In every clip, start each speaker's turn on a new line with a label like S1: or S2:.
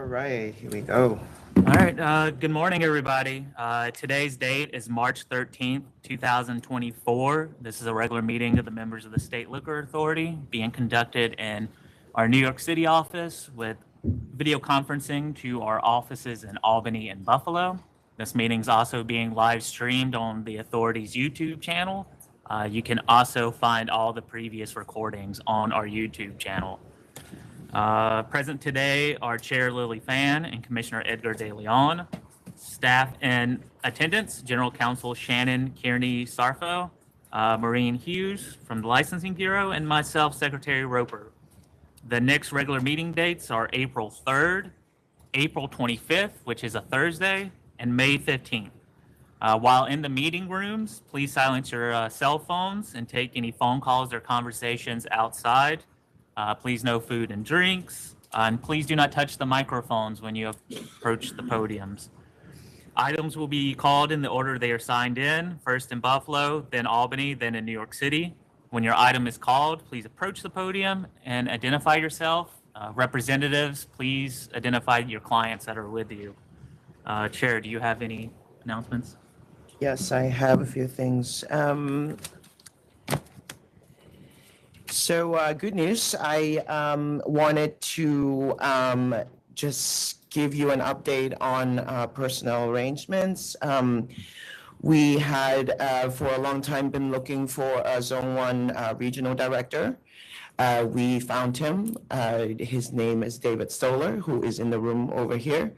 S1: All right, here we go.
S2: All right, good morning, everybody. Today's date is March 13th, 2024. This is a regular meeting of the members of the State Liquor Authority being conducted in our New York City office with video conferencing to our offices in Albany and Buffalo. This meeting is also being live streamed on the Authority's YouTube channel. You can also find all the previous recordings on our YouTube channel. Present today are Chair Lily Fan and Commissioner Edgar De Leon. Staff in attendance, General Counsel Shannon Kearney Sarfo, Maureen Hughes from the Licensing Bureau, and myself, Secretary Roper. The next regular meeting dates are April 3rd, April 25th, which is a Thursday, and May 15th. While in the meeting rooms, please silence your cell phones and take any phone calls or conversations outside. Please no food and drinks, and please do not touch the microphones when you approach the podiums. Items will be called in the order they are signed in, first in Buffalo, then Albany, then in New York City. When your item is called, please approach the podium and identify yourself. Representatives, please identify your clients that are with you. Chair, do you have any announcements?
S1: Yes, I have a few things. So good news. I wanted to just give you an update on personnel arrangements. We had for a long time been looking for a Zone 1 regional director. We found him. His name is David Stoller, who is in the room over here.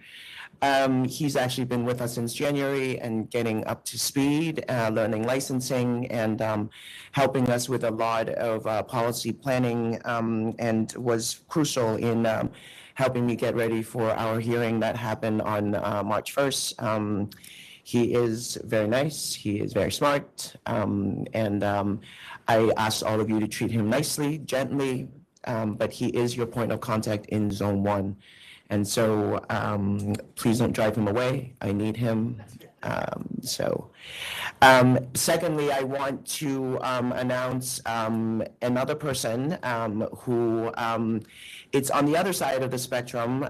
S1: He's actually been with us since January and getting up to speed, learning licensing, and helping us with a lot of policy planning, and was crucial in helping me get ready for our hearing that happened on March 1st. He is very nice, he is very smart, and I ask all of you to treat him nicely, gently, but he is your point of contact in Zone 1. And so please don't drive him away. I need him. Secondly, I want to announce another person who it's on the other side of the spectrum,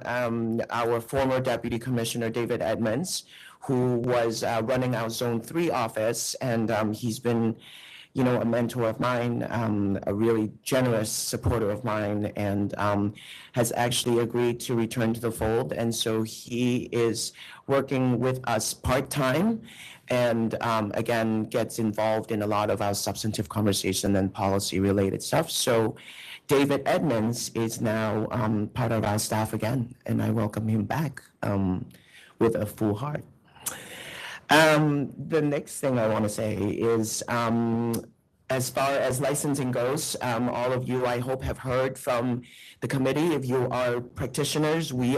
S1: our former Deputy Commissioner David Edmonds, who was running our Zone 3 office, and he's been a mentor of mine, a really generous supporter of mine, and has actually agreed to return to the fold. And so he is working with us part-time and again, gets involved in a lot of our substantive conversation and policy-related stuff. So David Edmonds is now part of our staff again, and I welcome him back with a full heart. The next thing I want to say is, as far as licensing goes, all of you, I hope, have heard from the committee. If you are practitioners, we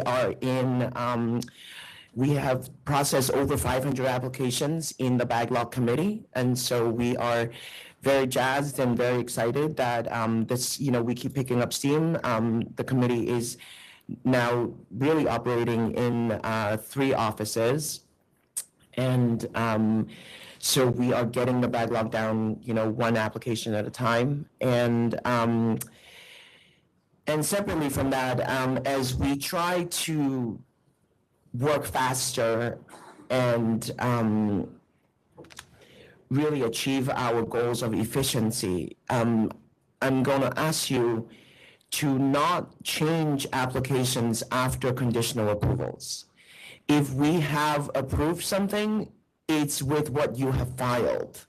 S1: have processed over 500 applications in the backlog committee, and so we are very jazzed and very excited that we keep picking up steam. The committee is now really operating in 3 offices. And so we are getting the backlog down, 1 application at a time. And separately from that, as we try to work faster and really achieve our goals of efficiency, I'm going to ask you to not change applications after conditional approvals. If we have approved something, it's with what you have filed.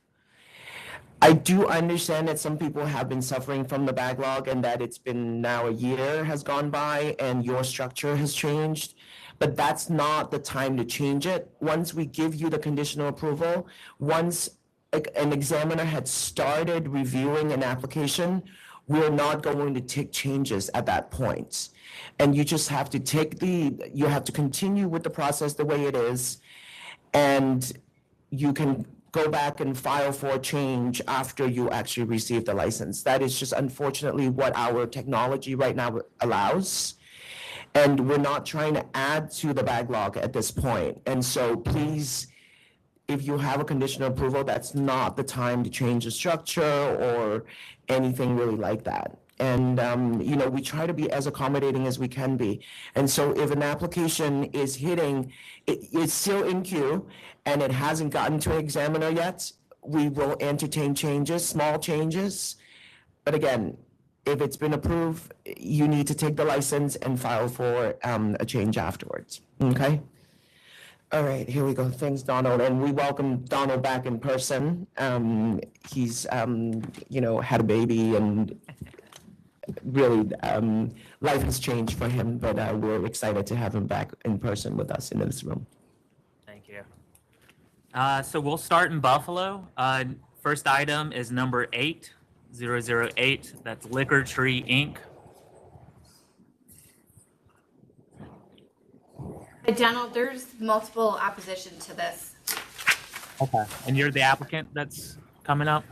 S1: I do understand that some people have been suffering from the backlog and that it's been now a year has gone by and your structure has changed, but that's not the time to change it. Once we give you the conditional approval, once an examiner had started reviewing an application, we're not going to take changes at that point. And you just have to you have to continue with the process the way it is, and you can go back and file for a change after you actually receive the license. That is just unfortunately what our technology right now allows. And we're not trying to add to the backlog at this point. And so please, if you have a conditional approval, that's not the time to change the structure or anything really like that. And, we try to be as accommodating as we can be. And so if an application is hitting, it's still in queue and it hasn't gotten to an examiner yet, we will entertain changes, small changes. But again, if it's been approved, you need to take the license and file for a change afterwards, okay? All right, here we go. Thanks, Donald. And we welcome Donald back in person. He's, had a baby and really, life has changed for him, but we're excited to have him back in person with us in this room.
S2: Thank you. So we'll start in Buffalo. First item is number 8008. That's Liquor Tree Inc.
S3: Donald, there's multiple opposition to this.
S2: Okay. And you're the applicant that's coming up?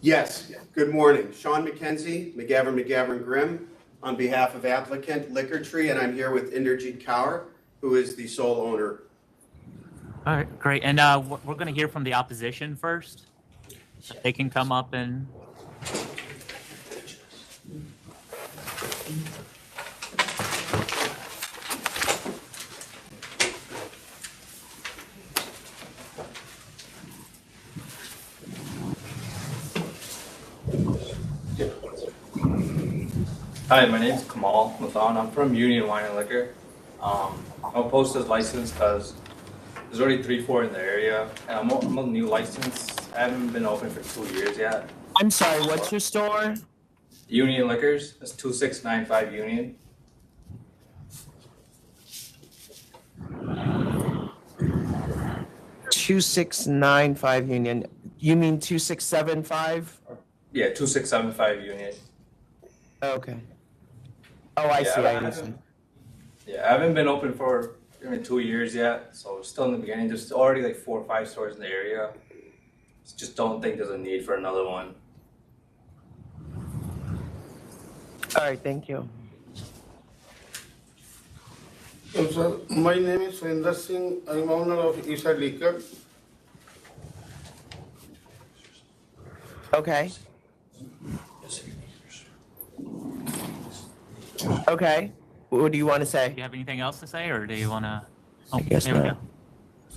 S4: Yes, good morning. Sean McKenzie, McGavin Grimm, on behalf of applicant Liquor Tree, and I'm here with Inderjeet Kaur, who is the sole owner.
S2: All right, great. And we're going to hear from the opposition first. So they can come up and...
S5: Hi, my name is Kamal Mathan. I'm from Union Wine and Liquor. I'm opposed to this license because there's already 3-4 in the area, and I'm a new license. I haven't been open for 2 years yet.
S1: I'm sorry, what's your store?
S5: Union Liquors, that's 2695 Union.
S1: $2695 Union. You mean 2675?
S5: Yeah, 2675 Union.
S1: Okay. Oh, I see. I understand.
S5: Yeah, I haven't been open for even 2 years yet, so still in the beginning. There's already like 4 or 5 stores in the area. Just don't think there's a need for another one.
S1: All right, thank you.
S6: Yes, sir. My name is Surinder Singh. I'm owner of Eastside Liquor.
S1: Okay. Okay. What do you want to say?
S2: Do you have anything else to say, or do you want to? Oh,
S1: I guess
S2: there we
S1: not.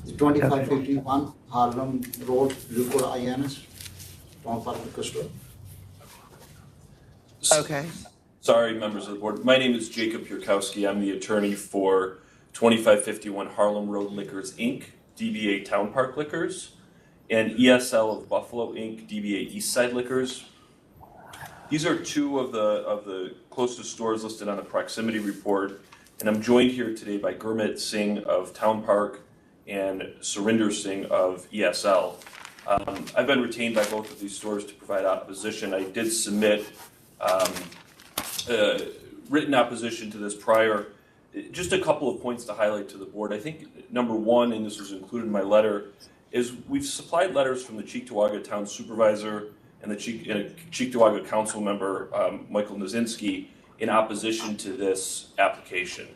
S2: go.
S7: 2551 Harlem Road, Newport, INS, Town Park Liquor Store.
S1: Okay.
S8: Sorry, members of the board. My name is Jacob Yurkowski. I'm the attorney for 2551 Harlem Road Liquors, Inc., DBA Town Park Liquors, and ESL of Buffalo, Inc., DBA Eastside Liquors. These are two of the closest stores listed on the proximity report, and I'm joined here today by Gurmit Singh of Town Park and Surinder Singh of ESL. I've been retained by both of these stores to provide opposition. I did submit written opposition to this prior. Just a couple of points to highlight to the board. I think number one, and this was included in my letter, is we've supplied letters from the Cheektowaga Town Supervisor and the Cheektowaga Council Member, Michael Nazinski, in opposition to this application.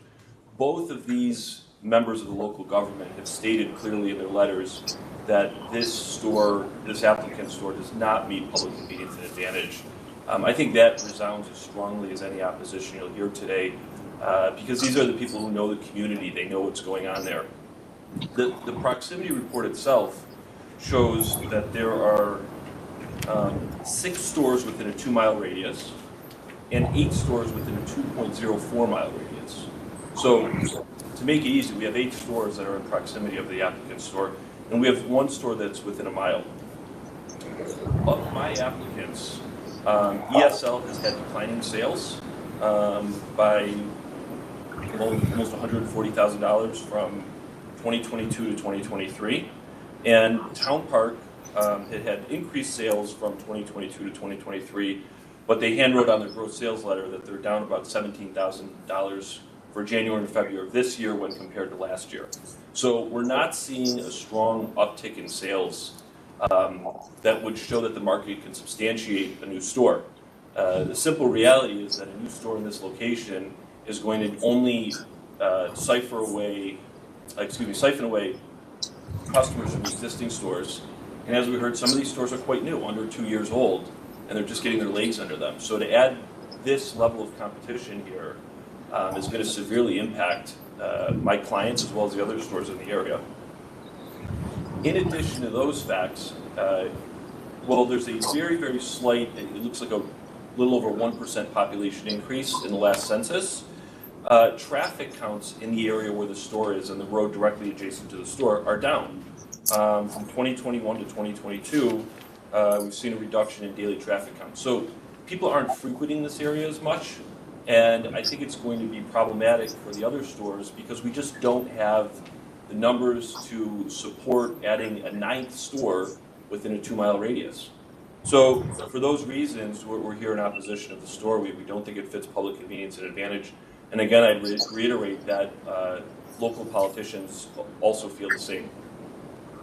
S8: Both of these members of the local government have stated clearly in their letters that this store, this applicant store, does not meet public convenience and advantage. I think that resounds as strongly as any opposition you'll hear today, because these are the people who know the community, they know what's going on there. The proximity report itself shows that there are 6 stores within a 2-mile radius and 8 stores within a 2.04 mile radius. So to make it easy, we have 8 stores that are in proximity of the applicant store, and we have 1 store that's within a mile. Of my applicants, ESL has had declining sales by almost $140,000 from 2022 to 2023, and Town Park had increased sales from 2022 to 2023, but they handwrote on their gross sales letter that they're down about $17,000 for January and February of this year when compared to last year. So we're not seeing a strong uptick in sales that would show that the market can substantiate a new store. The simple reality is that a new store in this location is going to only siphon away customers from existing stores. And as we heard, some of these stores are quite new, under 2 years old, and they're just getting their legs under them. So to add this level of competition here is going to severely impact my clients as well as the other stores in the area. In addition to those facts, well, there's a very, very slight, it looks like a little over 1% population increase in the last census. Traffic counts in the area where the store is and the road directly adjacent to the store are down. From 2021 to 2022, we've seen a reduction in daily traffic counts. So people aren't frequenting this area as much, and I think it's going to be problematic for the other stores because we just don't have the numbers to support adding a 9th store within a 2-mile radius. So for those reasons, we're here in opposition of the store. We don't think it fits public convenience and advantage. And again, I'd reiterate that local politicians also feel the same.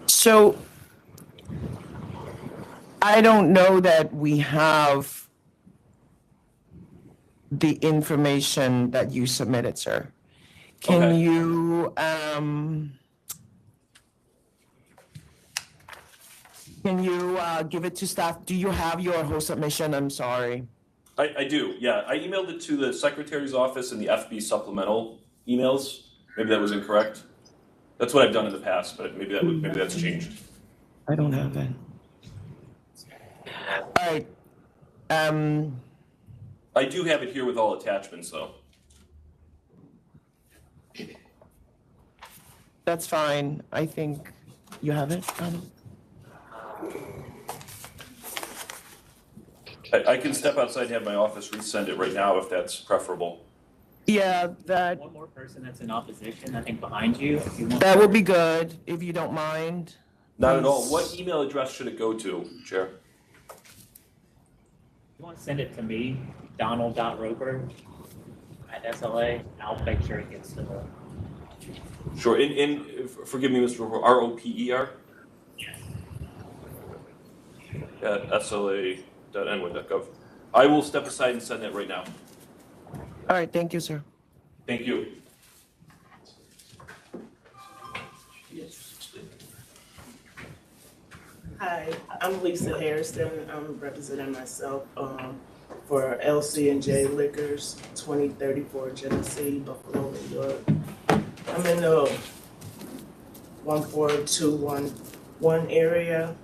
S1: So I don't know that we have the information that you submitted, sir. Can
S8: Okay.
S1: you give it to staff? Do you have your whole submission? I'm sorry.
S8: I do, yeah. I emailed it to the Secretary's office and the FB supplemental emails. Maybe that was incorrect. That's what I've done in the past, but maybe that's changed.
S1: I don't have that. All right.
S8: I do have it here with all attachments, though.
S1: That's fine. I think you have it.
S8: I can step outside and have my office resend it right now if that's preferable.
S1: Yeah, that
S2: One more person that's in opposition, I think behind you. If you want
S1: that would be good if you don't mind.
S8: Not at all.
S1: Please.
S8: What email address should it go to, Chair?
S2: You want to send it to me, donald.roper@SLA. I'll make sure it gets to the.
S8: Sure. Forgive me, Mr. Roper, ROPER?
S2: Yes.
S8: At SLA.ny.gov. I will step aside and send that right now.
S1: All right, thank you, sir.
S8: Thank you.
S9: Hi, I'm Lisa Harrison. I'm representing myself for LC&J Liquors, 2034 Genesee, Buffalo, New York. I'm in the 14211 area.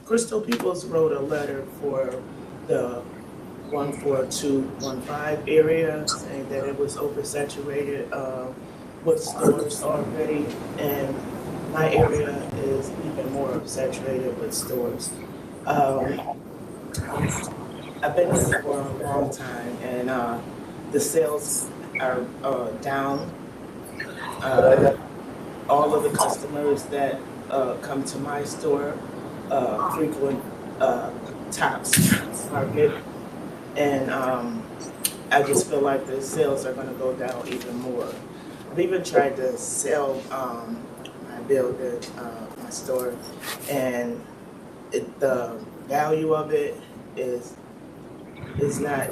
S9: Crystal Peoples wrote a letter for the 14215 area saying that it was oversaturated with stores already, and my area is even more saturated with stores. I've been here for a long time, and the sales are down. All of the customers that come to my store frequent Tops Market, and I just feel like the sales are going to go down even more. I've even tried to sell my building, my store, and the value of it is not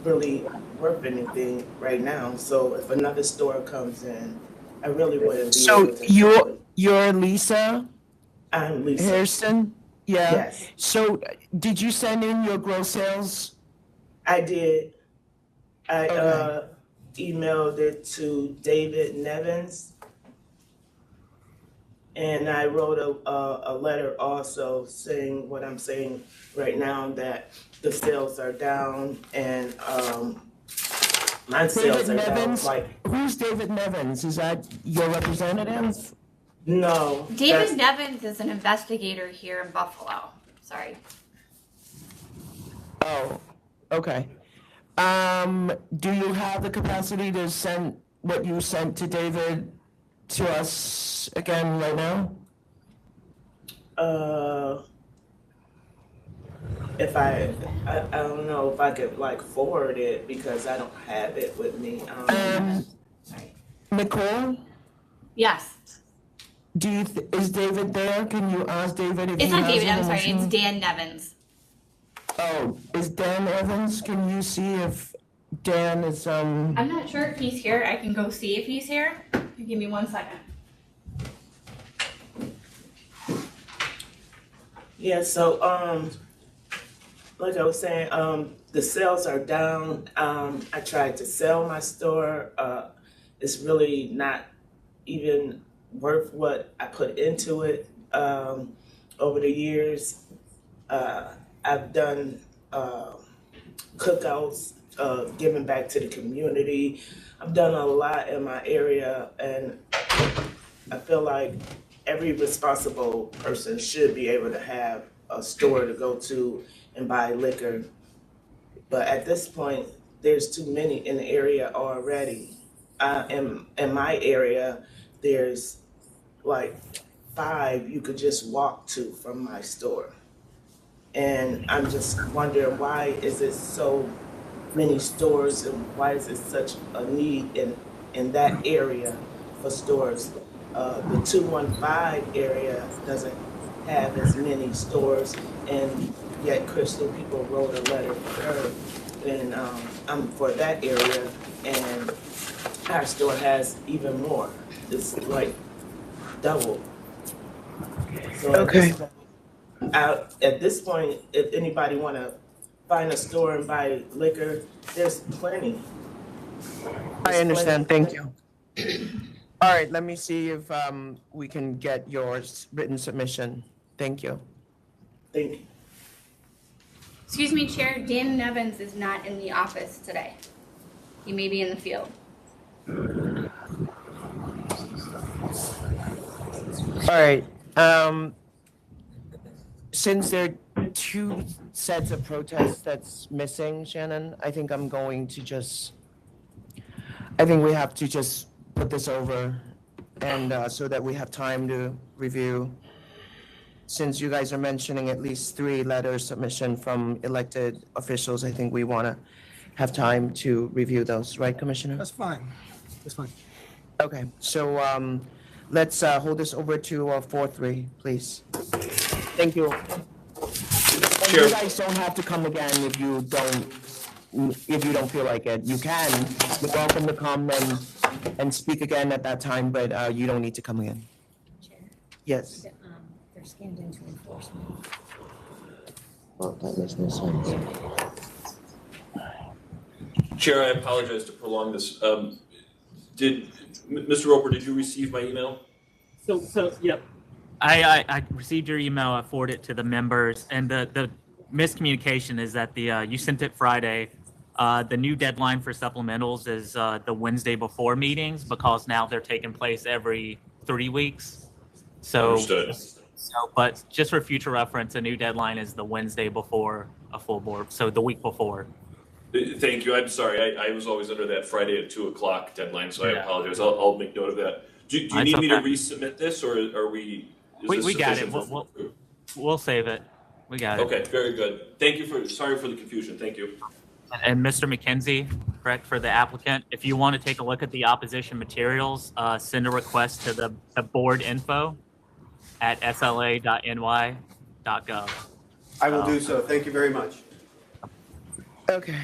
S9: really worth anything right now. So if another store comes in, I really wouldn't be
S1: So
S9: able to.
S1: you're Lisa
S9: I'm Lisa.
S1: Harrison? Yeah.
S9: Yes,
S1: So did you send in your gross sales?
S9: I did. I
S1: Okay.
S9: emailed it to David Nevins, and I wrote a letter also saying what I'm saying right now, that the sales are down, and my sales
S1: David
S9: are down.
S1: Nevins?
S9: Like,
S1: Who's David Nevins? Is that your representative?
S9: no,
S3: David Nevins is an investigator here in Buffalo. Sorry.
S1: Oh, okay. Do you have the capacity to send what you sent to David to us again right now?
S9: If I don't know if I could like forward it because I don't have it with me. Sorry.
S1: Nicole,
S3: Yes.
S1: is David there? Can you ask David if
S3: It's
S1: he
S3: not
S1: has
S3: David, I'm sorry. It's
S1: information?
S3: Dan Nevins.
S1: Oh, is Dan Evans? Can you see if Dan is,
S3: I'm not sure if he's here. I can go see if he's here. Give me 1 second.
S9: Yeah, so like I was saying, the sales are down. I tried to sell my store. It's really not even worth what I put into it over the years. I've done cookouts, giving back to the community. I've done a lot in my area, and I feel like every responsible person should be able to have a store to go to and buy liquor. But at this point, there's too many in the area already. In my area, there's like 5 you could just walk to from my store. And I'm just wondering, why is it so many stores, and why is it such a need in that area for stores? The 215 area doesn't have as many stores, and yet Crystal people wrote a letter for her, and I'm for that area, and our store has even more. It's like double. So
S1: Okay.
S9: At this point, if anybody want to find a store and buy liquor, there's plenty.
S1: I understand, thank you. All right, let me see if we can get your written submission. Thank you.
S9: Thank you.
S3: Excuse me, Chair, Dan Nevins is not in the office today. He may be in the field.
S1: All right, since there are 2 sets of protests that's missing, Shannon, I think we have to just put this over, and so that we have time to review. Since you guys are mentioning at least 3 letters submission from elected officials, I think we want to have time to review those, right, Commissioner?
S10: That's fine. That's fine.
S1: Okay, so let's hold this over to 4-3, please. Thank you. And
S8: Chair.
S1: you guys don't have to come again if you don't feel like it. You can. You're welcome to come and speak again at that time, but you don't need to come again.
S11: Chair,
S1: Yes.
S11: they're scanned into enforcement.
S1: Well, that was this one here.
S8: Chair, I apologize to prolong this. Mr. Roper, did you receive my email?
S2: So yep. I received your email. I forwarded it to the members, and the miscommunication is that you sent it Friday. The new deadline for supplementals is the Wednesday before meetings, because now they're taking place every 3 weeks. So,
S8: Understood.
S2: But just for future reference, a new deadline is the Wednesday before a full board, so the week before.
S8: Thank you. I'm sorry. I was always under that Friday at 2:00 deadline, so I
S2: Yeah.
S8: apologize. I'll make note of that. Do you
S2: That's
S8: need me to
S2: okay.
S8: resubmit this, or are we?
S2: We got it. We'll save it. We got it.
S8: Okay, very good. Thank you sorry for the confusion. Thank you.
S2: And Mr. McKenzie, correct, for the applicant, if you want to take a look at the opposition materials, send a request to the board info at sla.ny.gov.
S4: I will do so. Thank you very much.
S1: Okay.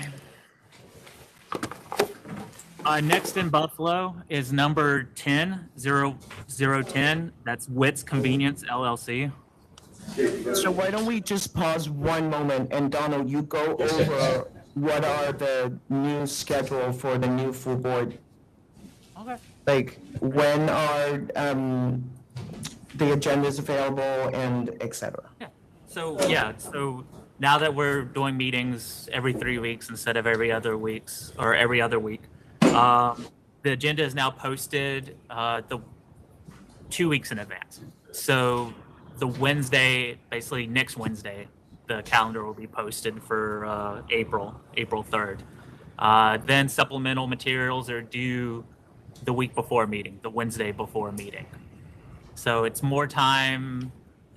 S2: Next in Buffalo is number 10-0010. That's WITS Convenience LLC.
S1: So why don't we just pause one moment, and Donald, you go over what are the new schedule for the new full board?
S2: Okay.
S1: Like, when are the agendas available, and et cetera?
S2: Yeah. So now that we're doing meetings every 3 weeks instead of every other week, the agenda is now posted the 2 weeks in advance. So the Wednesday, basically next Wednesday, the calendar will be posted for April 3rd. Then supplemental materials are due the week before meeting, the Wednesday before meeting. So it's more time.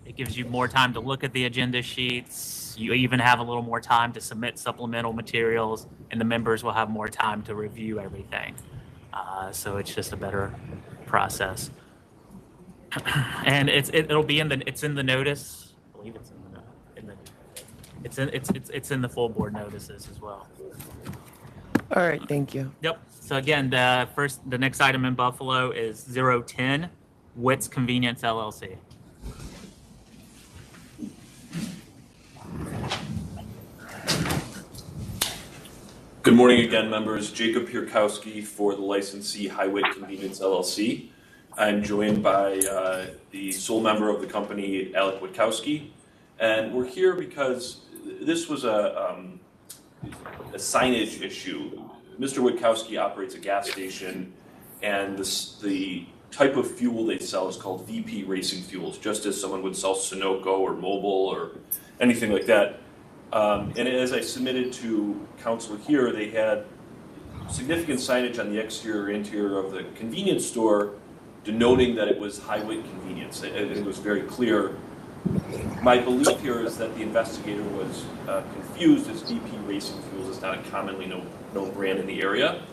S2: It gives you more time to look at the agenda sheets. You even have a little more time to submit supplemental materials, and the members will have more time to review everything. So it's just a better process. And it'll be in the notice. I believe it's in the full board notices as well.
S1: All right, thank you.
S2: Yep. So again, the next item in Buffalo is 010, WITS Convenience LLC.
S8: Good morning again, members. Jacob Pierkowski for the licensee Highway Convenience LLC. I'm joined by the sole member of the company, Alec Witkowski, and we're here because this was a signage issue. Mr. Witkowski operates a gas station, and the type of fuel they sell is called VP Racing Fuels, just as someone would sell Sunoco or Mobil or anything like that. And as I submitted to council here, they had significant signage on the exterior interior of the convenience store denoting that it was highway convenience. It was very clear. My belief here is that the investigator was confused, as VP Racing Fuels is not a commonly known brand in the area,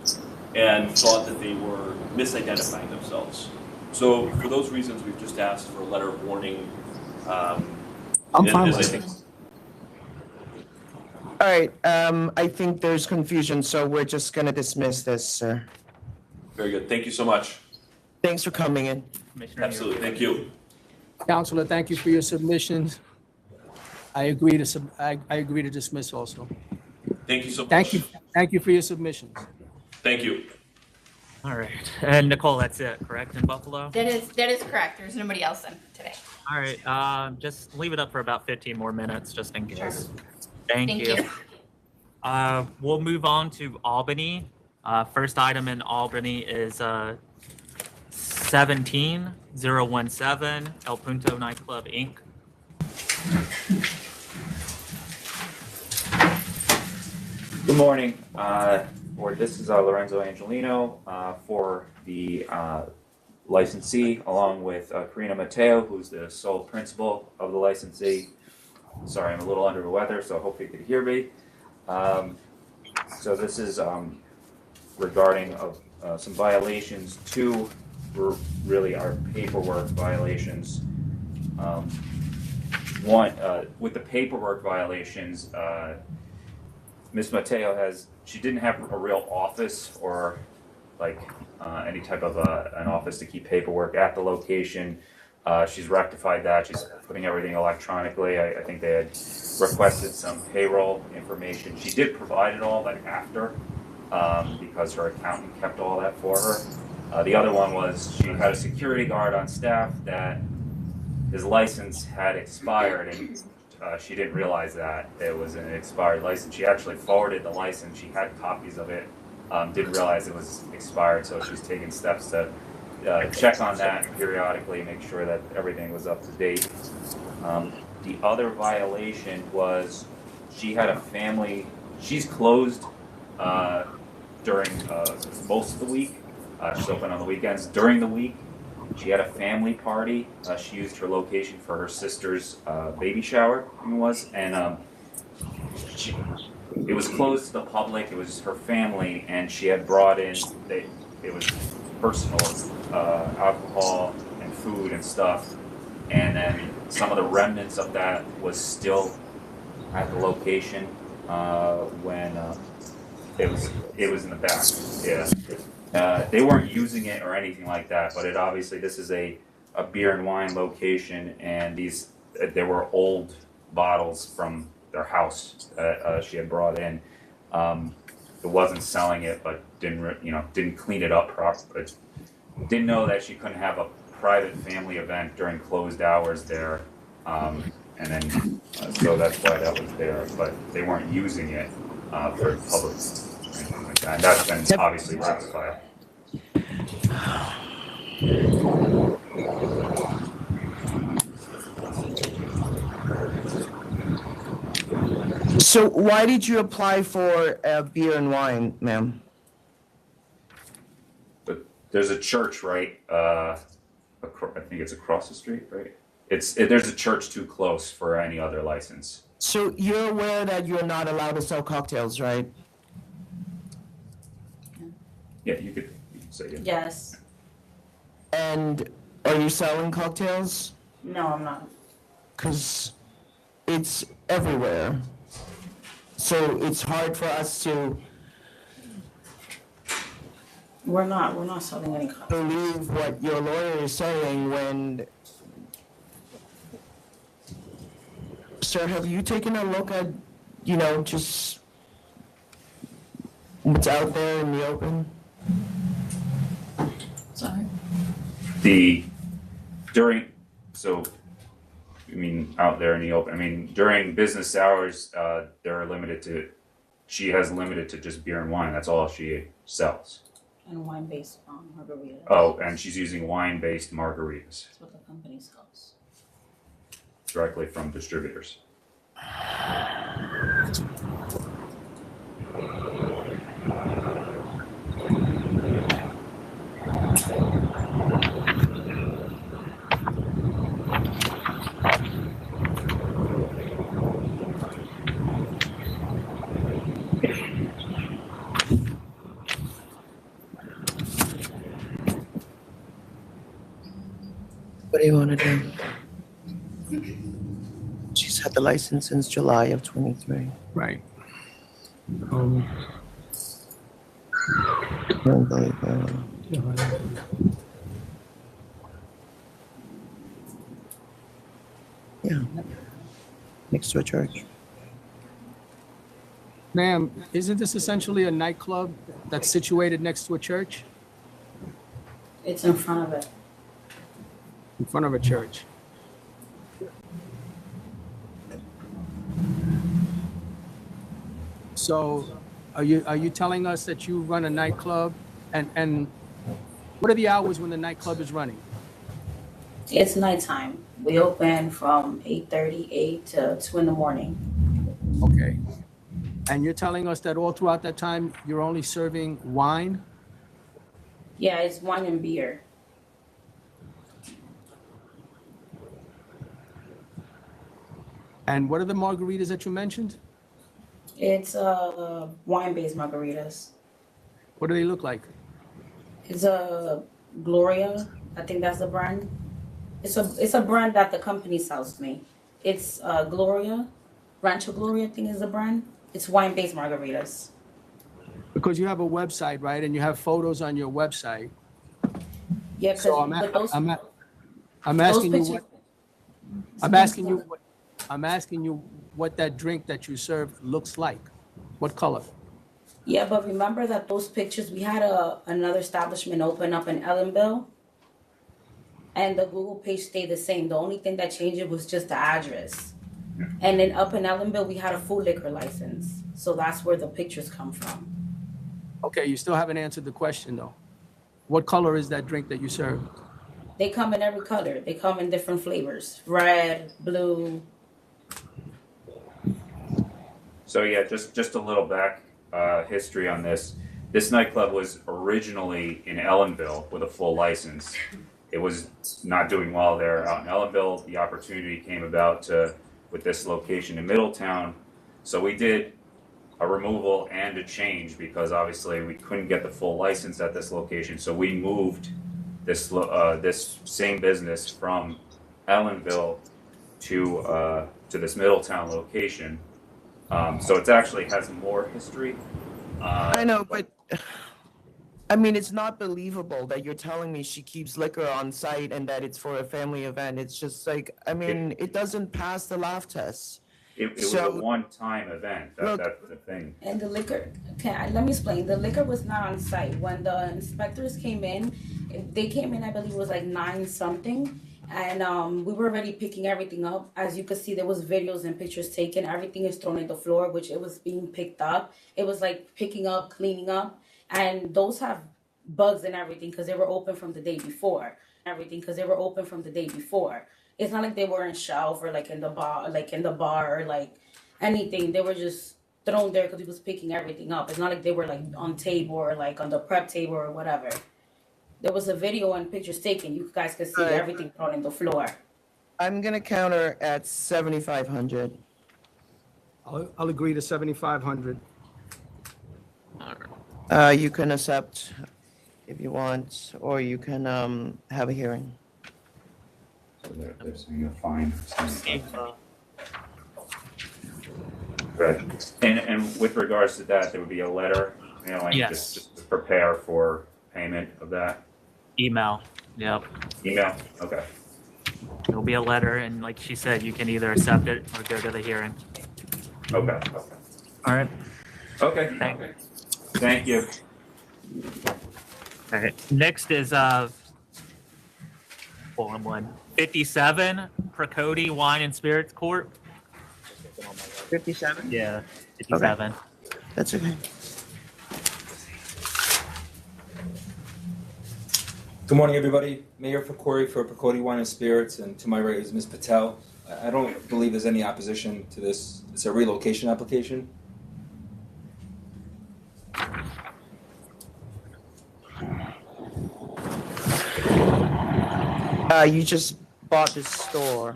S8: and thought that they were misidentifying themselves. So for those reasons, we've just asked for a letter of warning.
S1: I'm fine with it. All right, I think there's confusion, so we're just gonna dismiss this, sir.
S8: Very good. Thank you so much.
S1: Thanks for coming in.
S8: Absolutely. Thank you.
S10: Counselor, thank you for your submissions. I agree to dismiss also.
S8: Thank you so much.
S10: Thank you for your submissions.
S8: Thank you.
S2: All right. And Nicole, that's it, correct, in Buffalo?
S3: That is correct. There's nobody else in today.
S2: All right. Just leave it up for about 15 more minutes, just in case.
S3: Sure.
S2: Thank
S3: Thank
S2: you.
S3: you.
S2: We'll move on to Albany. First item in Albany is 17017 El Punto Nightclub, Inc.
S12: Good morning. This is Lorenzo Angelino for the licensee, along with Karina Mateo, who's the sole principal of the licensee. Sorry, I'm a little under the weather, so I hope you could hear me. So this is regarding some violations. Two were really our paperwork violations. One, with the paperwork violations, Ms. Mateo she didn't have a real office or like any type of an office to keep paperwork at the location. She's rectified that. She's putting everything electronically. I think they had requested some payroll information. She did provide it all, but after, because her accountant kept all that for her. The other one was she had a security guard on staff that his license had expired, and she didn't realize that it was an expired license. She actually forwarded the license. She had copies of it, didn't realize it was expired, so she's taking steps to check on that periodically, make sure that everything was up to date. The other violation was she had a family, she's closed during most of the week. She's open on the weekends. During the week, she had a family party. She used her location for her sister's baby shower, I think it was, and it was closed to the public. It was her family, and she had brought in, it was personal alcohol and food and stuff, and then some of the remnants of that was still at the location when it was in the back. Yeah, they weren't using it or anything like that, but this is a beer and wine location, and there were old bottles from their house that she had brought in. It wasn't selling it, but didn't clean it up properly. Didn't know that she couldn't have a private family event during closed hours there, and then so that's why that was there. But they weren't using it for public or anything like that. And that's been obviously rectified.
S1: So why did you apply for beer and wine, ma'am?
S12: There's a church right, I think it's across the street, right? There's a church too close for any other license.
S1: So you're aware that you're not allowed to sell cocktails, right?
S12: Yeah, you could say it.
S13: Yes.
S1: And are you selling cocktails?
S13: No, I'm not.
S1: Because it's everywhere. So it's hard for us to
S13: We're not selling any cocktails.
S1: believe what your lawyer is saying when... Sir, have you taken a look at, just What's out there in the open?
S13: Sorry.
S12: Out there in the open, during business hours, she has limited to just beer and wine, that's all she sells.
S13: And wine-based margaritas.
S12: Oh, and she's using wine-based margaritas
S13: That's what the company sells.
S12: directly from distributors.
S1: What do you want to do? She's had the license since July of 23.
S10: Right.
S1: Don't believe her. Yeah. Next to a church.
S10: Ma'am, isn't this essentially a nightclub that's situated next to a church?
S13: It's in front of it.
S10: In front of a church. So are you telling us that you run a nightclub and what are the hours when the nightclub is running?
S13: It's nighttime. We open from 8:38 to 2 in the morning.
S10: Okay. And you're telling us that all throughout that time, you're only serving wine?
S13: Yeah, it's wine and beer.
S10: And what are the margaritas that you mentioned?
S13: It's wine-based margaritas.
S10: What do they look like?
S13: It's a Gloria. I think that's the brand. It's a brand that the company sells me. It's Gloria, Rancho Gloria, I think is the brand. It's wine-based margaritas.
S10: Because you have a website, right? And you have photos on your website.
S13: Yeah,
S10: So I'm asking you what that drink that you serve looks like. What color?
S13: Yeah, but remember that those pictures, we had another establishment open up in Ellenville, and the Google page stayed the same. The only thing that changed it was just the address. And then up in Ellenville, we had a full liquor license. So that's where the pictures come from.
S10: Okay, you still haven't answered the question though. What color is that drink that you serve?
S13: They come in every color. They come in different flavors, red, blue.
S12: So yeah, just a little back history on this. This nightclub was originally in Ellenville with a full license. It was not doing well there out in Ellenville. The opportunity came about with this location in Middletown. So we did a removal and a change because obviously we couldn't get the full license at this location. So we moved this same business from Ellenville to this Middletown location. So it actually has more history.
S1: I know, but I mean, it's not believable that you're telling me she keeps liquor on site and that it's for a family event. It's just like, I mean, it doesn't pass the laugh test.
S12: It was a one-time event. That's the thing.
S13: And the liquor, let me explain. The liquor was not on site. When the inspectors came in, they came in, I believe it was like 9 something. And we were already picking everything up. As you could see, there was videos and pictures taken. Everything is thrown on the floor, which it was being picked up. It was like picking up, cleaning up. And those have bugs and everything because they were open from the day before. It's not like they were in shelf or like in the bar, or like anything. They were just thrown there because he was picking everything up. It's not like they were like on table or like on the prep table or whatever. There was a video and pictures taken. You guys could see everything thrown on the floor.
S1: I'm gonna counter at 7,500.
S10: I'll agree to 7,500.
S1: You can accept if you want, or you can have a hearing.
S12: So they're saying a fine. Right. And with regards to that, there would be a letter,
S2: Yes.
S12: just to prepare for payment of that.
S2: Email. Yep.
S12: Email. Okay.
S2: There'll be a letter, and like she said, you can either accept it or go to the hearing.
S12: Okay.
S2: All right.
S12: Okay. Thank you.
S2: All right. Next is hold on one. 57 Prakodi Wine and Spirits Corp.
S1: 57?
S2: Yeah, 57.
S1: That's okay.
S14: Good morning, everybody. Mayor Fakori for Prakodi Wine and Spirits, and to my right is Ms. Patel. I don't believe there's any opposition to this. It's a relocation application.
S1: You just bought this store.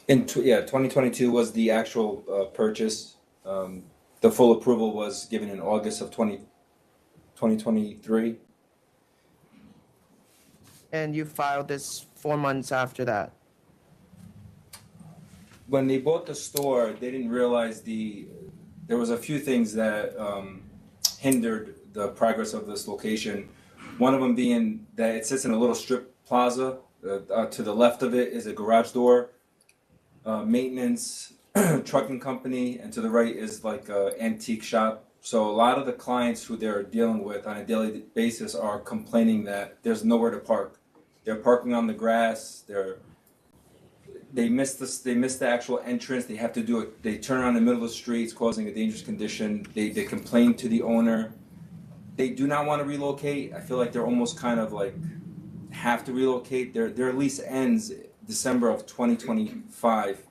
S14: In 2022 was the actual purchase. The full approval was given in August of 2023.
S1: And you filed this 4 months after that.
S14: When they bought the store, they didn't realize there was a few things that hindered the progress of this location. One of them being that it sits in a little strip plaza. To the left of it is a garage door, maintenance, trucking company, and to the right is like an antique shop. So a lot of the clients who they're dealing with on a daily basis are complaining that there's nowhere to park. They're parking on the grass. They miss the actual entrance. They have to do it. They turn around in the middle of the street. It's causing a dangerous condition. They complain to the owner. They do not want to relocate. I feel like they're almost kind of like have to relocate. Their lease ends December of 2025,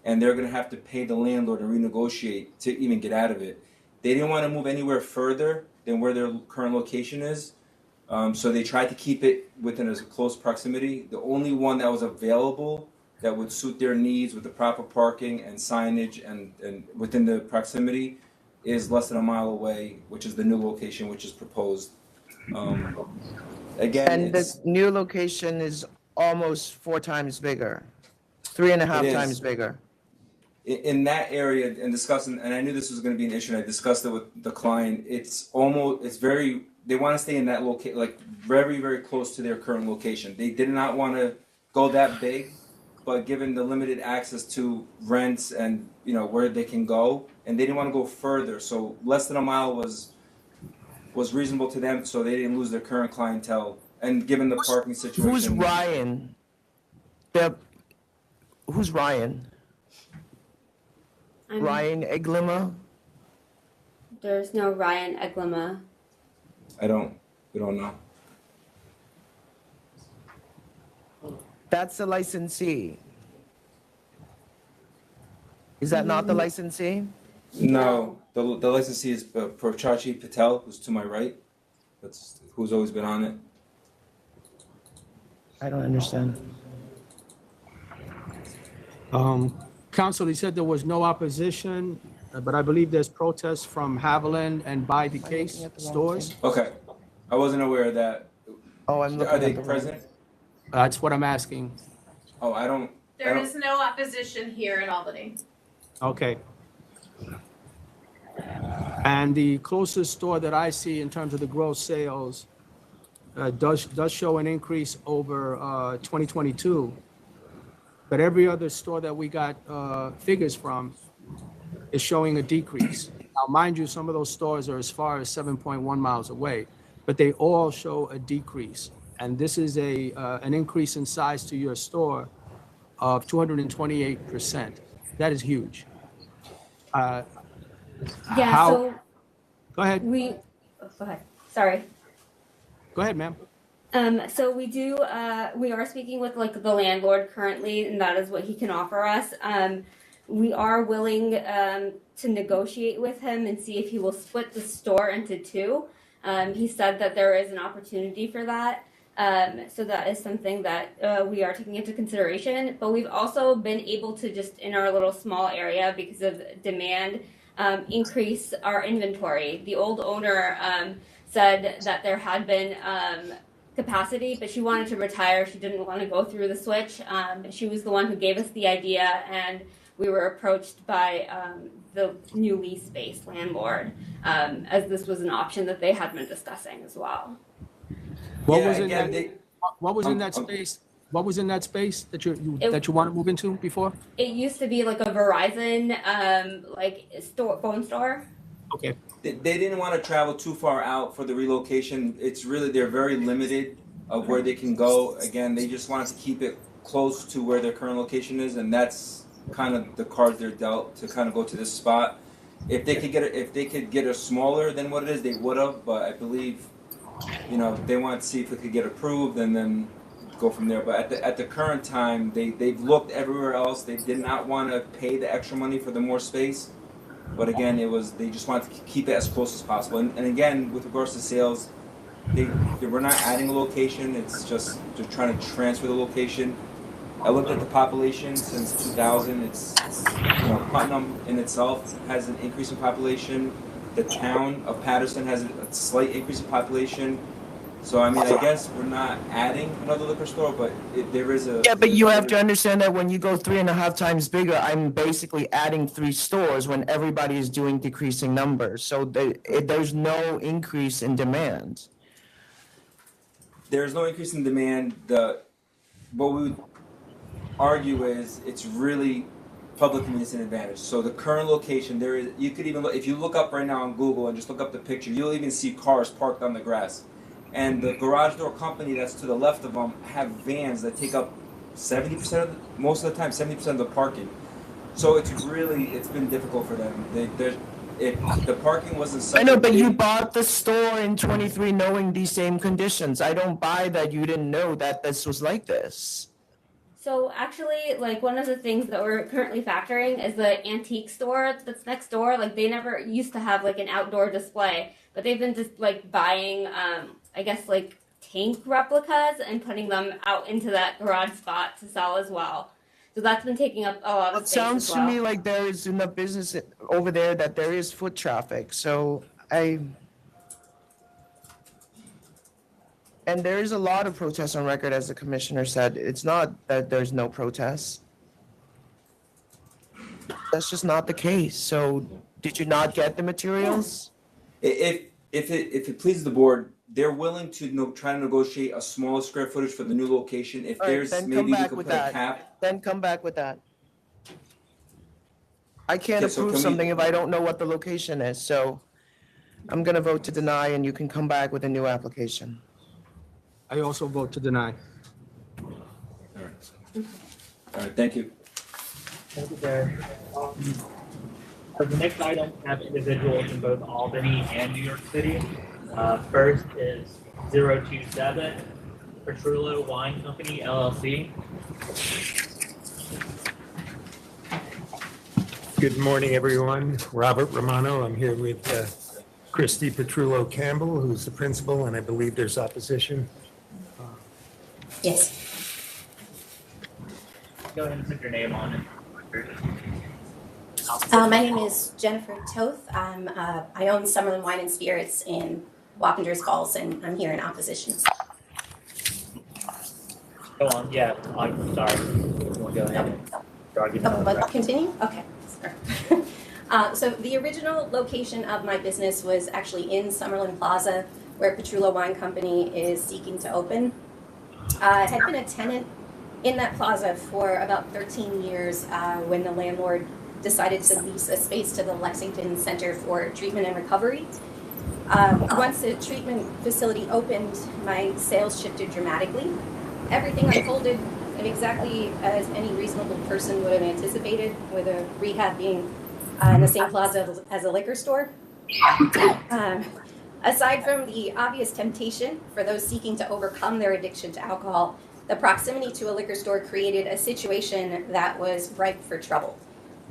S14: and they're going to have to pay the landlord and renegotiate to even get out of it. They didn't want to move anywhere further than where their current location is, so they tried to keep it within a close proximity. The only one that was available that would suit their needs with the proper parking and signage and within the proximity is less than a mile away, which is the new location which is proposed. Again,
S1: And the new location is almost 4 times bigger, 3.5 times bigger.
S14: In that area, and discussing, and I knew this was going to be an issue, and I discussed it with the client. They want to stay in that location, like very, very close to their current location. They did not want to go that big, but given the limited access to rents and where they can go, and they didn't want to go further, so less than a mile was reasonable to them, so they didn't lose their current clientele. And given the parking situation,
S1: Who's Ryan? Who's Ryan? Ryan Eglima?
S15: There's no Ryan Eglima.
S14: we don't know.
S1: That's the licensee. Is that not the licensee?
S14: No, the licensee is Prachachi Patel, who's to my right. That's who's always been on it.
S1: I don't understand.
S10: Council, he said there was no opposition, but I believe there's protests from Haviland and By the Case stores.
S14: Okay, I wasn't aware of that.
S1: Oh, I'm looking
S14: Are they
S1: at the
S14: present?
S10: That's what I'm asking.
S14: Oh, I don't.
S16: There is no opposition here in Albany.
S10: Okay. And the closest store that I see in terms of the gross sales does show an increase over 2022. But every other store that we got figures from is showing a decrease. Now, mind you, some of those stores are as far as 7.1 miles away, but they all show a decrease. And this is an increase in size to your store of 228%. That is huge.
S15: Yeah,
S10: Go ahead.
S15: Go ahead. Sorry.
S10: Go ahead, ma'am.
S15: So we are speaking with the landlord currently, and that is what he can offer us. We are willing to negotiate with him and see if he will split the store into 2. He said that there is an opportunity for that. So that is something that we are taking into consideration. But we've also been able to just in our little small area because of demand increase our inventory. The old owner said that there had been capacity, but she wanted to retire. She didn't want to go through the switch. She was the one who gave us the idea, and we were approached by the new lease space landlord, as this was an option that they had been discussing as well.
S10: What was in that space? What was in that space that you want to move into before?
S15: It used to be like a Verizon phone store.
S10: Okay.
S14: They didn't want to travel too far out for the relocation. It's really, they're very limited of where they can go. Again, they just wanted to keep it close to where their current location is, and that's kind of the cards they're dealt to kind of go to this spot. If they could get it smaller than what it is, they would have. But I believe, you know, they want to see if it could get approved and then go from there. But at the current time, they've looked everywhere else. They did not want to pay the extra money for the more space. But again, they just wanted to keep it as close as possible. And again, with regards to sales, we're not adding a location. It's just they're trying to transfer the location. I looked at the population since 2000. It's, you know, Putnam in itself has an increase in population. The town of Patterson has a slight increase in population. So I mean, I guess we're not adding another liquor store, but there is a.
S1: Yeah, but you have to understand that when you go 3.5 times bigger, I'm basically adding 3 stores when everybody is doing decreasing numbers. So there's no increase in demand.
S14: There's no increase in demand. What we would argue is it's really public convenience and advantage. So the current location, there is, you could even look, if you look up right now on Google and just look up the picture, you'll even see cars parked on the grass. And the garage door company that's to the left of them have vans that take up 70% of most of the time, 70% of the parking. So it's been difficult for them. If the parking wasn't such
S1: I know, but you bought the store in 23 knowing these same conditions. I don't buy that you didn't know that this was like this.
S15: So actually, like one of the things that we're currently factoring is the antique store that's next door. Like they never used to have like an outdoor display, but they've been just like buying, I guess like tank replicas and putting them out into that garage spot to sell as well. So that's been taking up a lot of
S1: It
S15: space
S1: sounds
S15: as
S1: to
S15: well.
S1: me like there is enough business over there that there is foot traffic. And there is a lot of protests on record, as the commissioner said. It's not that there's no protests. That's just not the case. So did you not get the materials?
S14: If it pleases the board, they're willing to try to negotiate a smaller square footage for the new location. If
S1: All right,
S14: there's
S1: then
S14: maybe
S1: come
S14: we
S1: back
S14: could
S1: with
S14: put a
S1: that.
S14: cap.
S1: Then come back with that. I can't
S14: Okay, so
S1: approve
S14: can we-
S1: something if I don't know what the location is. So I'm gonna vote to deny, and you can come back with a new application.
S10: I also vote to deny.
S14: All right, thank you.
S2: Thank you, sir. So the next item have individuals in both Albany and New York City. First is 027 PETRULLO Wine Company, LLC.
S17: Good morning, everyone. Robert Romano. I'm here with Christy Petrullo Campbell, who's the principal, and I believe there's opposition.
S11: Yes.
S2: Go ahead and put your name on it.
S11: My name is Jennifer Toth. I own Summerlin Wine and Spirits in Wappingers Falls, and I'm here in opposition.
S2: Go on, yeah, I'm sorry. We'll go ahead and start getting on the
S11: But
S2: record.
S11: continue? Okay. So the original location of my business was actually in Summerlin Plaza, where Petrullo Wine Company is seeking to open. I had been a tenant in that plaza for about 13 years when the landlord decided to lease a space to the Lexington Center for Treatment and Recovery. Once the treatment facility opened, my sales shifted dramatically. Everything unfolded exactly as any reasonable person would have anticipated, with a rehab being in the same plaza as a liquor store. Aside from the obvious temptation for those seeking to overcome their addiction to alcohol, the proximity to a liquor store created a situation that was ripe for trouble.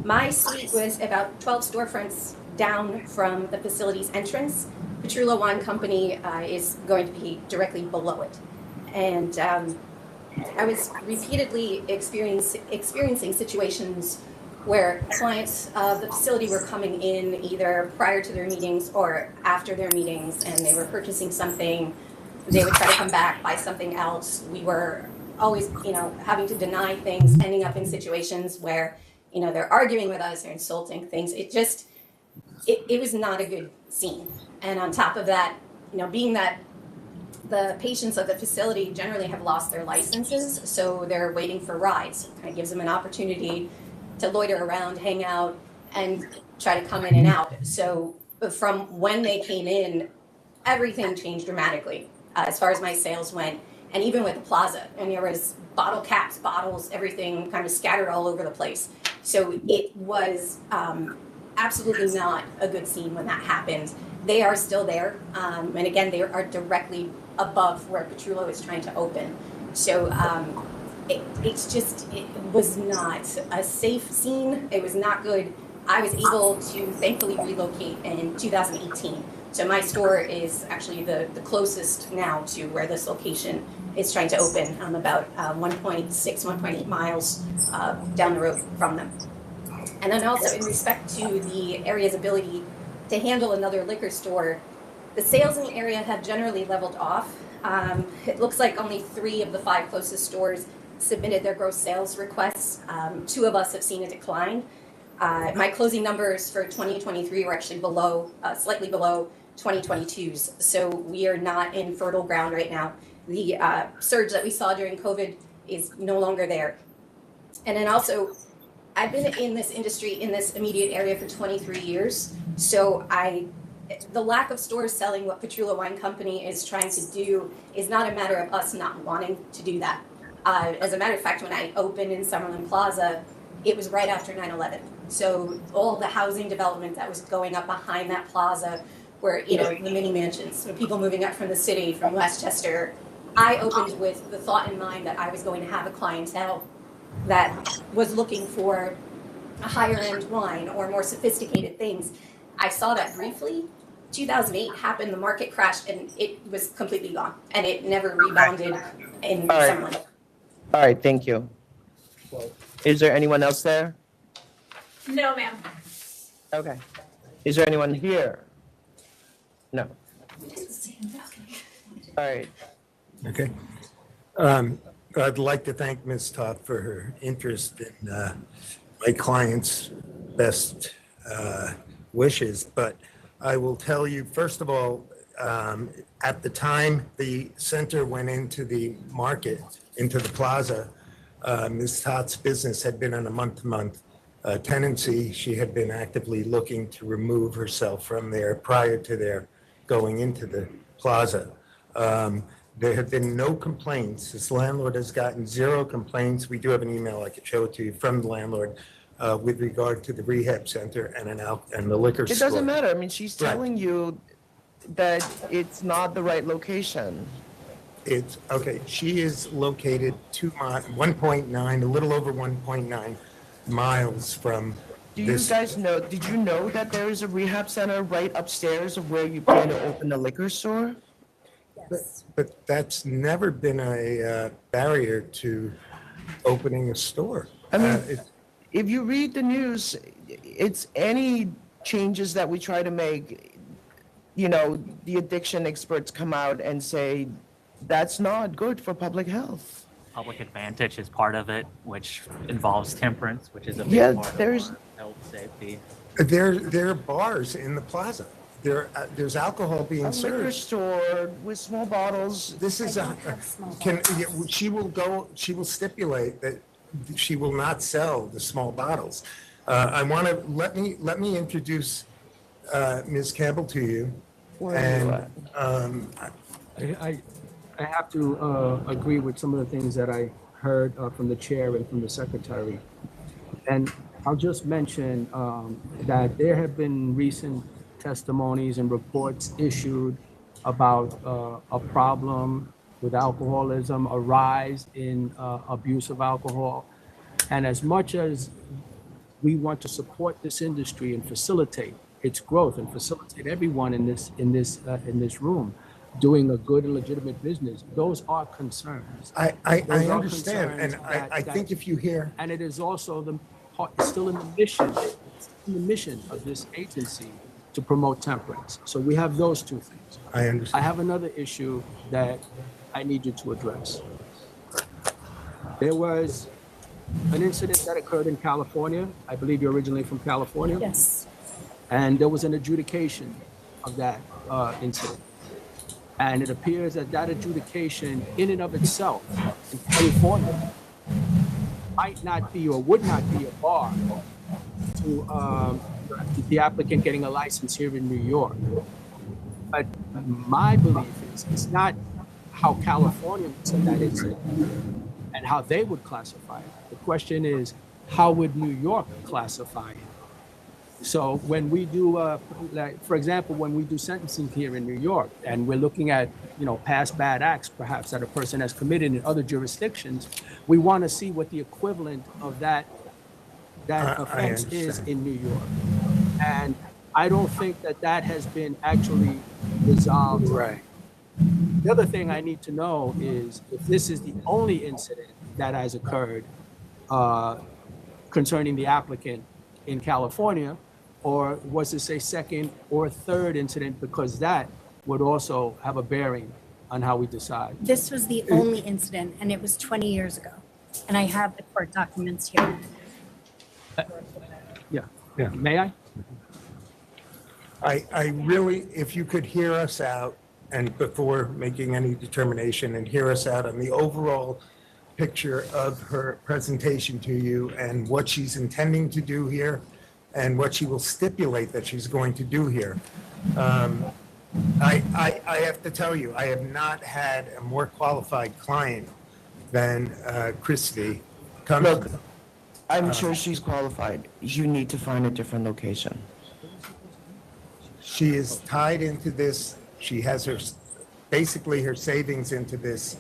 S11: My suite was about 12 storefronts down from the facility's entrance. Petrullo Wine Company is going to be directly below it. And I was repeatedly experiencing situations where clients of the facility were coming in either prior to their meetings or after their meetings, and they were purchasing something. They would try to come back, buy something else. We were always, having to deny things, ending up in situations where, they're arguing with us, they're insulting things. It was not a good scene. And on top of that, being that the patients of the facility generally have lost their licenses, so they're waiting for rides. It kind of gives them an opportunity to loiter around, hang out, and try to come in and out. So from when they came in, everything changed dramatically as far as my sales went. And even with the plaza, and there was bottle caps, bottles, everything kind of scattered all over the place. So it was absolutely not a good scene when that happened. They are still there. And again, they are directly above where PETRULLO is trying to open. So it was not a safe scene. It was not good. I was able to thankfully relocate in 2018. So my store is actually the closest now to where this location is trying to open. I'm about 1.6, 1.8 miles down the road from them. And then also in respect to the area's ability to handle another liquor store, the sales in the area have generally leveled off. It looks like only 3 of the 5 closest stores submitted their gross sales requests. 2 of us have seen a decline. My closing numbers for 2023 were actually below, slightly below 2022's. So we are not in fertile ground right now. The surge that we saw during COVID is no longer there. And then also, I've been in this industry, in this immediate area for 23 years. So the lack of stores selling what PETRULLO Wine Company is trying to do is not a matter of us not wanting to do that. As a matter of fact, when I opened in Summerlin Plaza, it was right after 9/11. So all the housing development that was going up behind that plaza were, the mini mansions, people moving up from the city, from Westchester. I opened with the thought in mind that I was going to have a clientele that was looking for a higher end wine or more sophisticated things. I saw that briefly. 2008 happened, the market crashed, and it was completely gone, and it never rebounded in Summerlin.
S1: All right, thank you. Is there anyone else there?
S16: No, ma'am.
S1: Okay. Is there anyone here? No. All right.
S17: Okay. I'd like to thank Ms. Todd for her interest in my client's best wishes, but I will tell you, first of all, at the time the center went into the market, into the plaza, Ms. Todd's business had been on a month-to-month tenancy. She had been actively looking to remove herself from there prior to their going into the plaza. There have been no complaints. This landlord has gotten 0 complaints. We do have an email I could show it to you from the landlord with regard to the rehab center and the liquor store.
S1: It doesn't matter. I mean, she's telling you that it's not the right location.
S17: It's okay. She is located 1.9, a little over 1.9 miles from.
S1: Do you guys know? Did you know that there is a rehab center right upstairs of where you plan to open the liquor store?
S17: Yes. But that's never been a barrier to opening a store.
S1: I mean, if you read the news, it's any changes that we try to make. The addiction experts come out and say that's not good for public health.
S2: Public advantage is part of it, which involves temperance, which is a big part of health safety.
S17: There are bars in the plaza. There's alcohol being served.
S1: A liquor store with small bottles.
S17: This is she will stipulate that she will not sell the small bottles. I want to let me introduce Ms. Campbell to you.
S10: I have to agree with some of the things that I heard from the chair and from the secretary. And I'll just mention that there have been recent testimonies and reports issued about a problem with alcoholism, a rise in abuse of alcohol. And as much as we want to support this industry and facilitate its growth and facilitate everyone in this room doing a good and legitimate business, those are concerns.
S17: I understand, and I think if you hear,
S10: and it is also still in the mission of this agency to promote temperance. So we have those 2 things.
S17: I understand.
S10: I have another issue that I need you to address. There was an incident that occurred in California. I believe you're originally from California.
S13: Yes.
S10: And there was an adjudication of that incident. And it appears that that adjudication in and of itself in California might not be or would not be a bar to the applicant getting a license here in New York. But my belief is it's not how California looks at that incident and how they would classify it. The question is, how would New York classify it? So when we do, like, for example, when we do sentencing here in New York, and we're looking at, past bad acts, perhaps that a person has committed in other jurisdictions, we want to see what the equivalent of that offense is in New York. And I don't think that has been actually resolved. Right. The other thing I need to know is if this is the only incident that has occurred concerning the applicant in California, or was this a second or third incident, because that would also have a bearing on how we decide.
S18: This was the only incident, and it was 20 years ago. And I have the court documents here.
S10: Yeah. May I?
S17: I really, if you could hear us out and before making any determination, and hear us out on the overall picture of her presentation to you and what she's intending to do here and what she will stipulate that she's going to do here. I have to tell you, I have not had a more qualified client than Christy.
S1: Look, I'm sure she's qualified. You need to find a different location.
S17: She is tied into this. She has basically her savings into this.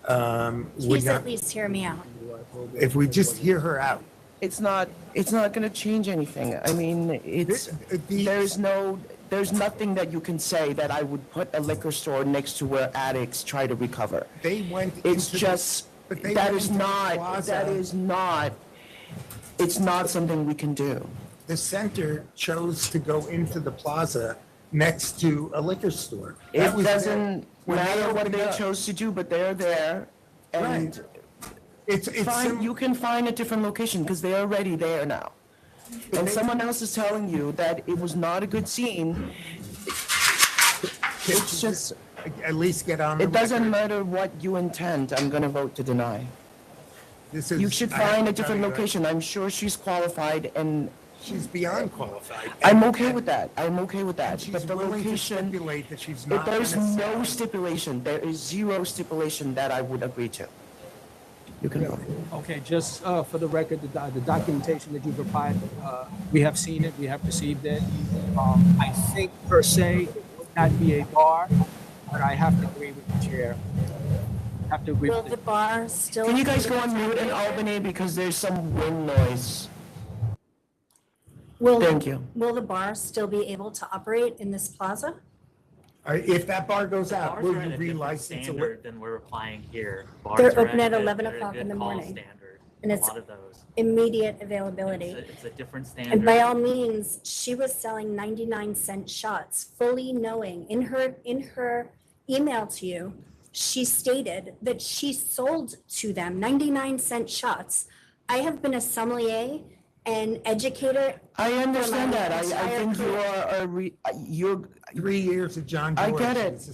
S18: Please at least hear me out.
S17: If we just hear her out.
S1: It's not going to change anything. I mean, there's nothing that you can say that I would put a liquor store next to where addicts try to recover. It's not something we can do.
S17: The center chose to go into the plaza next to a liquor store.
S1: It doesn't matter what they chose to do, but they're there, and
S17: it's
S1: fine. You can find a different location because they're already there now. And someone else is telling you that it was not a good scene. It's just
S17: at least get on.
S1: It doesn't matter what you intend. I'm going to vote to deny. You should find a different location. I'm sure she's qualified and.
S17: She's beyond qualified.
S1: I'm okay with that. I'm okay with that.
S17: But the location, that she's not.
S1: There's no stipulation. There is zero stipulation that I would agree to. You can vote.
S10: Okay, just for the record, the documentation that you provided, we have seen it, we have received it. I think per se it would not be a bar, but I have to agree with the chair.
S18: Will the bar still?
S1: Can you guys go on mute in Albany because there's some wind noise? Thank you.
S18: Will the bar still be able to operate in this plaza?
S17: If that bar goes out, will you
S2: Bars are at a different
S17: relicense
S2: standard than we're applying here.
S18: They're
S2: Bars are
S18: open at
S2: a
S18: 11
S2: they're a
S18: o'clock
S2: good
S18: in the
S2: call
S18: morning.
S2: standard,
S18: And
S2: a
S18: it's
S2: lot of those.
S18: immediate availability.
S2: It's a different standard.
S18: And by all means, she was selling 99-cent shots, fully knowing in her email to you, she stated that she sold to them 99-cent shots. I have been a sommelier and educator.
S1: I understand that. I think you're
S17: 3 years of John George.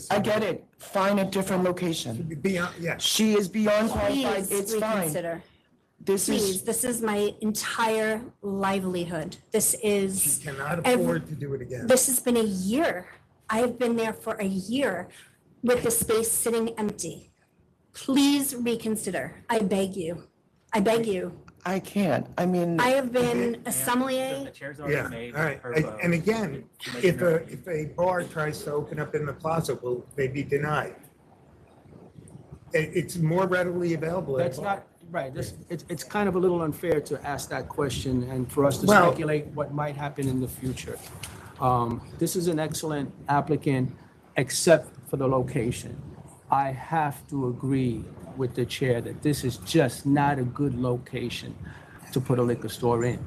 S1: I get it. Find a different location.
S17: Beyond, yes.
S1: She is beyond qualified.
S18: Please
S1: It's
S18: reconsider.
S1: fine.
S18: This is my entire livelihood. This is.
S17: She cannot afford to do it again.
S18: This has been a year. I have been there for a year with the space sitting empty. Please reconsider. I beg you. I beg you.
S1: I can't. I mean.
S18: I have been a sommelier.
S2: The chair's already
S17: Yeah,
S2: made
S17: all right.
S2: her vote.
S17: And again, if a bar tries to open up in the plaza, will they be denied? It's more readily available. at a
S10: That's
S17: bar.
S10: not, right, it's kind of a little unfair to ask that question and for us to
S17: Well-
S10: speculate what might happen in the future. This is an excellent applicant, except for the location. I have to agree with the chair that this is just not a good location to put a liquor store in.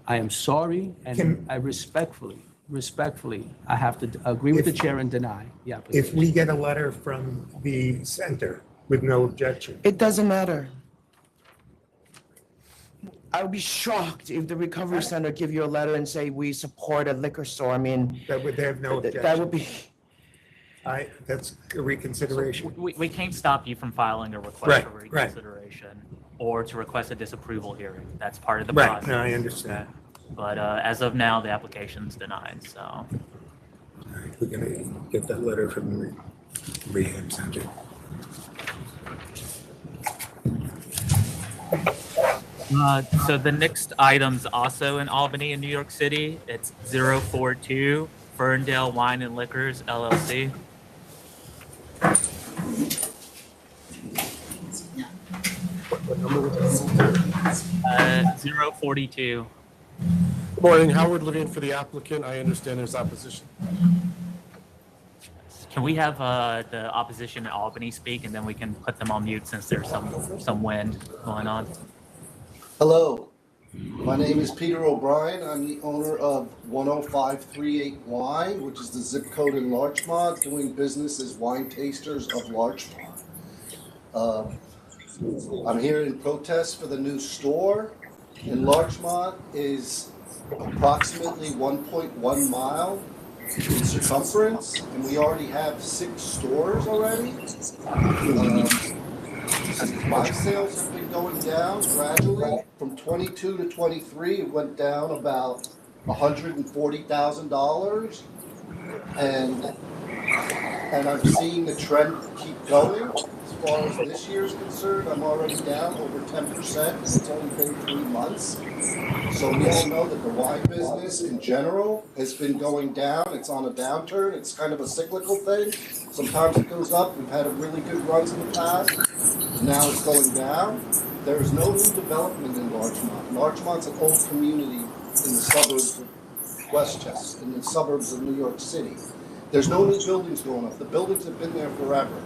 S10: I am sorry, and I respectfully, I have to agree with the chair and deny the application.
S17: If we get a letter from the center with no objection.
S1: It doesn't matter. I would be shocked if the recovery center give you a letter and say, we support a liquor store. I mean.
S17: They have no objection.
S1: That would be.
S17: That's a reconsideration.
S2: We can't stop you from filing a request
S17: Right,
S2: for
S17: right.
S2: reconsideration or to request a disapproval hearing. That's part of the
S17: Right,
S2: process.
S17: no, I understand.
S2: But as of now, the application's denied, so.
S17: We're gonna get that letter from the rehab center.
S2: So the next item's also in Albany in New York City. It's 042 Ferndale Wine and Liquors LLC. 042.
S19: Good morning, Howard Levine for the applicant. I understand there's opposition.
S2: Can we have the opposition in Albany speak, and then we can put them on mute since there's some wind going on?
S20: Hello, my name is Peter O'Brien. I'm the owner of 10538Y, which is the zip code in Larchmont, doing business as Wine Tasters of Larchmont. I'm here in protest for the new store in Larchmont. Is approximately 1.1 mile in circumference, and we already have 6 stores already. My sales have been going down gradually. From 22 to 23, it went down about $140,000, and I'm seeing the trend keep going. As far as this year is concerned, I'm already down over 10%. It's only been 3 months. So we all know that the wine business in general has been going down. It's on a downturn. It's kind of a cyclical thing. Sometimes it goes up. We've had a really good runs in the past. Now it's going down. There's no new development in Larchmont. Larchmont's an old community in the suburbs of Westchester, in the suburbs of New York City. There's no new buildings going up. The buildings have been there forever.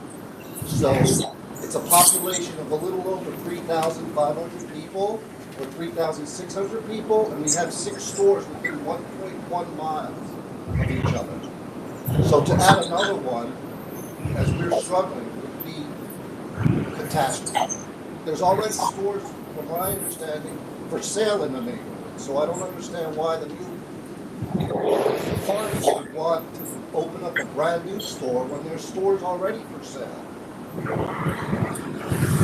S20: So it's a population of a little over 3,500 people or 3,600 people, and we have 6 stores within 1.1 miles of each other. So to add another one, as we're struggling, would be catastrophe. There's already stores, from my understanding, for sale in the neighborhood. So I don't understand why the new parties would want to open up a brand new store when there's stores already for sale.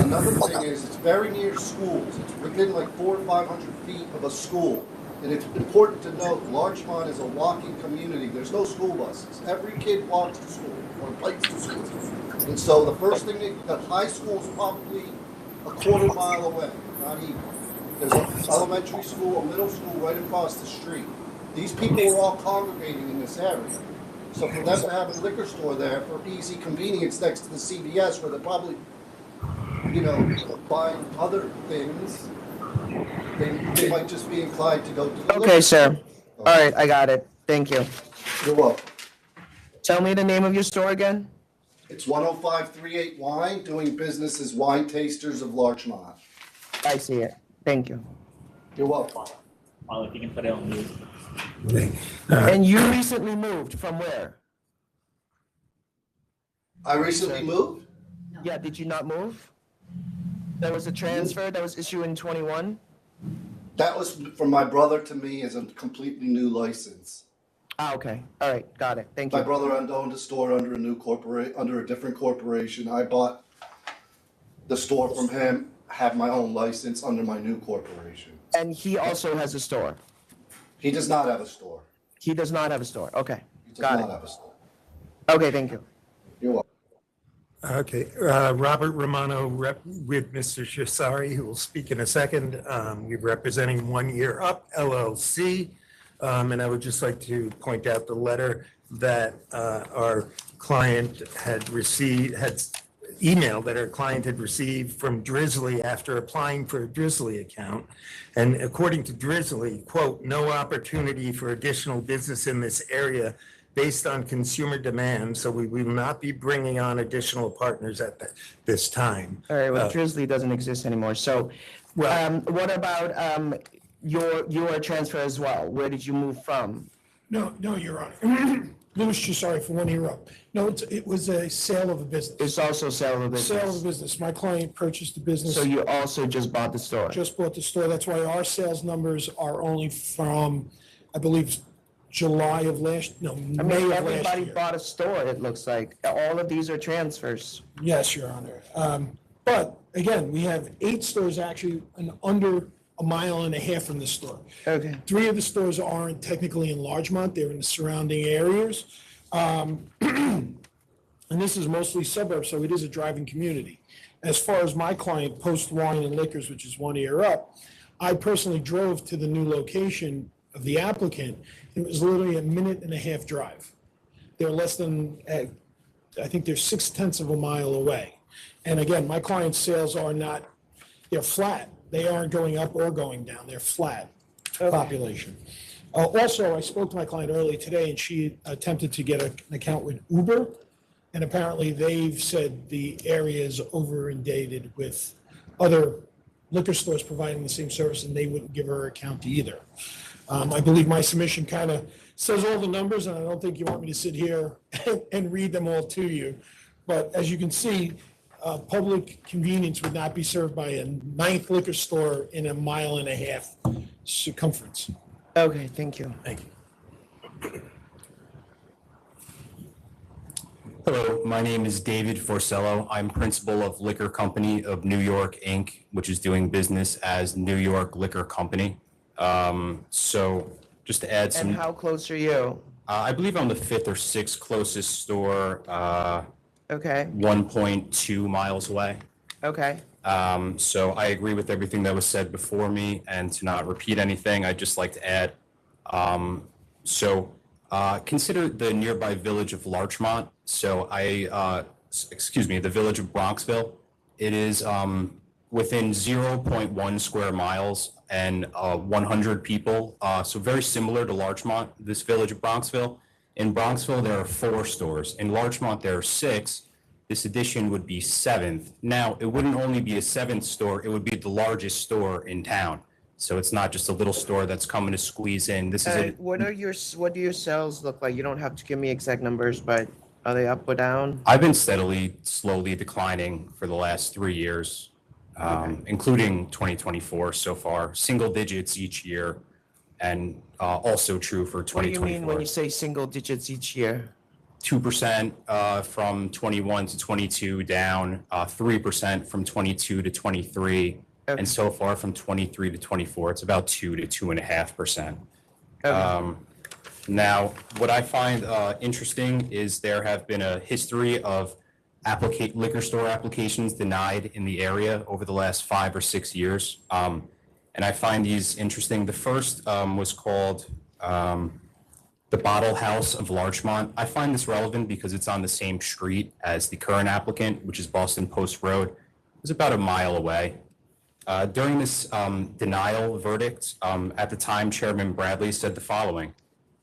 S20: Another thing is, it's very near schools. It's within like 400 or 500 feet of a school. And it's important to note, Larchmont is a walking community. There's no school buses. Every kid walks to school or bikes to school. And so the first thing, the high school is probably a quarter mile away, not even. There's an elementary school, a middle school right across the street. These people are all congregating in this area. So for them to have a liquor store there for easy convenience next to the CVS where they're probably, buying other things, they might just be inclined to go to the
S1: Okay, sir. All right, I got it. Thank you.
S20: You're welcome.
S1: Tell me the name of your store again.
S20: It's 10538 Wine, doing business as Wine Tasters of Larchmont.
S1: I see it. Thank you.
S20: You're welcome.
S2: Well, if you can put it on mute.
S1: And you recently moved from where?
S20: I recently moved?
S1: Yeah, did you not move? There was a transfer that was issued in 21?
S20: That was from my brother to me as a completely new license.
S1: Ah, okay. All right, got it. Thank you.
S20: My brother owned a store under a different corporation. I bought the store from him, have my own license under my new corporation.
S1: And he also has a store?
S20: He does not have a store.
S1: He does not have a store. Okay,
S20: He does
S1: got
S20: not
S1: it.
S20: have a store.
S1: Okay, thank you.
S20: You're welcome.
S17: Okay, Robert Romano with Mr. Shasari, who will speak in a second. We're representing 1 Year Up LLC. And I would just like to point out the letter that our client had email that our client had received from Drizzly after applying for a Drizzly account. And according to Drizzly, quote, "No opportunity for additional business in this area based on consumer demand, so we will not be bringing on additional partners at this time."
S1: All right, well, Drizzly doesn't exist anymore. So what about your transfer as well? Where did you move from?
S21: No, Your Honor. Louis Chisari for 1 Year Up. No, it was a sale of a business.
S1: It's also sale of a business?
S21: Sale of a business. My client purchased the business.
S1: So you also just bought the store?
S21: Just bought the store. That's why our sales numbers are only from, I believe, July of May of last year.
S1: Everybody bought a store, it looks like. All of these are transfers.
S21: Yes, Your Honor. But again, we have 8 stores actually under a mile and a half from the store.
S1: Okay.
S21: 3 of the stores aren't technically in Larchmont, they're in the surrounding areas. And this is mostly suburbs, so it is a driving community. As far as my client, Post Wine and Liquors, which is 1 year up, I personally drove to the new location of the applicant. It was literally a 1.5-minute drive. They're less than, I think they're 0.6 of a mile away. And again, my client's sales are not, they're flat. They aren't going up or going down. They're flat population. Also, I spoke to my client earlier today, and she attempted to get an account with Uber. And apparently they've said the area is over-inundated with other liquor stores providing the same service, and they wouldn't give her an account either. I believe my submission kind of says all the numbers, and I don't think you want me to sit here and read them all to you. But as you can see, public convenience would not be served by a 9th liquor store in a 1.5 mile circumference.
S1: Okay, thank you.
S21: Thank you.
S5: Hello, my name is David Forcello. I'm principal of Liquor Company of New York, Inc., which is doing business as New York Liquor Company. So just to add some...
S1: And how close are you?
S5: I believe I'm the 5th or 6th closest store.
S1: Okay.
S5: 1.2 miles away.
S1: Okay.
S5: So I agree with everything that was said before me, and to not repeat anything, I'd just like to add. Consider the nearby village of Larchmont. So the village of Bronxville. It is within 0.1 square miles and 100 people. So very similar to Larchmont, this village of Bronxville. In Bronxville, there are 4 stores. In Larchmont, there are 6. This addition would be 7th. Now, it wouldn't only be a 7th store, it would be the largest store in town. So it's not just a little store that's coming to squeeze in. This is
S1: What do your sales look like? You don't have to give me exact numbers, but are they up or down?
S5: I've been slowly declining for the last 3 years, including 2024 so far, single digits each year, and also true for 2024.
S1: What do you mean when you say single digits each year?
S5: 2% from 21 to 22 down, 3% from 22 to 23, and so far from 23 to 24, it's about 2 to 2.5%. Now, what I find interesting is there have been a history of liquor store applications denied in the area over the last 5 or 6 years. And I find these interesting. The first was called the Bottle House of Larchmont. I find this relevant because it's on the same street as the current applicant, which is Boston Post Road. It was about a mile away. During this denial verdict, at the time, Chairman Bradley said the following: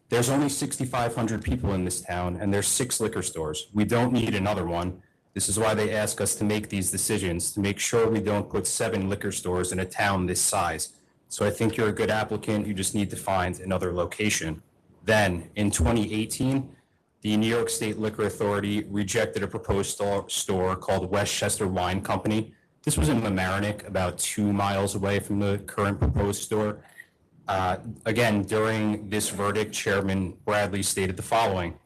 S5: "There's only 6,500 people in this town, and there's 6 liquor stores. We don't need another one. This is why they ask us to make these decisions, to make sure we don't put 7 liquor stores in a town this size. So I think you're a good applicant. You just need to find another location." Then, in 2018, the New York State Liquor Authority rejected a proposed store called Westchester Wine Company. This was in Mamaroneck, about 2 miles away from the current proposed store. Again, during this verdict, Chairman Bradley stated the following: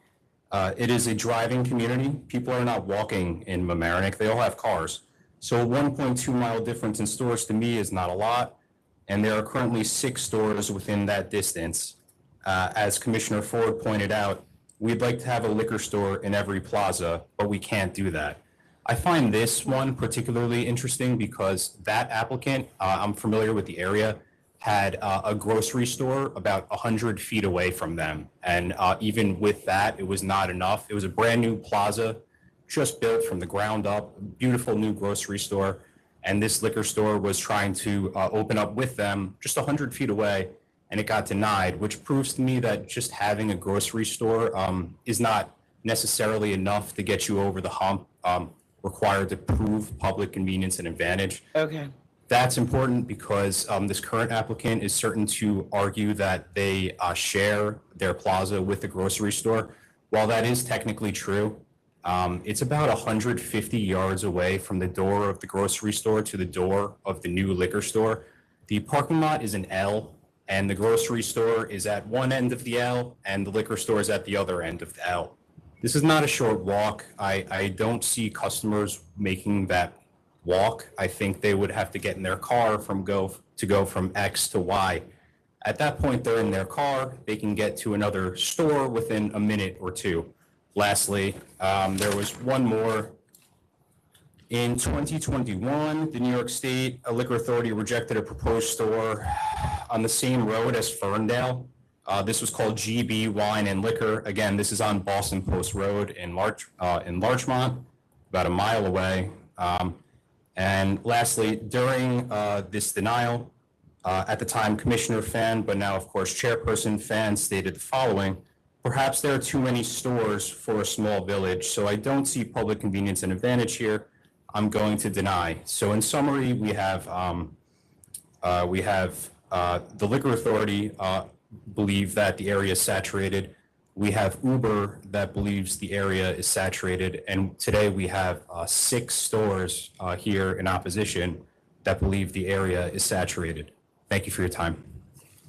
S5: "It is a driving community. People are not walking in Mamaroneck. They all have cars. So a 1.2 mile difference in stores to me is not a lot. And there are currently 6 stores within that distance. As Commissioner Ford pointed out, we'd like to have a liquor store in every plaza, but we can't do that." I find this one particularly interesting because that applicant, I'm familiar with the area, had a grocery store about 100 feet away from them. And even with that, it was not enough. It was a brand new plaza, just built from the ground up, beautiful new grocery store. And this liquor store was trying to open up with them just 100 feet away, and it got denied, which proves to me that just having a grocery store is not necessarily enough to get you over the hump required to prove public convenience and advantage.
S1: Okay.
S5: That's important because this current applicant is certain to argue that they share their plaza with the grocery store. While that is technically true, it's about 150 yards away from the door of the grocery store to the door of the new liquor store. The parking lot is an L, and the grocery store is at one end of the L, and the liquor store is at the other end of the L. This is not a short walk. I don't see customers making that walk. I think they would have to get in their car from go to go from X to Y. At that point, they're in their car. They can get to another store within a minute or two. Lastly, there was one more. In 2021, the New York State Liquor Authority rejected a proposed store on the same road as Ferndale. This was called GB Wine and Liquor. Again, this is on Boston Post Road in Larchmont, about a mile away. And lastly, during this denial, at the time, Commissioner Fan, but now, of course, Chairperson Fan stated the following: perhaps there are too many stores for a small village, so I don't see public convenience and advantage here. I'm going to deny. So in summary, we have the Liquor Authority believe that the area is saturated. We have Uber that believes the area is saturated. And today we have 6 stores here in opposition that believe the area is saturated. Thank you for your time.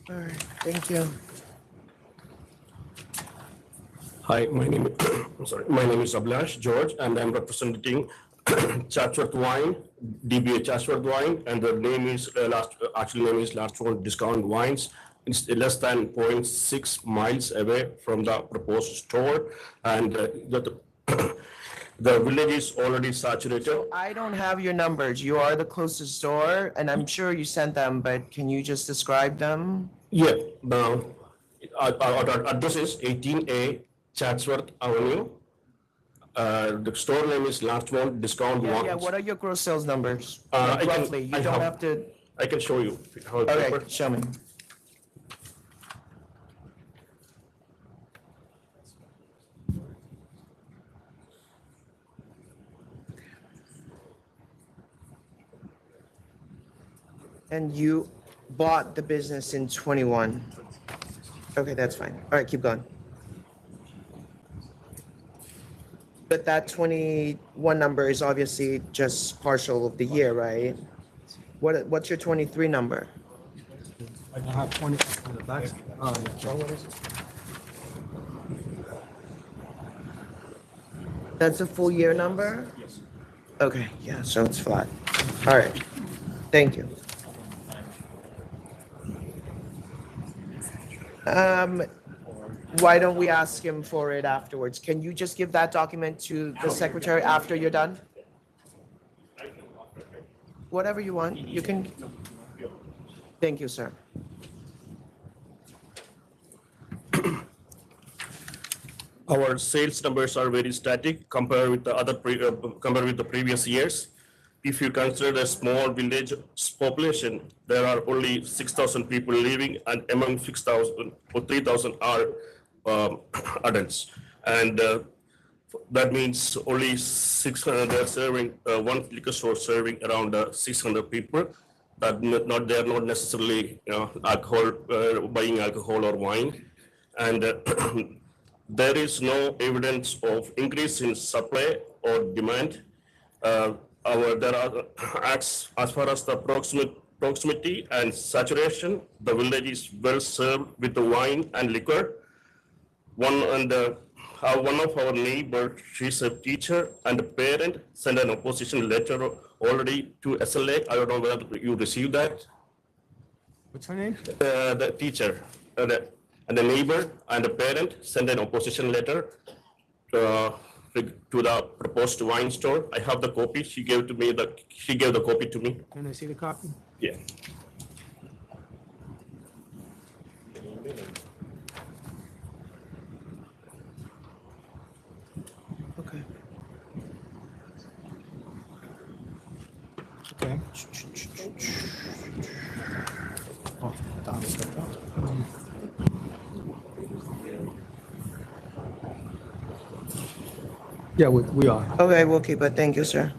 S1: All right, thank you.
S6: Hi, my name is Ablash George, and I'm representing Chatsworth Wine, DBA Chatsworth Wine, and the name is Last One Discount Wines. It's less than 0.6 miles away from the proposed store, and the village is already saturated.
S1: I don't have your numbers. You are the closest store, and I'm sure you sent them, but can you just describe them?
S6: Yeah, our address is 18A Chatsworth Avenue. The store name is Last One Discount Wines.
S1: Yeah, what are your gross sales numbers? Roughly, you don't have to.
S6: I can show you.
S1: Okay, show me. And you bought the business in 21. Okay, that's fine. All right, keep going. But that 21 number is obviously just partial of the year, right? What's your 23 number?
S10: I have 20 in the back. What is it?
S1: That's a full year number? Yes. Okay, yeah, so it's flat. All right, thank you. Why don't we ask him for it afterwards? Can you just give that document to the secretary after you're done? Whatever you want, you can. Thank you, sir.
S6: Our sales numbers are very static compared with the previous years. If you consider a small village population, there are only 6,000 people living, and among 6,000 or 3,000 are adults. And that means only 600, they're serving, one liquor store serving around 600 people. They're not necessarily alcohol, buying alcohol or wine. And there is no evidence of increase in supply or demand. There are acts as far as the proximity and saturation. The village is well served with the wine and liquor. One of our neighbors, she's a teacher and a parent, sent an opposition letter already to SLA. I don't know whether you received that.
S10: What's her name?
S6: The teacher and the neighbor and the parent sent an opposition letter to the proposed wine store. I have the copy. She gave the copy to me.
S10: Can I see the copy?
S6: Yeah.
S10: Okay. Okay. Oh, yeah, we are.
S1: Okay, we'll keep it. Thank you, sir.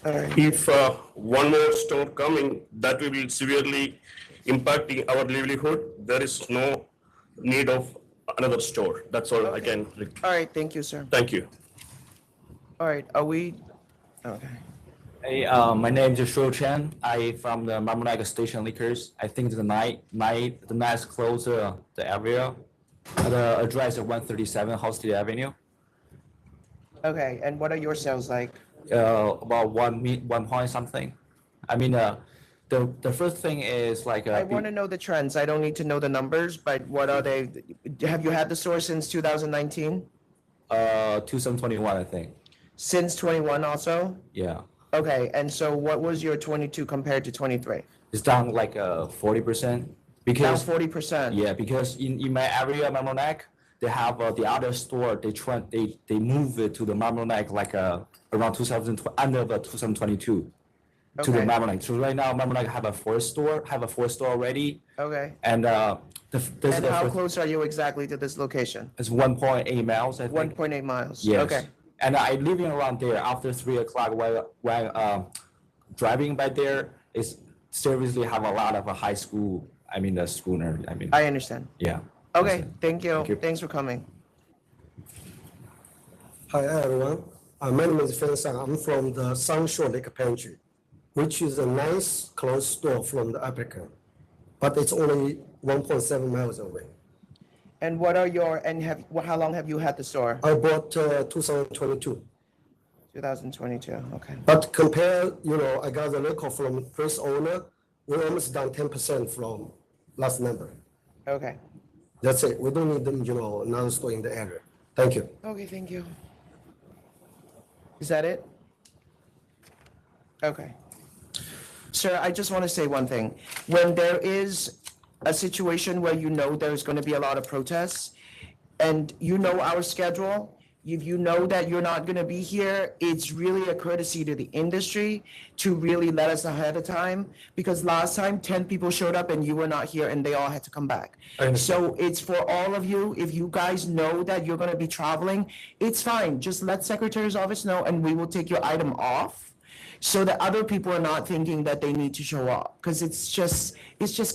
S1: All right.
S6: If one more store coming, that will be severely impacting our livelihood. There is no need of another store. That's all I can.
S1: All right, thank you, sir.
S6: Thank you.
S1: All right, are we? Okay.
S22: Hey, my name is Shu Chen. I from the Marmalade Station Liquors. I think the night's close the area. The address is 137 Hosted Avenue.
S1: Okay, and what are your sales like?
S22: About 1 point something. I mean, the first thing is like
S1: I want to know the trends. I don't need to know the numbers, but what are they? Have you had the store since 2019?
S22: 2021, I think.
S1: Since 21 also?
S22: Yeah,
S1: Okay, and so what was your 22 compared to 23?
S22: it's down like 40%.
S1: Down
S22: Because
S1: 40%.
S22: yeah, because in my area, Mammonak, they have the other store. They move it to the Mammonak like around 2000 under the 2022 to the
S1: Okay.
S22: Mammonak. So right now, Mammonak have a fourth store already,
S1: Okay.
S22: and this
S1: And
S22: is
S1: how
S22: the first,
S1: close are you exactly to this location?
S22: it's 1.8 miles, I think.
S1: 1.8 miles.
S22: Yes.
S1: Okay.
S22: And I living around there after 3 o'clock while driving by there is seriously have a lot of a high school. I mean the schooner. I mean.
S1: I understand.
S22: Yeah.
S1: Okay, thank you.
S22: Thank you.
S1: Thanks for coming.
S7: Hi, everyone. My name is FERNDALE. I'm from the Sunshore Lake Pantry, which is a nice close store from the applicant, but it's only 1.7 miles away.
S1: And what are your, and how long have you had the store?
S7: I bought 2022.
S1: 2022, okay.
S7: But compare, I got the record from first owner, we're almost down 10% from last number.
S1: Okay.
S7: That's it. We don't need them, another store in the area. Thank you.
S1: Okay, thank you. Is that it? Okay. Sir, I just want to say one thing. When there is a situation where there's going to be a lot of protests, and our schedule, if you know that you're not going to be here, it's really a courtesy to the industry to really let us ahead of time, because last time 10 people showed up and you were not here and they all had to come back. So it's for all of you. If you guys know that you're going to be traveling, it's fine. Just let Secretary's office know and we will take your item off, so that other people are not thinking that they need to show up, because it's just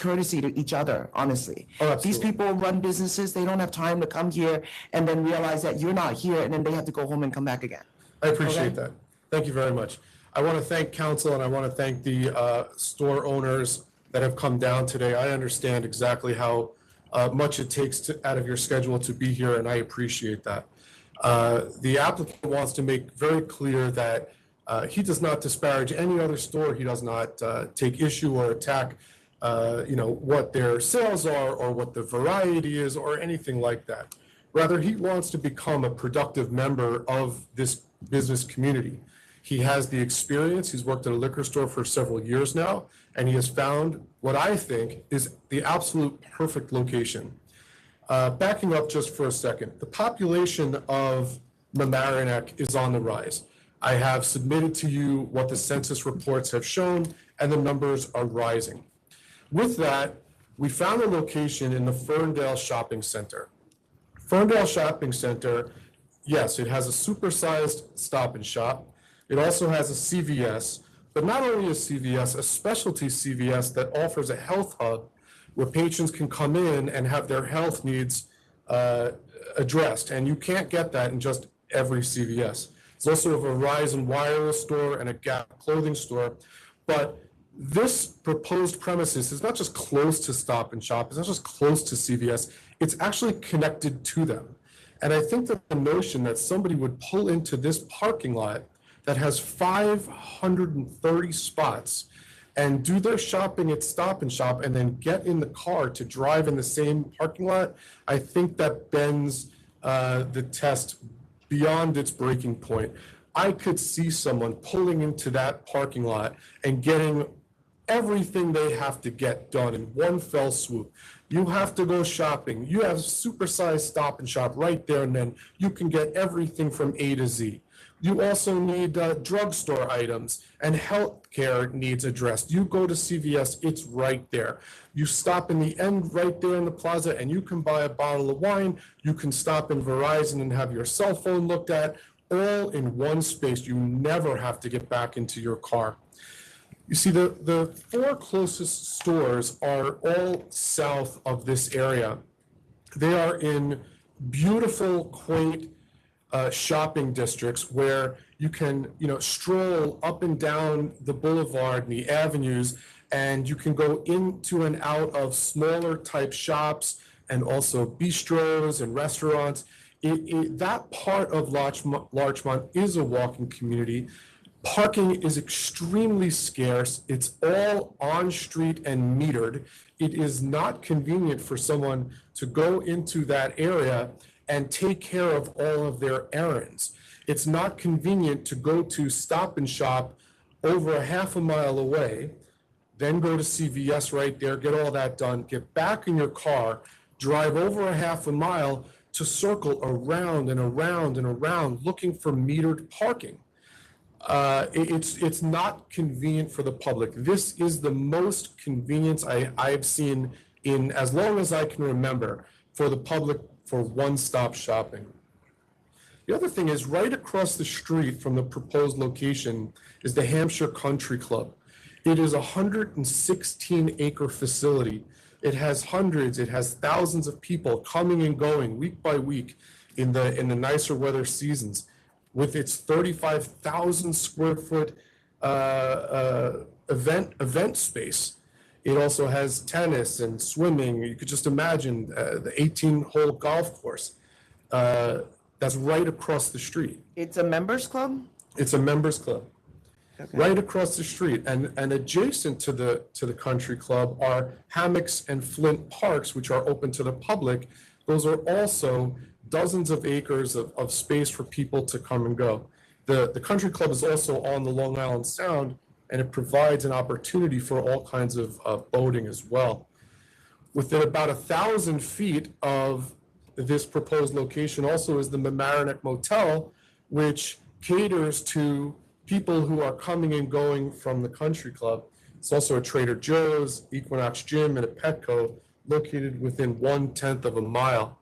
S1: courtesy to each other, honestly. These people run businesses, they don't have time to come here and then realize that you're not here and then they have to go home and come back again.
S19: I appreciate
S1: Okay?
S19: that. Thank you very much. I want to thank council and I want to thank the store owners that have come down today. I understand exactly how much it takes out of your schedule to be here, and I appreciate that. The applicant wants to make very clear that he does not disparage any other store. He does not take issue or attack, what their sales are or what the variety is or anything like that. Rather, he wants to become a productive member of this business community. He has the experience. He's worked at a liquor store for several years now, and he has found what I think is the absolute perfect location. Backing up just for a second, the population of Mamaroneck is on the rise. I have submitted to you what the census reports have shown, and the numbers are rising. With that, we found a location in the Ferndale Shopping Center. Ferndale Shopping Center, yes, it has a supersized Stop and Shop. It also has a CVS, but not only a CVS, a specialty CVS that offers a health hub where patrons can come in and have their health needs addressed. And you can't get that in just every CVS. There's also a Verizon wireless store and a Gap clothing store. But this proposed premises is not just close to Stop and Shop, it's not just close to CVS, it's actually connected to them. And I think that the notion that somebody would pull into this parking lot that has 530 spots and do their shopping at Stop and Shop and then get in the car to drive in the same parking lot, I think that bends the test beyond its breaking point. I could see someone pulling into that parking lot and getting everything they have to get done in one fell swoop. You have to go shopping. You have supersized Stop and Shop right there, and then you can get everything from A to Z. You also need drugstore items and healthcare needs addressed. You go to CVS, it's right there. You stop in the end right there in the plaza and you can buy a bottle of wine. You can stop in Verizon and have your cell phone looked at, all in one space. You never have to get back into your car. You see, the 4 closest stores are all south of this area. They are in beautiful, quaint, shopping districts where you can, stroll up and down the boulevard and the avenues, and you can go into and out of smaller type shops and also bistros and restaurants that part of Larchmont is a walking community. Parking is extremely scarce. It's all on street and metered. It is not convenient for someone to go into that area and take care of all of their errands. It's not convenient to go to Stop and Shop over a half a mile away, then go to CVS right there, get all that done, get back in your car, drive over a half a mile to circle around and around and around looking for metered parking. It's not convenient for the public. This is the most convenience I've seen in as long as I can remember for the public for one-stop shopping. The other thing is right across the street from the proposed location is the Hampshire Country Club. It is a 116-acre facility. It has hundreds, it has thousands of people coming and going week by week in the nicer weather seasons. With its 35,000 square foot event space. It also has tennis and swimming. You could just imagine the 18-hole golf course. That's right across the street.
S1: It's a members club?
S19: It's a members club.
S1: Okay.
S19: Right across the street. And adjacent to the country club are hammocks and flint parks, which are open to the public. Those are also dozens of acres of space for people to come and go. The country club is also on the Long Island Sound, and it provides an opportunity for all kinds of boating as well. Within about 1,000 feet of this proposed location also is the Mamaroneck Motel, which caters to people who are coming and going from the country club. It's also a Trader Joe's, Equinox Gym, and a Petco located within 1/10 of a mile.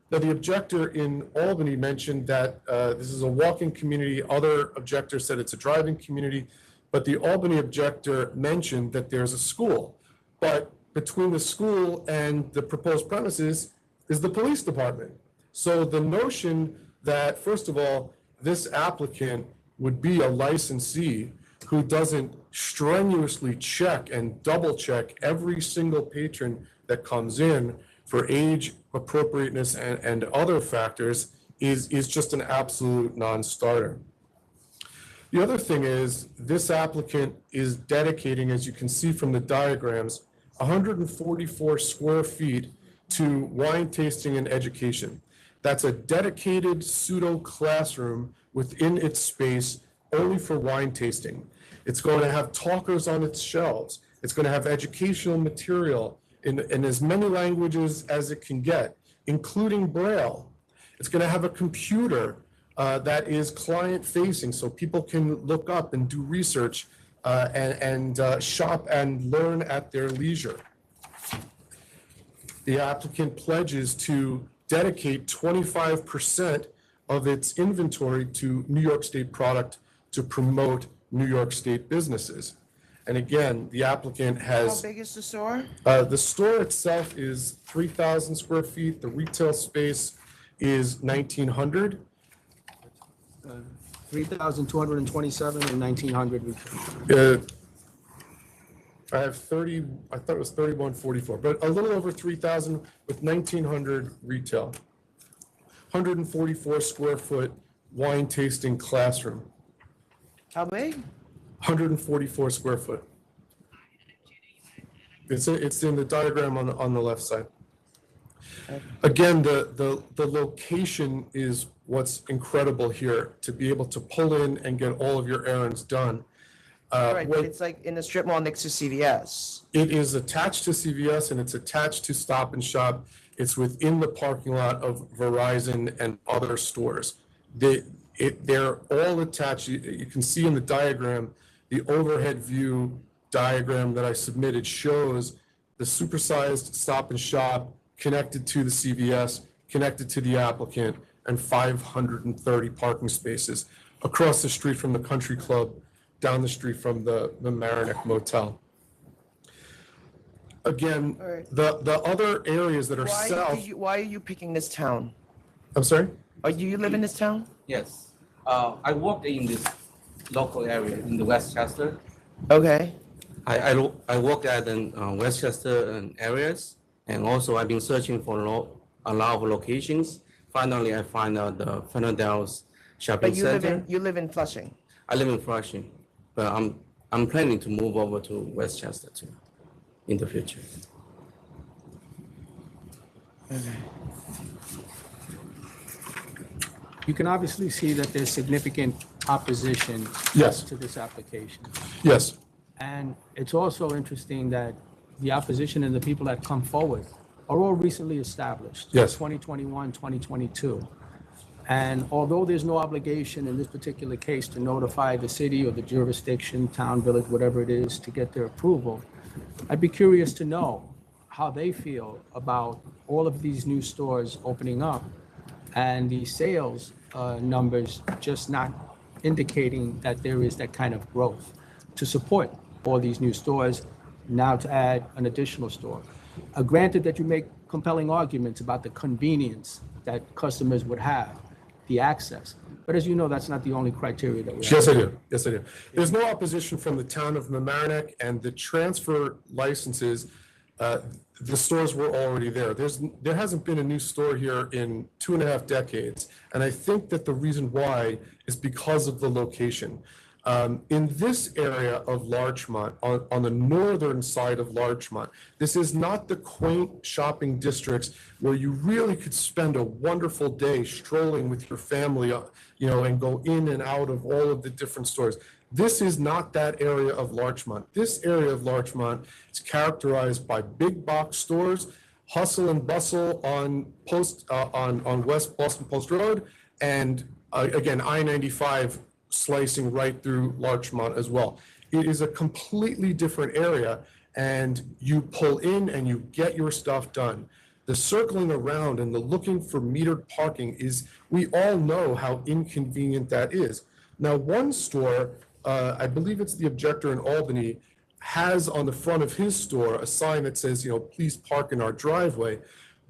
S19: Now, the objector in Albany mentioned that this is a walking community. Other objectors said it's a driving community, but the Albany objector mentioned that there's a school. But between the school and the proposed premises is the police department. So the notion that, first of all, this applicant would be a licensee who doesn't strenuously check and double check every single patron that comes in for age appropriateness and other factors is just an absolute non-starter. The other thing is this applicant is dedicating, as you can see from the diagrams, 144 square feet to wine tasting and education. That's a dedicated pseudo classroom within its space only for wine tasting. It's going to have talkers on its shelves. It's going to have educational material in as many languages as it can get, including Braille. It's going to have a computer that is client-facing, so people can look up and do research and shop and learn at their leisure. The applicant pledges to dedicate 25% of its inventory to New York State product to promote New York State businesses. And again, the applicant has...
S1: How big is the store?
S19: The store itself is 3,000 square feet. The retail space is 1,900.
S10: 3,227 and 1,900.
S19: I have 30, I thought it was 3,144, but a little over 3,000 with 1,900 retail. 144 square foot wine tasting classroom.
S1: How big?
S19: 144 square foot. It's in the diagram on the left side. Again, the location is what's incredible here, to be able to pull in and get all of your errands done.
S1: Right, but it's like in the strip mall next to CVS.
S19: It is attached to CVS and it's attached to Stop and Shop. It's within the parking lot of Verizon and other stores. They're all attached. You can see in the diagram, the overhead view diagram that I submitted shows the supersized Stop and Shop connected to the CVS, connected to the applicant, and 530 parking spaces across the street from the country club, down the street from the Mamaroneck Motel. Again, the other areas that are south...
S1: Why are you picking this town?
S19: I'm sorry?
S1: Do you live in this town?
S4: Yes. I worked in this local area in the Westchester.
S1: Okay.
S4: I work at the Westchester areas, and also I've been searching for a lot of locations,
S8: finally I find out the FERNDALE's shopping
S1: But
S8: center.
S1: you live in Flushing.
S8: I live in Flushing, but I'm planning to move over to Westchester too in the future.
S10: You can obviously see that there's significant opposition
S19: Yes.
S10: to this application.
S19: Yes.
S10: And it's also interesting that the opposition and the people that come forward are all recently established.
S19: Yes.
S10: 2021, 2022. And although there's no obligation in this particular case to notify the city or the jurisdiction, town, village, whatever it is, to get their approval, I'd be curious to know how they feel about all of these new stores opening up and the sales numbers just not indicating that there is that kind of growth to support all these new stores, now to add an additional store. Granted that you make compelling arguments about the convenience that customers would have, the access. But as you know, that's not the only criteria that we have.
S19: Yes, I do. Yes, I do. There's no opposition from the town of Mamaroneck, and the transfer licenses, the stores were already there. There hasn't been a new store here in 2.5 decades, and I think that the reason why is because of the location. In this area of Larchmont, on the northern side of Larchmont, this is not the quaint shopping districts where you really could spend a wonderful day strolling with your family, and go in and out of all of the different stores. This is not that area of Larchmont. This area of Larchmont is characterized by big box stores, hustle and bustle on West Boston Post Road, and again, I-95 slicing right through Larchmont as well. It is a completely different area, and you pull in and you get your stuff done. The circling around and the looking for metered parking is, we all know how inconvenient that is. Now, one store, I believe it's the objector in Albany, has on the front of his store a sign that says, please park in our driveway.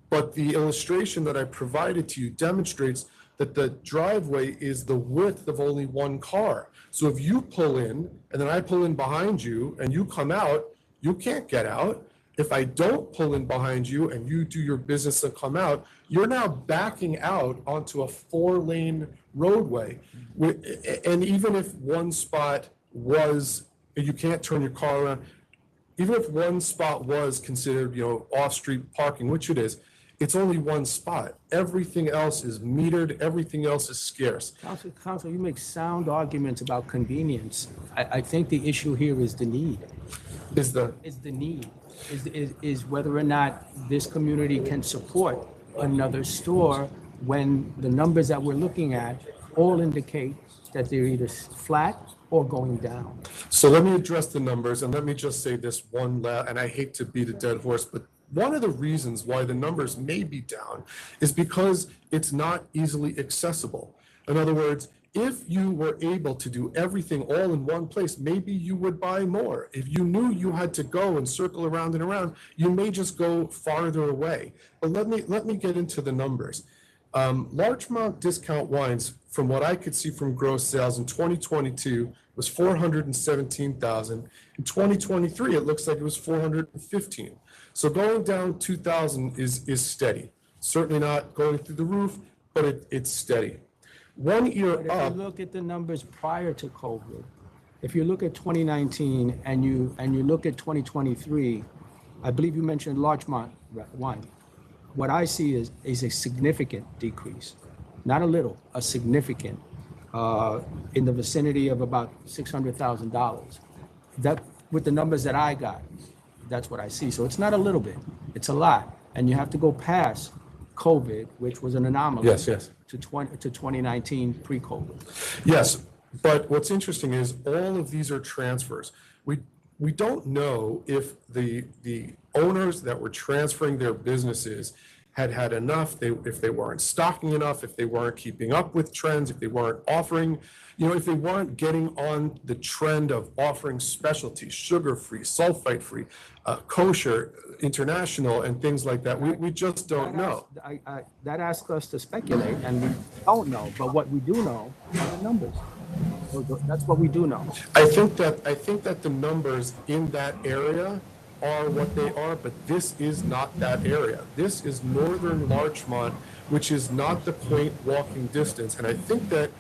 S19: But the illustration that I provided to you demonstrates that the driveway is the width of only one car. So if you pull in and then I pull in behind you and you come out, you can't get out. If I don't pull in behind you and you do your business and come out, you're now backing out onto a 4-lane roadway. And even if one spot was, you can't turn your car around, even if one spot was considered, off-street parking, which it is, it's only one spot. Everything else is metered, everything else is scarce.
S10: Council, you make sound arguments about convenience. I think the issue here is the need.
S19: Is the
S10: need. Is whether or not this community can support another store when the numbers that we're looking at all indicate that they're either flat or going down.
S19: So let me address the numbers, and let me just say this one last, and I hate to beat a dead horse, but one of the reasons why the numbers may be down is because it's not easily accessible. In other words, if you were able to do everything all in one place, maybe you would buy more. If you knew you had to go and circle around and around, you may just go farther away. But let me get into the numbers. Larchmont Discount Wines, from what I could see from gross sales in 2022, was 417,000. In 2023, it looks like it was 415. So going down 2,000 is steady. Certainly not going through the roof, but it's steady. 1 year
S10: But
S19: up.
S10: if you look at the numbers prior to COVID, if you look at 2019 and you look at 2023, I believe you mentioned Larchmont wine. What I see is a significant decrease, not a little, a significant, in the vicinity of about $600,000. That, with the numbers that I got, that's what I see. So it's not a little bit, it's a lot. And you have to go past COVID, which was an anomaly.
S19: Yes.
S10: To 2019 pre-COVID.
S19: Yes, but what's interesting is all of these are transfers. We don't know if the owners that were transferring their businesses had enough, if they weren't stocking enough, if they weren't keeping up with trends, if they weren't offering, if they weren't getting on the trend of offering specialty, sugar-free, sulfite-free, kosher, international, and things like that. We just don't know.
S10: That asks us to speculate, and we don't know. But what we do know are the numbers. So that's what we do know.
S19: I think that the numbers in that area are what they are, but this is not that area. This is northern Larchmont, which is not the quaint walking distance. And I think that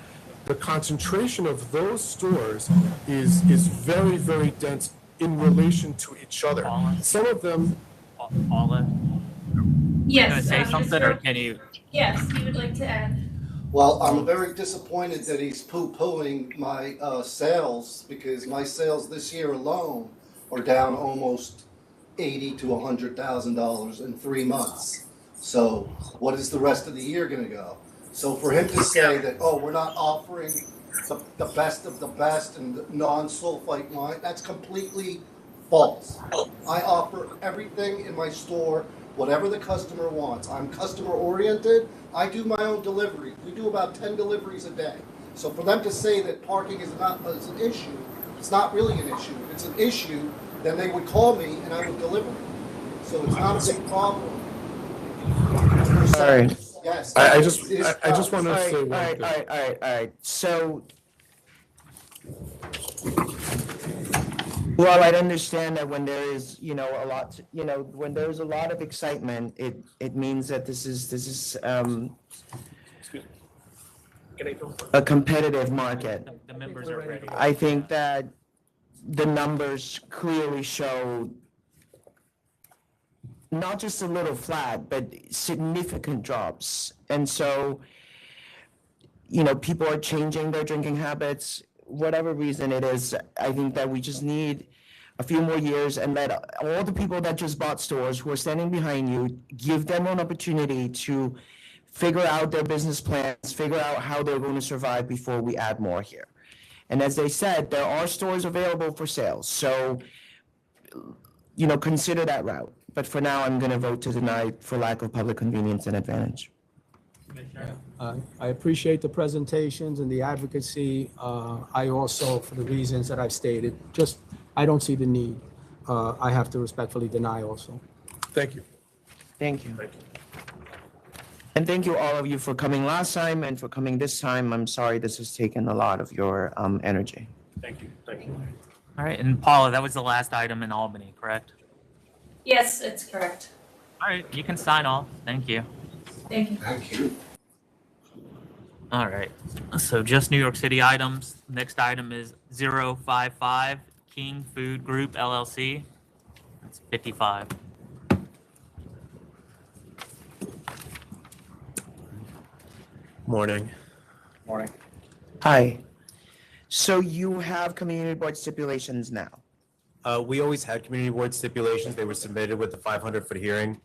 S19: the concentration of those stores is very, very dense in relation to each other. Some of them.
S2: Paula,
S16: Yes.
S2: gonna say something, or can you?
S16: Yes, he would like to add.
S20: Well, I'm very disappointed that he's poo-pooing my sales, because my sales this year alone are down almost $80,000 to $100,000 in 3 months. So what is the rest of the year gonna go? So for him to say that, oh, we're not offering the best of the best and the non-sulfite wine, that's completely false. I offer everything in my store, whatever the customer wants. I'm customer oriented. I do my own delivery. We do about 10 deliveries a day. So for them to say that parking is an issue, it's not really an issue. If it's an issue, then they would call me and I would deliver it. So it's not a big problem.
S1: All right.
S20: Yes.
S19: I just want to say
S1: All
S19: one
S1: right,
S19: thing.
S1: all right. So, well, I understand that when there is, a lot, when there's a lot of excitement, it means that this is a competitive market.
S2: The members are ready.
S1: I think that the numbers clearly show not just a little flat, but significant drops. And so, people are changing their drinking habits, whatever reason it is. I think that we just need a few more years and let all the people that just bought stores who are standing behind you, give them an opportunity to figure out their business plans, figure out how they're going to survive before we add more here. And as they said, there are stores available for sale. So, consider that route. But for now, I'm going to vote to deny for lack of public convenience and advantage.
S10: I appreciate the presentations and the advocacy. I also, for the reasons that I've stated, I don't see the need. I have to respectfully deny also.
S19: Thank you.
S1: Thank you. And thank you all of you for coming last time and for coming this time. I'm sorry this has taken a lot of your energy.
S19: Thank you. Thank you.
S2: All right, and Paula, that was the last item in Albany, correct?
S16: Yes, it's correct.
S2: All right, you can sign off. Thank you.
S16: Thank you.
S20: Thank you.
S2: All right, so just New York City items. Next item is 055 King Food Group LLC. That's 55.
S5: Morning.
S1: Morning. Hi. So you have community board stipulations now?
S5: We always had community board stipulations. They were submitted with the 500-foot hearing.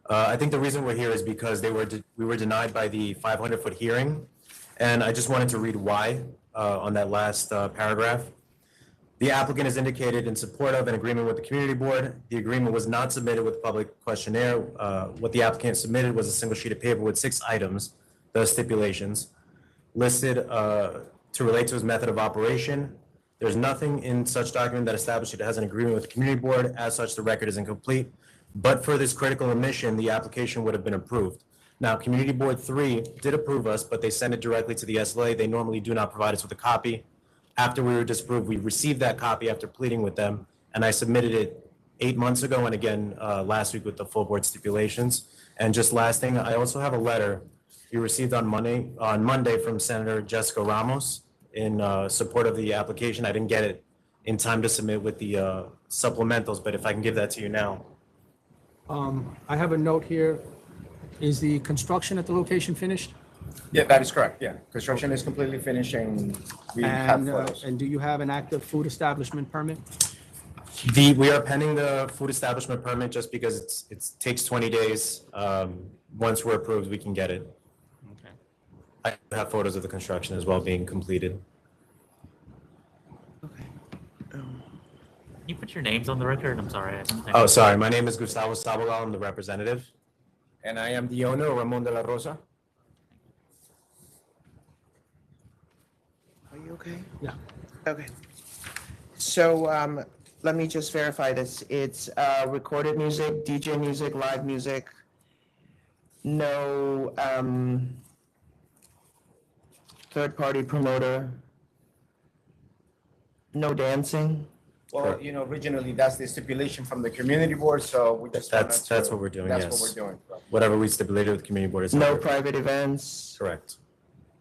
S5: I think the reason we're here is because we were denied by the 500-foot hearing. And I just wanted to read why on that last paragraph. The applicant has indicated in support of an agreement with the community board. The agreement was not submitted with public questionnaire. What the applicant submitted was a single sheet of paper with 6 items, the stipulations, listed to relate to his method of operation. There's nothing in such document that establishes it has an agreement with the community board. As such, the record is incomplete. But for this critical omission, the application would have been approved. Now, Community Board 3 did approve us, but they sent it directly to the SLA. They normally do not provide us with a copy. After we were disapproved, we received that copy after pleading with them, and I submitted it 8 months ago and again last week with the full board stipulations. And just last thing, I also have a letter you received on Monday from Senator Jessica Ramos in support of the application. I didn't get it in time to submit with the supplementals, but if I can give that to you now.
S10: I have a note here. Is the construction at the location finished?
S3: Yeah, that is correct. Yeah, construction is completely finished and we have photos.
S10: And do you have an active food establishment permit?
S5: We are pending the food establishment permit just because it takes 20 days. Once we're approved, we can get it.
S2: Okay.
S5: I have photos of the construction as well being completed.
S2: Can you put your names on the record? I'm sorry. I didn't think.
S5: Oh, sorry. My name is Gustavo Sabogal. I'm the representative.
S3: And I am the owner, Ramon de la Rosa.
S1: Are you okay?
S10: Yeah.
S1: Okay. So let me just verify this. It's recorded music, DJ music, live music. No third-party promoter. No dancing.
S3: Well, you know, originally, that's the stipulation from the community board, so we just wanted to.
S5: That's what we're doing,
S3: That's
S5: yes.
S3: what we're doing.
S5: Whatever we stipulated with the community board is.
S1: No private events.
S5: Correct.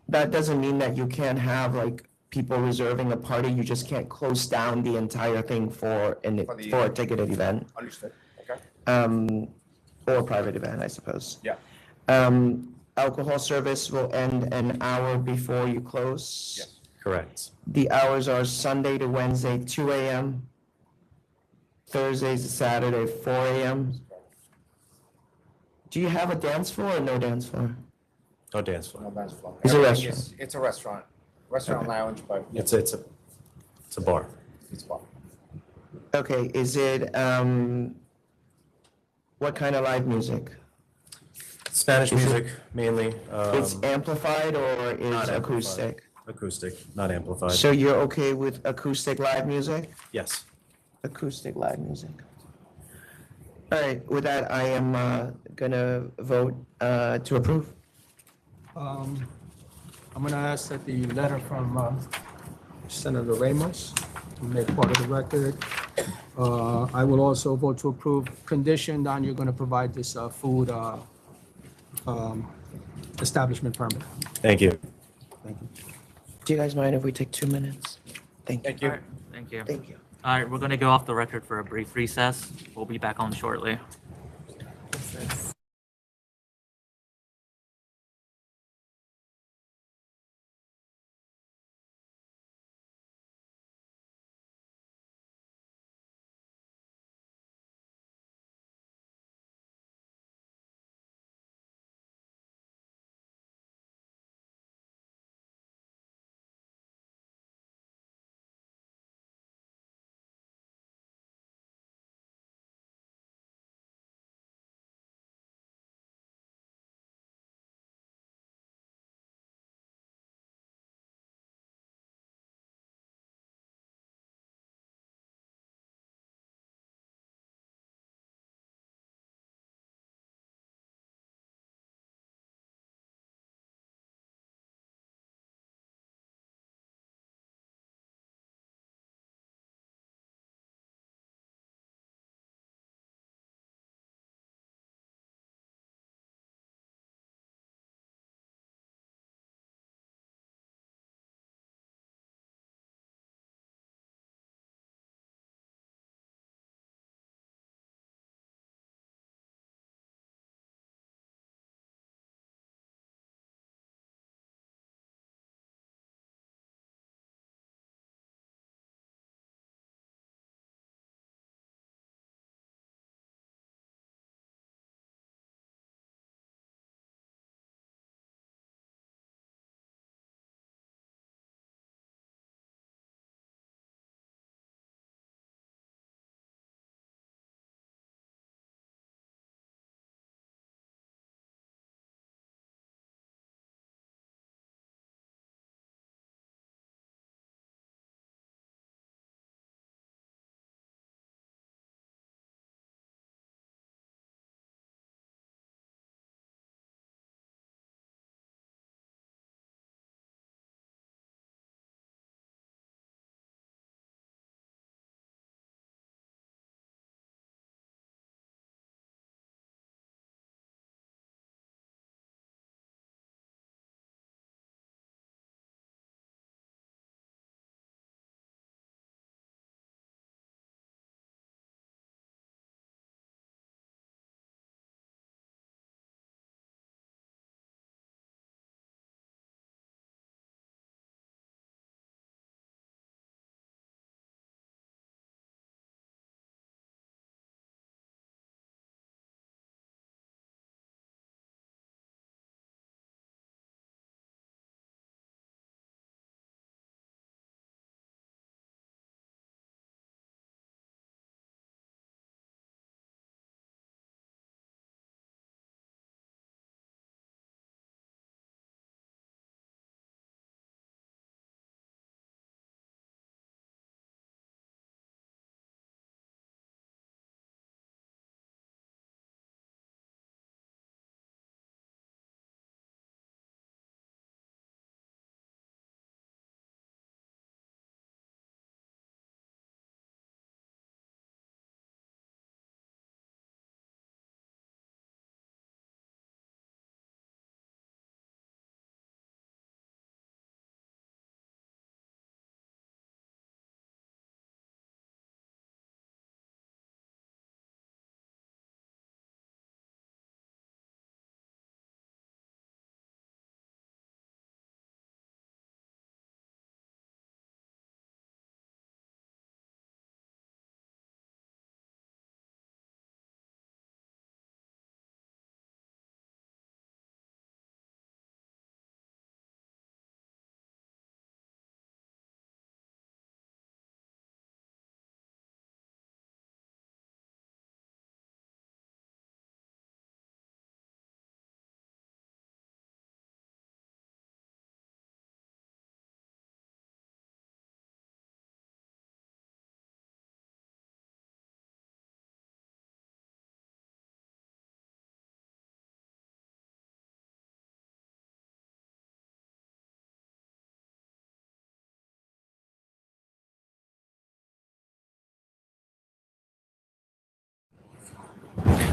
S1: That doesn't mean that you can't have like people reserving a party. You just can't close down the entire thing for a ticketed event.
S3: Understood, okay.
S1: Or private event, I suppose.
S3: Yeah.
S1: Alcohol service will end an hour before you close.
S3: Yes.
S5: Correct.
S1: The hours are Sunday to Wednesday, 2 a.m. Thursdays to Saturday, 4 a.m. Do you have a dance floor or no dance floor?
S5: No dance floor.
S3: No dance floor.
S1: It's a
S3: Everything
S1: restaurant.
S3: It's a restaurant
S1: Okay.
S3: lounge, but.
S5: It's a bar.
S3: It's a bar.
S1: Okay, is it, what kind of live music?
S5: Spanish
S1: Is it-
S5: music mainly.
S1: It's amplified or is
S5: not amplified.
S1: acoustic?
S5: Acoustic, not amplified.
S1: So you're okay with acoustic live music?
S5: Yes.
S1: Acoustic live music. All right, with that, I am gonna vote to approve.
S10: I'm gonna ask that the letter from Senator Ramos be made part of the record. I will also vote to approve, conditioned on you're gonna provide this food establishment permit.
S5: Thank you.
S1: Do you guys mind if we take 2 minutes? Thank you.
S3: Thank you.
S2: All right, thank you.
S1: Thank you.
S2: All right, we're going to go off the record for a brief recess. We'll be back on shortly.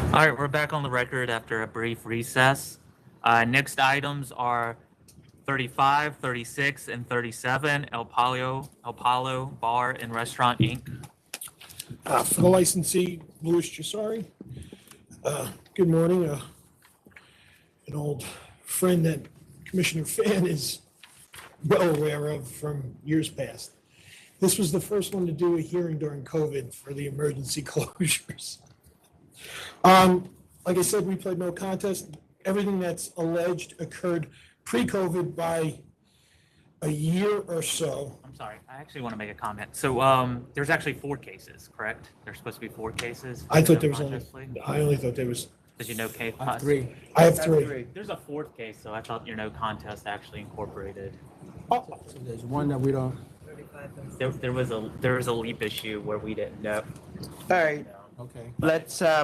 S2: All right, we're back on the record after a brief recess. Next items are 35, 36, and 37, El Palo Bar and Restaurant, Inc.
S21: For the licensee, Louis Chisari. Good morning. An old friend that Commissioner Fan is well aware of from years past. This was the first one to do a hearing during COVID for the emergency closures. Like I said, we played no contest. Everything that's alleged occurred pre-COVID by a year or so.
S2: I'm sorry, I actually want to make a comment. So there's actually 4 cases, correct? There's supposed to be 4 cases?
S21: I thought there was only, I only thought there was.
S2: Did you know case?
S21: I have 3. I have 3.
S2: There's a 4th case, so I thought your no contest actually incorporated.
S10: So there's one that we don't.
S2: There was a leap issue where we didn't know.
S1: All right,
S10: Okay.
S1: let's,
S2: I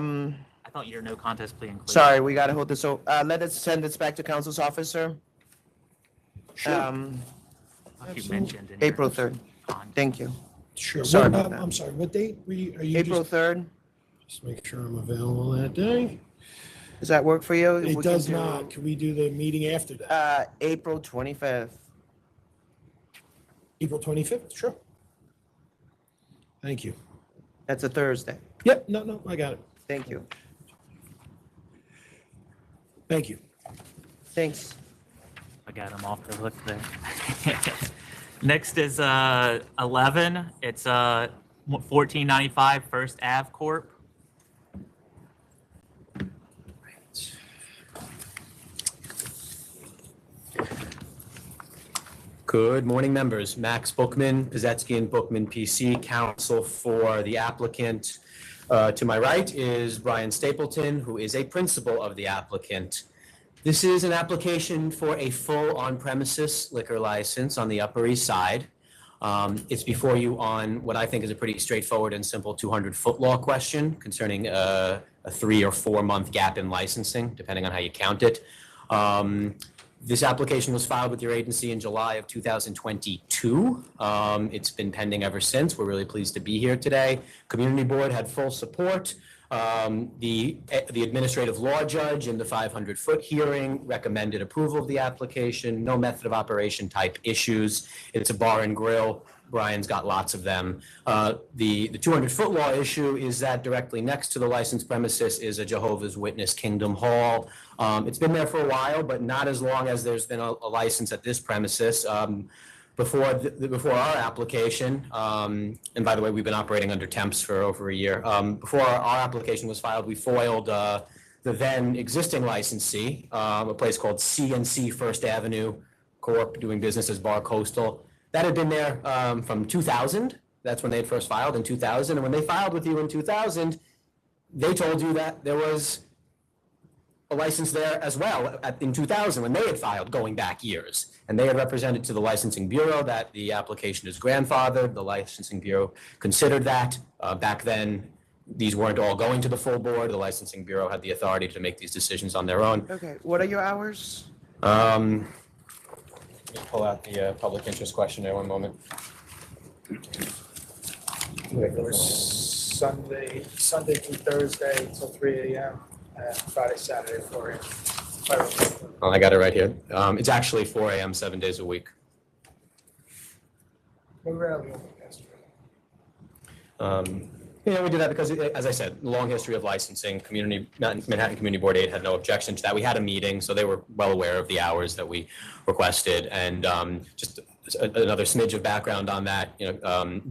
S2: thought your no contest plea included.
S1: sorry, we gotta hold this, let us send this back to council's officer.
S2: You mentioned in
S1: April
S2: your
S1: 3rd. Thank you.
S21: Sure.
S1: Sorry
S21: What,
S1: about that.
S21: I'm sorry, what date are you?
S1: April
S21: just-
S1: 3rd,
S21: Just make sure I'm available that day.
S1: does that work for you?
S21: It
S1: We
S21: does
S1: can do,
S21: not. Can we do the meeting after that?
S1: April 25th.
S21: April 25th? Sure. Thank you.
S1: That's a Thursday.
S21: Yep, no, I got it.
S1: Thank you.
S21: Thank you.
S1: Thanks.
S2: I got him off the hook there. Next is 11. It's 1495 First Ave Corp.
S5: Good morning, members. Max Bookman, Pizetsky and Bookman PC, counsel for the applicant. To my right is Brian Stapleton, who is a principal of the applicant. This is an application for a full on-premises liquor license on the Upper East Side. It's before you on what I think is a pretty straightforward and simple 200-foot law question concerning a 3 or 4 month gap in licensing, depending on how you count it. This application was filed with your agency in July of 2022. It's been pending ever since. We're really pleased to be here today. Community Board had full support. The administrative law judge in the 500-foot hearing recommended approval of the application. No method of operation type issues. It's a bar and grill. Brian's got lots of them. The 200-foot law issue is that directly next to the licensed premises is a Jehovah's Witness Kingdom Hall. It's been there for a while, but not as long as there's been a license at this premises. Before our application, and by the way, we've been operating under temps for over a year. Before our application was filed, we foiled the then existing licensee, a place called CNC First Avenue Corp, doing business as Bar Coastal. That had been there from 2000. That's when they had first filed in 2000. And when they filed with you in 2000, they told you that there was a license there as well in 2000 when they had filed, going back years. And they had represented to the licensing bureau that the application is grandfathered. The licensing bureau considered that. Back then, these weren't all going to the full board. The licensing bureau had the authority to make these decisions on their own.
S1: Okay, what are your hours?
S5: Let me pull out the public interest questionnaire one moment.
S10: Sunday through Thursday till 3 a.m. and Friday, Saturday, 4 a.m.
S5: Oh, I got it right here. It's actually 4 a.m. 7 days a week.
S10: We're rarely open yesterday.
S5: We did that because, as I said, long history of licensing. Manhattan Community Board 8 had no objection to that. We had a meeting, so they were well aware of the hours that we requested. And just another smidge of background on that,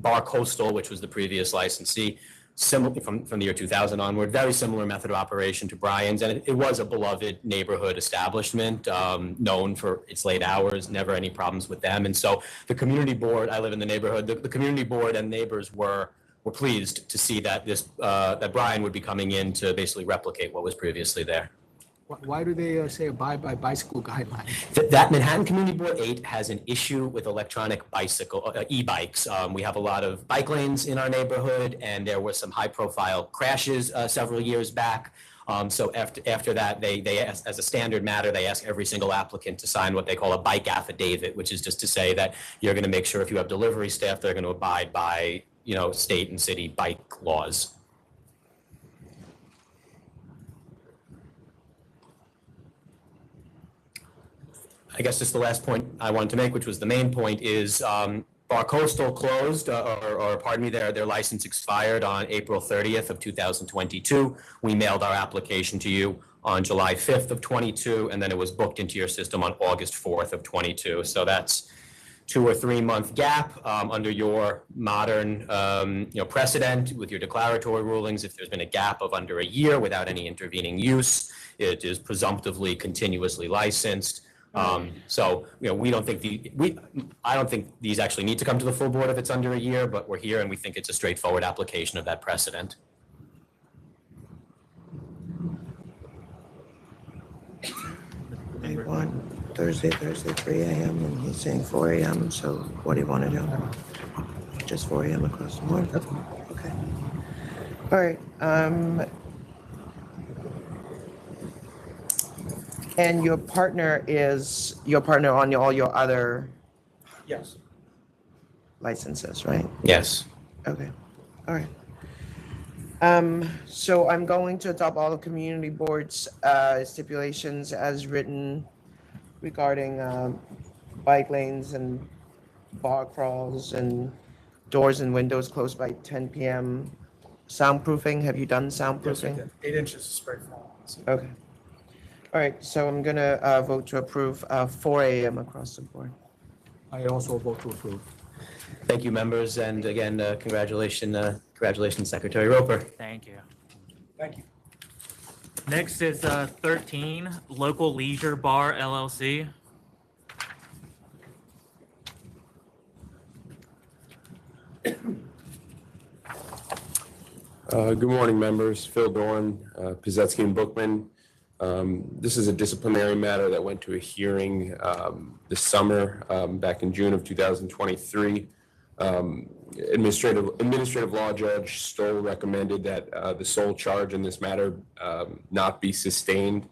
S5: Bar Coastal, which was the previous licensee, similar from the year 2000 onward, very similar method of operation to Brian's, and it was a beloved neighborhood establishment, known for its late hours, never any problems with them. And so the community board, I live in the neighborhood, the community board and neighbors were pleased to see that that Brian would be coming in to basically replicate what was previously there.
S10: Why do they say abide by bicycle guidelines?
S5: That Manhattan Community Board 8 has an issue with electronic e-bikes. We have a lot of bike lanes in our neighborhood, and there were some high-profile crashes several years back. So after that, they ask, as a standard matter, they ask every single applicant to sign what they call a bike affidavit, which is just to say that you're going to make sure if you have delivery staff, they're going to abide by, state and city bike laws. I guess just the last point I wanted to make, which was the main point, is Bar Coastal closed, or pardon me, their license expired on April 30th of 2022. We mailed our application to you on July 5th of 22, and then it was booked into your system on August 4th of 22. So that's 2 or 3 month gap under your modern precedent with your declaratory rulings. If there's been a gap of under a year without any intervening use, it is presumptively continuously licensed. So we don't think I don't think these actually need to come to the full board if it's under a year, but we're here and we think it's a straightforward application of that precedent.
S1: They want Thursday, 3 a.m. and he's saying 4 a.m. So what do you want to do? Just 4 a.m. across the board? Okay. All right. And your partner is your partner on all your other
S3: Yes.
S1: licenses, right?
S5: Yes.
S1: Okay. All right. So I'm going to adopt all the community boards stipulations as written regarding bike lanes and bar crawls and doors and windows closed by 10 p.m. Soundproofing, have you done soundproofing?
S3: Yes, 8 inches of spray foam.
S1: Okay. All right, so I'm gonna vote to approve 4 a.m. across the board.
S10: I also vote to approve.
S5: Thank you, members, and again, congratulations, Secretary Roper.
S2: Thank you.
S3: Thank you.
S2: Next is 13, Local Leisure Bar LLC.
S9: Good morning, members. Phil Dorn, Pizetsky and Bookman. This is a disciplinary matter that went to a hearing this summer, back in June of 2023. Administrative law judge Stoll recommended that the sole charge in this matter not be sustained.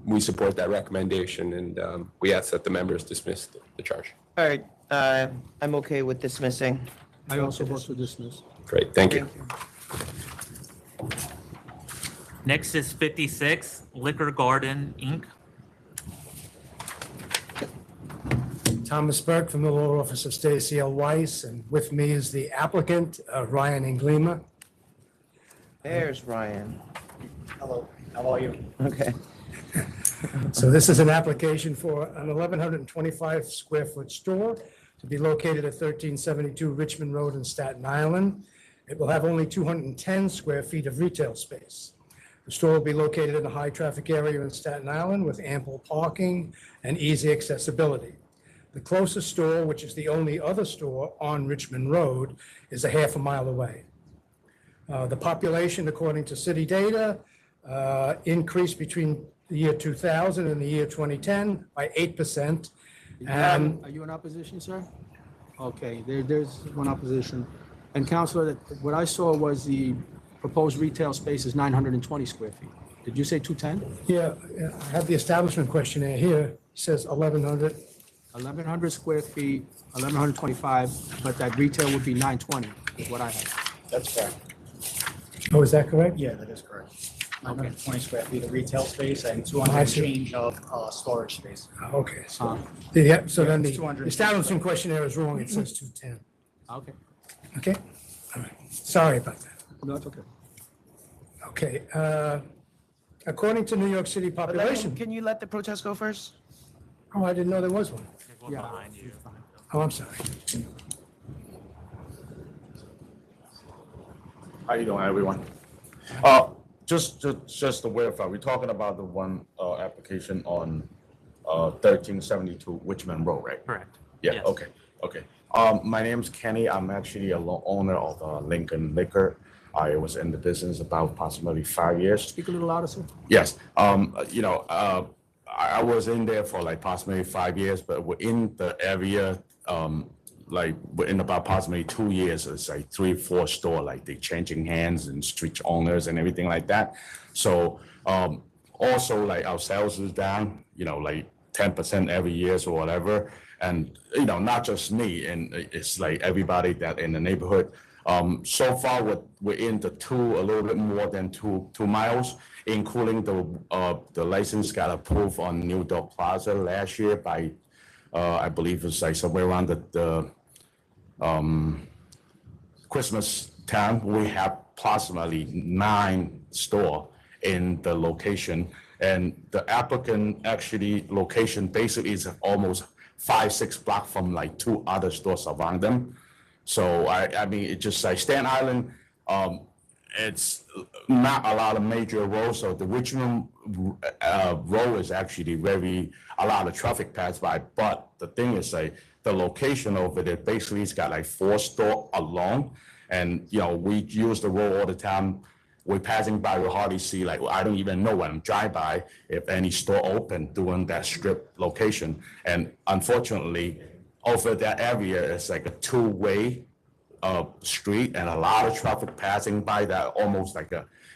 S9: We support that recommendation, and we ask that the members dismiss the charge.
S1: All right, I'm okay with dismissing.
S10: I also vote to dismiss.
S9: Great, thank you.
S2: Next is 56, Liquor Garden, Inc.
S21: Thomas Burke from the Law Office of Stacy L. Weiss, and with me is the applicant, Ryan Inglima.
S1: There's Ryan.
S3: Hello, how are you?
S1: Okay.
S21: So this is an application for an 1,125 square foot store to be located at 1372 Richmond Road in Staten Island. It will have only 210 square feet of retail space. The store will be located in a high traffic area in Staten Island with ample parking and easy accessibility. The closest store, which is the only other store on Richmond Road, is a half a mile away. The population, according to city data, increased between the year 2000 and the year 2010 by 8%.
S10: Are you in opposition, sir? Okay, there's one opposition. And Councilor, what I saw was the proposed retail space is 920 square feet. Did you say 210?
S21: Yeah, I have the establishment questionnaire here. It says 1,100.
S10: 1,100 square feet, 1,125, but that retail would be 920, is what I have.
S3: That's correct.
S21: Oh, is that correct?
S3: Yeah, that is correct. 920 square feet of retail space and 200
S21: I see.
S3: change of storage space.
S21: Okay, so, yeah, so then
S3: it's
S21: the
S3: 200.
S21: establishment questionnaire is wrong. It says 210.
S10: Okay.
S21: Okay? All right. Sorry about that.
S10: No, it's okay.
S21: Okay, according to New York City population.
S1: Can you let the protest go first?
S21: Oh, I didn't know there was one.
S10: Yeah.
S2: Behind you.
S21: Oh, I'm sorry.
S12: How you doing, everyone? Just to verify, we're talking about the one application on 1372 Richmond Road, right?
S2: Correct.
S12: Yeah.
S2: Yes.
S12: Okay. My name's Kenny. I'm actually a owner of Lincoln Liquor. I was in the business about approximately 5 years.
S10: Speak a little louder, sir.
S12: Yes. I was in there for like approximately 5 years, but within the area, like within about approximately 2 years, it's like 3 or 4 stores, like they changing hands and switch owners and everything like that. So also like our sales is down, like 10% every year or whatever. And, not just me, and it's like everybody that in the neighborhood. So far, we're in the a little bit more than 2 miles, including the license got approved on New Dog Plaza last year by, I believe it's like somewhere around the Christmas time. We have approximately 9 stores in the location, and the applicant actually location basically is almost 5-6 blocks from like 2 other stores around them. So I mean, it's just like Staten Island, it's not a lot of major roads. So the Richmond road is actually a lot of traffic pass by. But the thing is like the location over there basically it's got like 4 stores along. And, you know, we use the road all the time. We're passing by, we hardly see, like, I don't even know when I'm driving by if any store open during that strip location. And unfortunately, over that area, it's like a 2-way street and a lot of traffic passing by that, almost like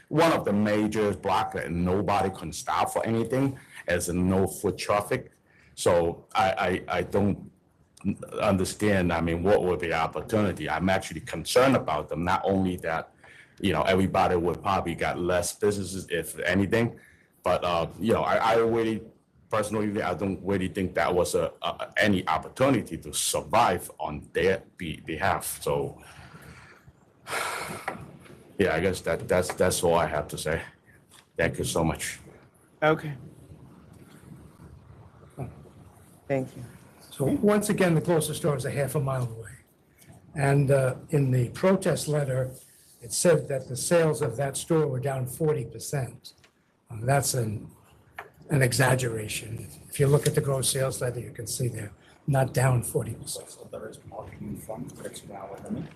S12: one of the major blocks that nobody can stop for anything as a no foot traffic. So I don't understand, I mean, what would be the opportunity? I'm actually concerned about them, not only that, you know, everybody would probably got less businesses, if anything, but, you know, I really, personally, I don't really think that was any opportunity to survive on their behalf. So, yeah, I guess that's all I have to say. Thank you so much.
S1: Okay. Thank you.
S21: So once again, the closest store is a half a mile away. And in the protest letter, it said that the sales of that store were down 40%. That's an exaggeration. If you look at the gross sales letter, you can see they're not down 40%.
S3: So there is parking in front, that's now what I mean.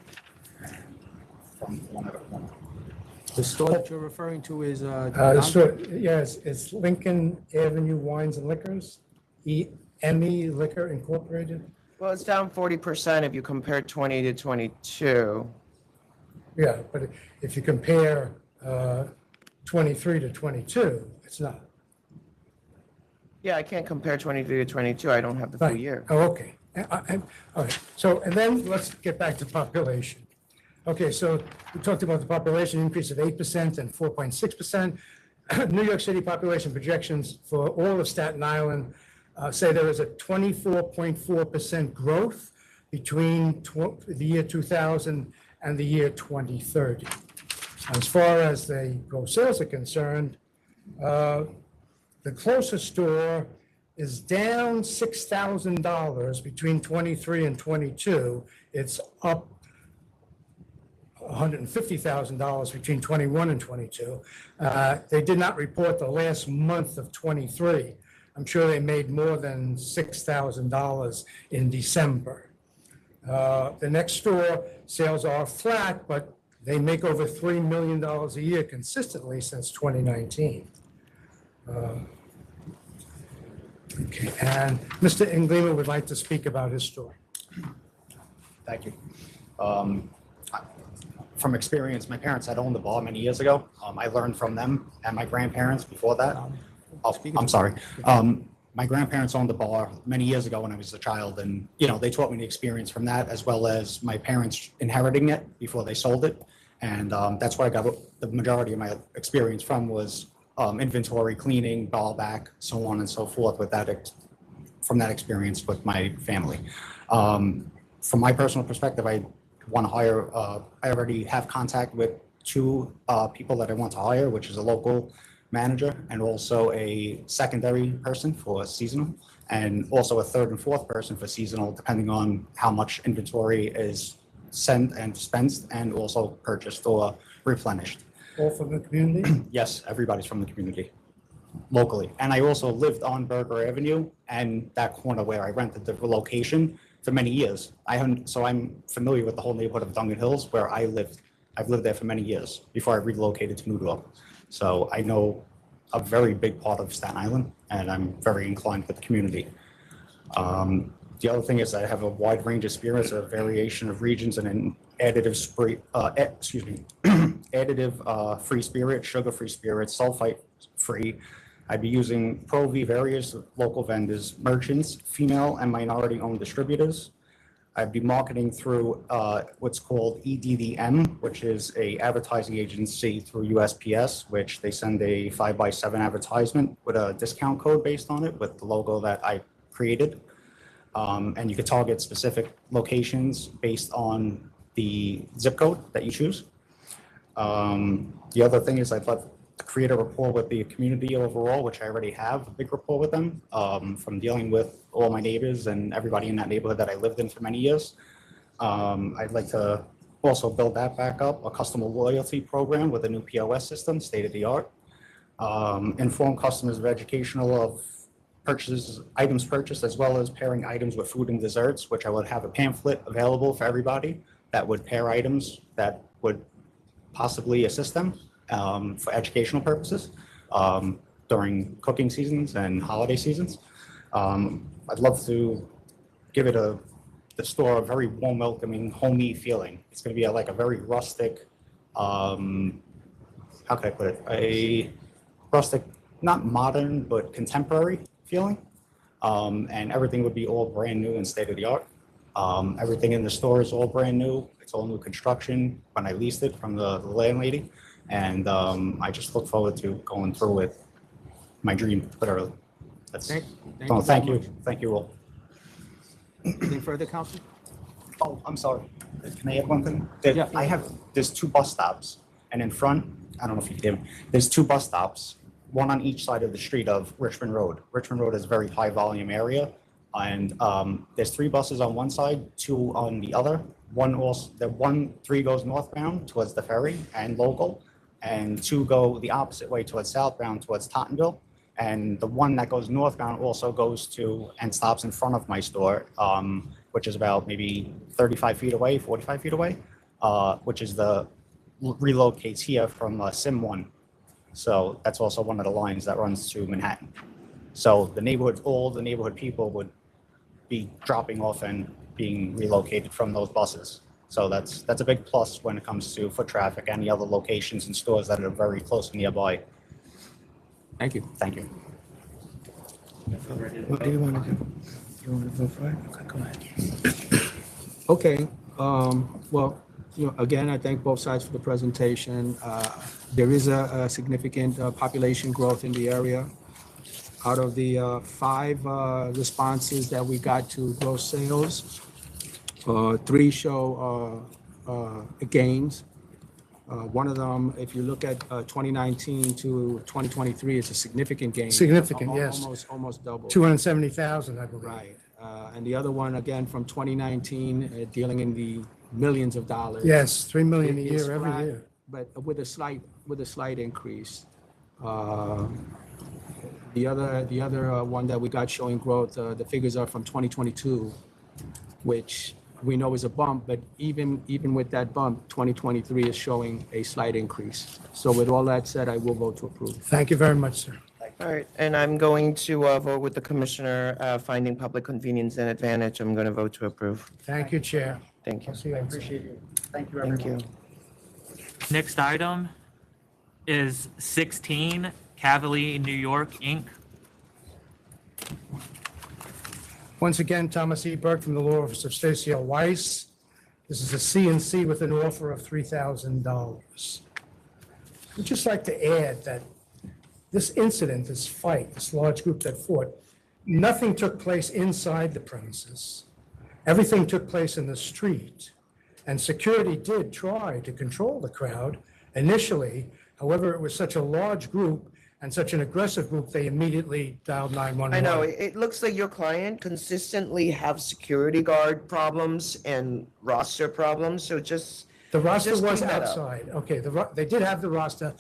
S3: From one other corner.
S10: The store that you're referring to is,
S21: The store, yes, it's Lincoln Avenue Wines and Liquors, ME Liquor Incorporated.
S1: Well, it's down 40% if you compare 20 to 22.
S21: Yeah, but if you compare 23 to 22, it's not.
S1: Yeah, I can't compare 23 to 22. I don't have the full
S21: Right.
S1: year.
S21: Oh, okay. All right. So, and then let's get back to population. Okay, so we talked about the population increase of 8% and 4.6%. New York City population projections for all of Staten Island say there is a 24.4% growth between the year 2000 and the year 2030. As far as the gross sales are concerned, the closest store is down $6,000 between 23 and 22. It's up $150,000 between 21 and 22. They did not report the last month of 23. I'm sure they made more than $6,000 in December. The next store sales are flat, but they make over $3 million a year consistently since 2019. Okay, and Mr. Englima would like to speak about his store.
S3: Thank you. From experience, my parents had owned the bar many years ago. I learned from them and my grandparents before that. Oh, I'm sorry. My grandparents owned the bar many years ago when I was a child, and you know they taught me the experience from that, as well as my parents inheriting it before they sold it, and that's where I got the majority of my experience from was inventory, cleaning, bar back, so on and so forth. With that, from that experience with my family. From my personal perspective, I want to hire. I already have contact with 2 people that I want to hire, which is a local manager and also a secondary person for seasonal, and also a 3rd and 4th person for seasonal, depending on how much inventory is sent and dispensed and also purchased or replenished.
S21: All from the community?
S3: Yes, everybody's from the community, locally. And I also lived on Berger Avenue and that corner where I rented the location for many years. So I'm familiar with the whole neighborhood of Dungan Hills where I lived. I've lived there for many years before I relocated to New York. So I know a very big part of Staten Island, and I'm very inclined with the community. The other thing is I have a wide range of spirits, a variation of regions, and an additive free spirit, sugar-free spirit, sulfite-free. I'd be using Pro V various local vendors, merchants, female and minority-owned distributors. I'd be marketing through what's called EDDM, which is a advertising agency through USPS, which they send a 5x7 advertisement with a discount code based on it with the logo that I created. And you could target specific locations based on the zip code that you choose. The other thing is I'd love to create a rapport with the community overall, which I already have a big rapport with them from dealing with all my neighbors and everybody in that neighborhood that I lived in for many years. I'd like to also build that back up, a customer loyalty program with a new POS system, state of the art. Inform customers of educational of items purchased, as well as pairing items with food and desserts, which I would have a pamphlet available for everybody that would pair items that would possibly assist them for educational purposes during cooking seasons and holiday seasons. I'd love to give it the store a very warm, welcoming, homey feeling. It's going to be like a very rustic, how can I put it? A rustic, not modern, but contemporary feeling. And everything would be all brand new and state of the art. Everything in the store is all brand new. It's all new construction when I leased it from the landlady. And I just look forward to going through with my dream, literally. Thank you. Thank you all.
S10: Anything further, Council?
S3: Oh, I'm sorry. Can I add one thing? There's 2 bus stops, and in front, I don't know if you can hear me, there's 2 bus stops, one on each side of the street of Richmond Road. Richmond Road is a very high volume area, and there's 3 buses on one side, 2 on the other. 3 goes northbound towards the ferry and local, and 2 go the opposite way towards southbound towards Tottenville. And the one that goes northbound also goes to and stops in front of my store, which is about maybe 35 feet away, 45 feet away, which is relocates here from Sim 1. So that's also one of the lines that runs to Manhattan. So all the neighborhood people would be dropping off and being relocated from those buses. So that's a big plus when it comes to foot traffic and the other locations and stores that are very close nearby.
S10: Thank you.
S3: Thank you.
S10: What do you want to do? You want to vote for it? Okay, go ahead. Okay, well, again, I thank both sides for the presentation. There is a significant population growth in the area. Out of the 5 responses that we got to gross sales, 3 show gains. One of them, if you look at 2019 to 2023, is a significant gain.
S21: Significant, yes.
S10: Almost double.
S21: 270,000, I believe.
S10: Right. And the other one, again, from 2019, dealing in the millions of dollars.
S21: Yes, 3 million a
S10: It is
S21: year, every
S10: flat,
S21: year.
S10: But with a slight increase. The other one that we got showing growth, the figures are from 2022, which we know is a bump, but even with that bump, 2023 is showing a slight increase. So with all that said, I will vote to approve.
S21: Thank you very much, sir.
S1: All right, and I'm going to vote with the commissioner, finding public convenience and advantage. I'm going to vote to approve.
S21: Thank you, Chair.
S1: Thank you.
S21: I'll see you.
S3: I appreciate you. Thank you,
S1: Thank
S3: everyone.
S1: you.
S2: Next item is 16, CAVALI, New York, Inc.
S21: Once again, Thomas E. Burke from the Law Office of Stacy L. Weiss. This is a CNC with an offer of $3,000. I'd just like to add that this incident, this fight, this large group that fought, nothing took place inside the premises. Everything took place in the street. And security did try to control the crowd initially. However, it was such a large group and such an aggressive group, they immediately dialed 911.
S1: I know, it looks like your client consistently have security guard problems and roster problems, so just.
S21: The roster
S1: just
S21: was
S1: clean that up.
S21: outside. Okay, they did have the roster.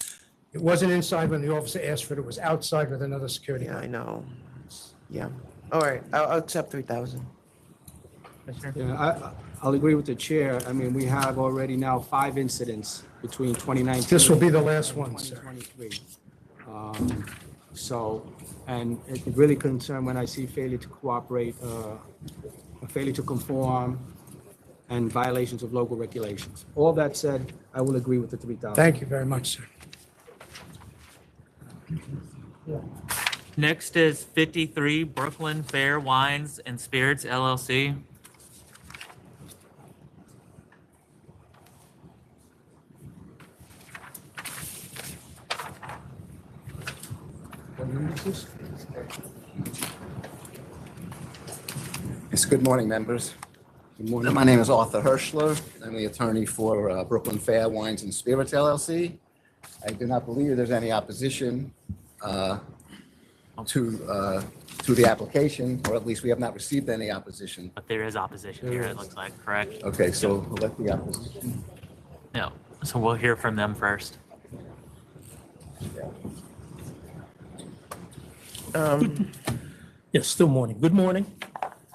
S21: It wasn't inside when the officer asked for it. It was outside with another security
S1: Yeah,
S21: guard.
S1: I know. Yeah. All right, I'll accept 3,000.
S10: Yeah, I'll agree with the chair. I mean, we have already now 5 incidents between 2019.
S21: This will be the last one, sir.
S10: 2023. And it really concerned when I see failure to cooperate, failure to conform, and violations of local regulations. All that said, I will agree with the 3,000.
S21: Thank you very much, sir.
S2: Next is 53, Brooklyn Fair Wines and Spirits, LLC.
S14: Yes, good morning, members. Good morning. My name is Arthur Hirschler. I'm the attorney for Brooklyn Fair Wines and Spirits LLC. I do not believe there's any opposition to the application, or at least we have not received any opposition.
S2: But there is opposition here, it looks like, correct?
S14: Okay, so we'll let the opposition.
S2: No, so we'll hear from them first.
S15: Yes, still morning. Good morning.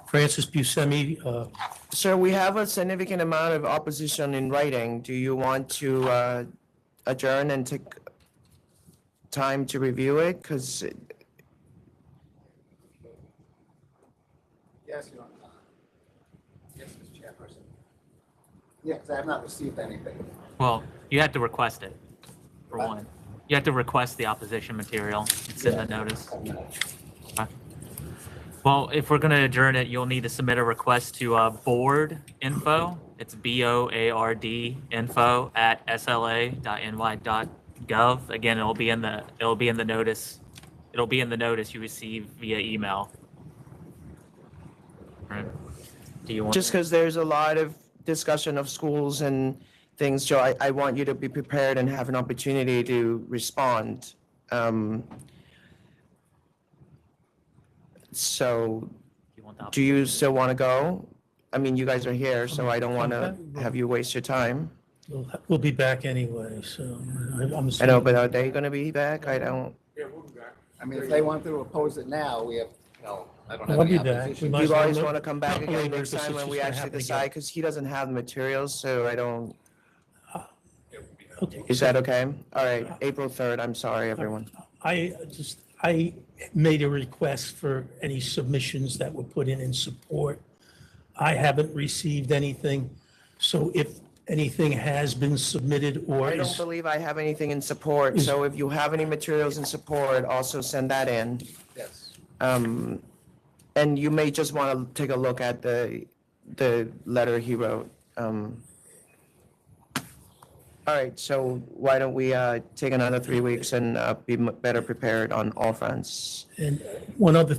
S15: Francis Buscemi.
S1: Sir, we have a significant amount of opposition in writing. Do you want to adjourn and take time to review it? Because
S14: Yes, Your Honor. Yes, Mr. Chairperson. Yes, I have not received anything.
S2: Well, you have to request it, for one. You have to request the opposition material. It's in the notice. Okay. Well, if we're going to adjourn it, you'll need to submit a request to board info. It's BOARD info at sla.ny.gov. Again, it'll be in the notice. It'll be in the notice you receive via email. Right. Do you want
S1: just because there's a lot of discussion of schools and things, Joe, I want you to be prepared and have an opportunity to respond. So do you still want to go? I mean, you guys are here, so I don't want to have you waste your time.
S15: We'll be back anyway, so I'm.
S1: I know, but are they going to be back? I don't.
S14: I mean, if they want to oppose it now, we have, no, I don't have
S15: We'll
S14: any
S15: be back.
S14: opposition.
S15: We
S1: You
S15: might
S1: guys
S15: well
S1: want to come back again
S15: later,
S1: next
S15: because
S1: time
S15: it's
S1: when we
S15: just gonna
S1: actually
S15: happen
S1: decide,
S15: again.
S1: because he doesn't have the materials, so I don't.
S15: Okay.
S1: Is that okay? All right, April 3rd, I'm sorry, everyone.
S15: I made a request for any submissions that were put in support. I haven't received anything, so if anything has been submitted or
S1: I don't
S15: is,
S1: believe I have anything in support, so if you have any materials in support, also send that in.
S14: Yes.
S1: And you may just want to take a look at the letter he wrote. All right, so why don't we take another 3 weeks and be better prepared on all fronts?
S15: and one other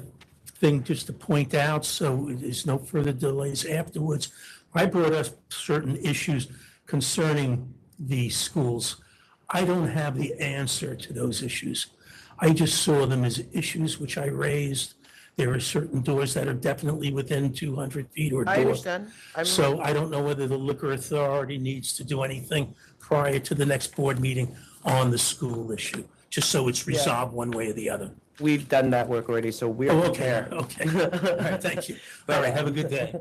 S15: thing just to point out, so there's no further delays afterwards. I brought up certain issues concerning the schools. I don't have the answer to those issues. I just saw them as issues which I raised. There are certain doors that are definitely within 200 feet or
S1: I
S15: door.
S1: understand.
S15: So I don't know whether the liquor authority needs to do anything prior to the next board meeting on the school issue, just so it's
S1: Yeah.
S15: resolved one way or the other.
S1: We've done that work already, so we're
S15: Oh, okay,
S1: prepared.
S15: okay. All right, thank you. All right, have a good day.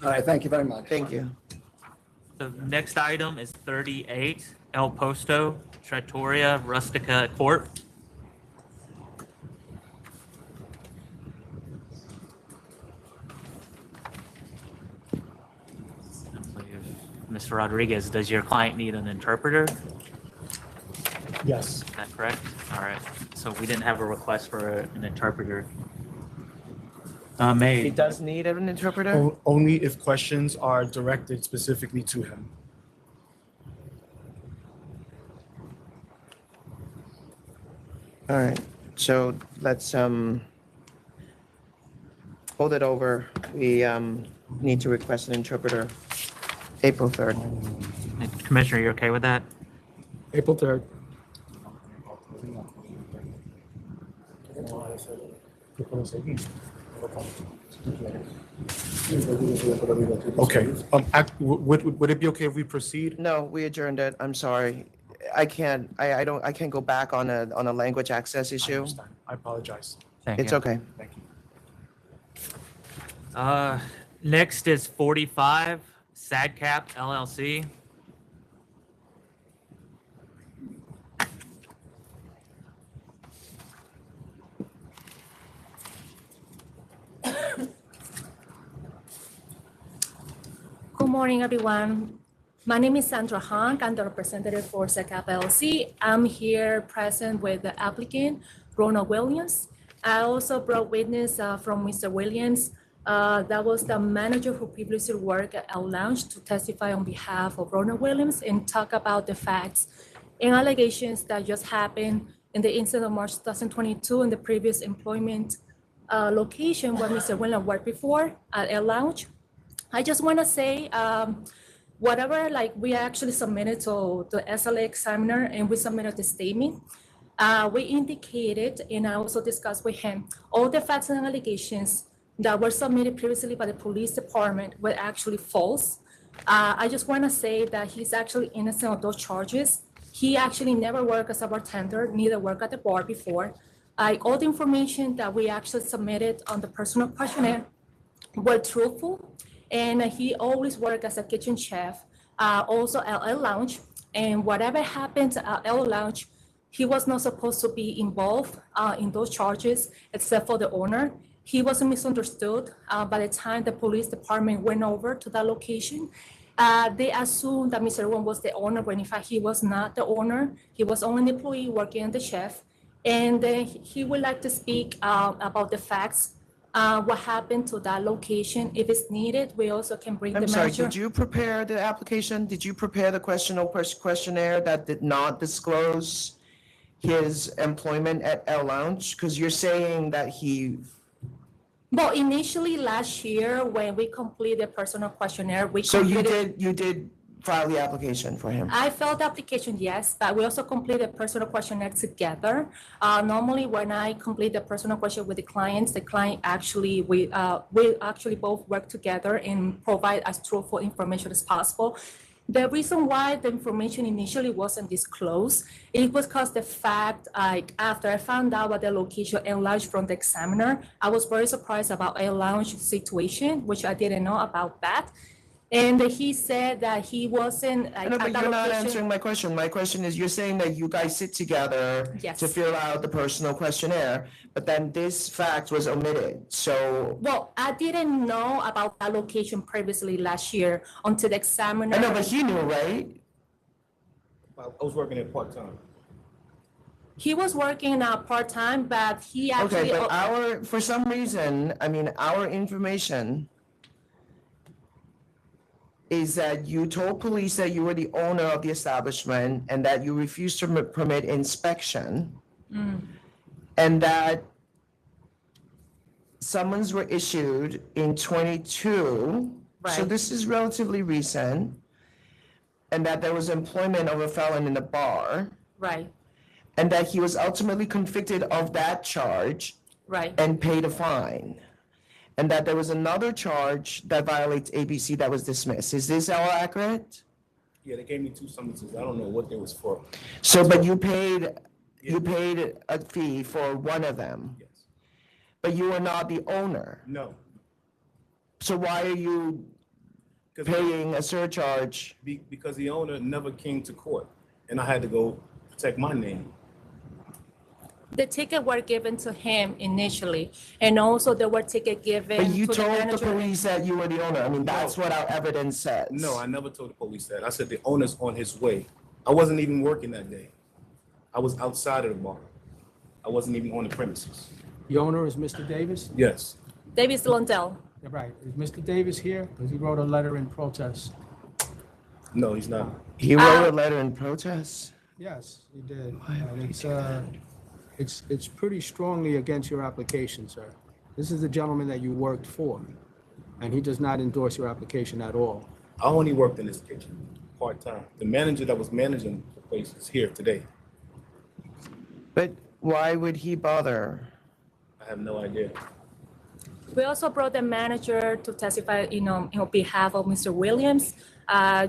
S14: All right, thank you very much.
S1: Thank you.
S2: The next item is 38 El Posto, Trattoria, Rustica Corp. Mr. Rodriguez, does your client need an interpreter?
S15: Yes.
S2: Is that correct? All right. So we didn't have a request for an interpreter
S1: He
S2: made.
S1: does need an interpreter?
S23: Only if questions are directed specifically to him.
S1: All right, so let's hold it over. We need to request an interpreter, April 3rd.
S2: Commissioner, you okay with that?
S10: April 3rd.
S23: Okay, would it be okay if we proceed?
S1: No, we adjourned it. I'm sorry. I can't go back on a language access issue.
S23: I apologize.
S2: Thank
S1: It's
S2: you.
S1: okay.
S23: Thank you.
S2: Next is 45 SAGCAP LLC.
S24: Good morning, everyone. My name is Sandra Hong. I'm the representative for SAGCAP LLC. I'm here present with the applicant, Ronald Williams. I also brought witness from Mr. Williams. That was the manager who previously worked at El Lounge to testify on behalf of Ronald Williams and talk about the facts and allegations that just happened in the incident of March 2022 in the previous employment location where Mr. Williams worked before at L Lounge. I just want to say, whatever, like we actually submitted to the SLA examiner and we submitted the statement. We indicated, and I also discussed with him, all the facts and allegations that were submitted previously by the police department were actually false. I just want to say that he's actually innocent of those charges. He actually never worked as a bartender, neither worked at the bar before. All the information that we actually submitted on the personal questionnaire were truthful, and he always worked as a kitchen chef, also at L Lounge. And whatever happened at L Lounge, he was not supposed to be involved in those charges, except for the owner. He wasn't misunderstood. By the time the police department went over to that location, they assumed that Mr. Wong was the owner, when in fact he was not the owner. He was only an employee working as the chef. And he would like to speak about the facts, what happened to that location. If it's needed, we also can bring the manager.
S1: I'm sorry, did you prepare the application? Did you prepare the questionnaire that did not disclose his employment at L Lounge? Because you're saying that he...
S24: Well, initially last year, when we completed the personal questionnaire, we
S1: So
S24: completed...
S1: you did file the application for him?
S24: I filed the application, yes, but we also completed the personal questionnaire together. Normally, when I complete the personal question with the client actually, we actually both work together and provide as truthful information as possible. The reason why the information initially wasn't disclosed, it was because the fact, like after I found out about the location L Lounge from the examiner, I was very surprised about L Lounge situation, which I didn't know about that. And he said that he wasn't like,
S1: No, but
S24: at that
S1: you're not
S24: location.
S1: answering my question. My question is, you're saying that you guys sit together
S24: Yes.
S1: to fill out the personal questionnaire, but then this fact was omitted. So,
S24: Well, I didn't know about that location previously last year until the examiner.
S1: I know, but he knew, right?
S11: I was working at part-time.
S24: He was working part-time, but he actually.
S1: Okay, but for some reason, I mean, our information is that you told police that you were the owner of the establishment and that you refused to permit inspection, and that summons were issued in 22. So
S24: Right.
S1: this is relatively recent, and that there was employment of a felon in the bar,
S24: Right,
S1: and that he was ultimately convicted of that charge
S24: right.
S1: and paid a fine, and that there was another charge that violates ABC that was dismissed. Is this all accurate?
S11: Yeah, they gave me 2 summonses. I don't know what they was for.
S1: So, but you paid a fee for one of them?
S11: Yes.
S1: But you are not the owner.
S11: No.
S1: So why are you paying a surcharge?
S11: Because the owner never came to court, and I had to go protect my name.
S24: The ticket were given to him initially, and also there were ticket given
S1: But you
S24: to the
S1: told the
S24: manager.
S1: police that you were the owner. I mean, that's what our evidence says.
S11: No, I never told the police that. I said the owner's on his way. I wasn't even working that day. I was outside of the bar. I wasn't even on the premises.
S10: The owner is Mr. Davis?
S11: Yes.
S24: Davis Lundell.
S10: Yeah, right. Is Mr. Davis here? Because he wrote a letter in protest.
S11: No, he's not.
S1: He wrote a letter in protest?
S10: Yes, he did. And it's pretty strongly against your application, sir. This is the gentleman that you worked for, and he does not endorse your application at all.
S11: I only worked in this kitchen part-time. The manager that was managing the place is here today.
S1: But why would he bother?
S11: I have no idea.
S24: We also brought the manager to testify, on behalf of Mr. Williams.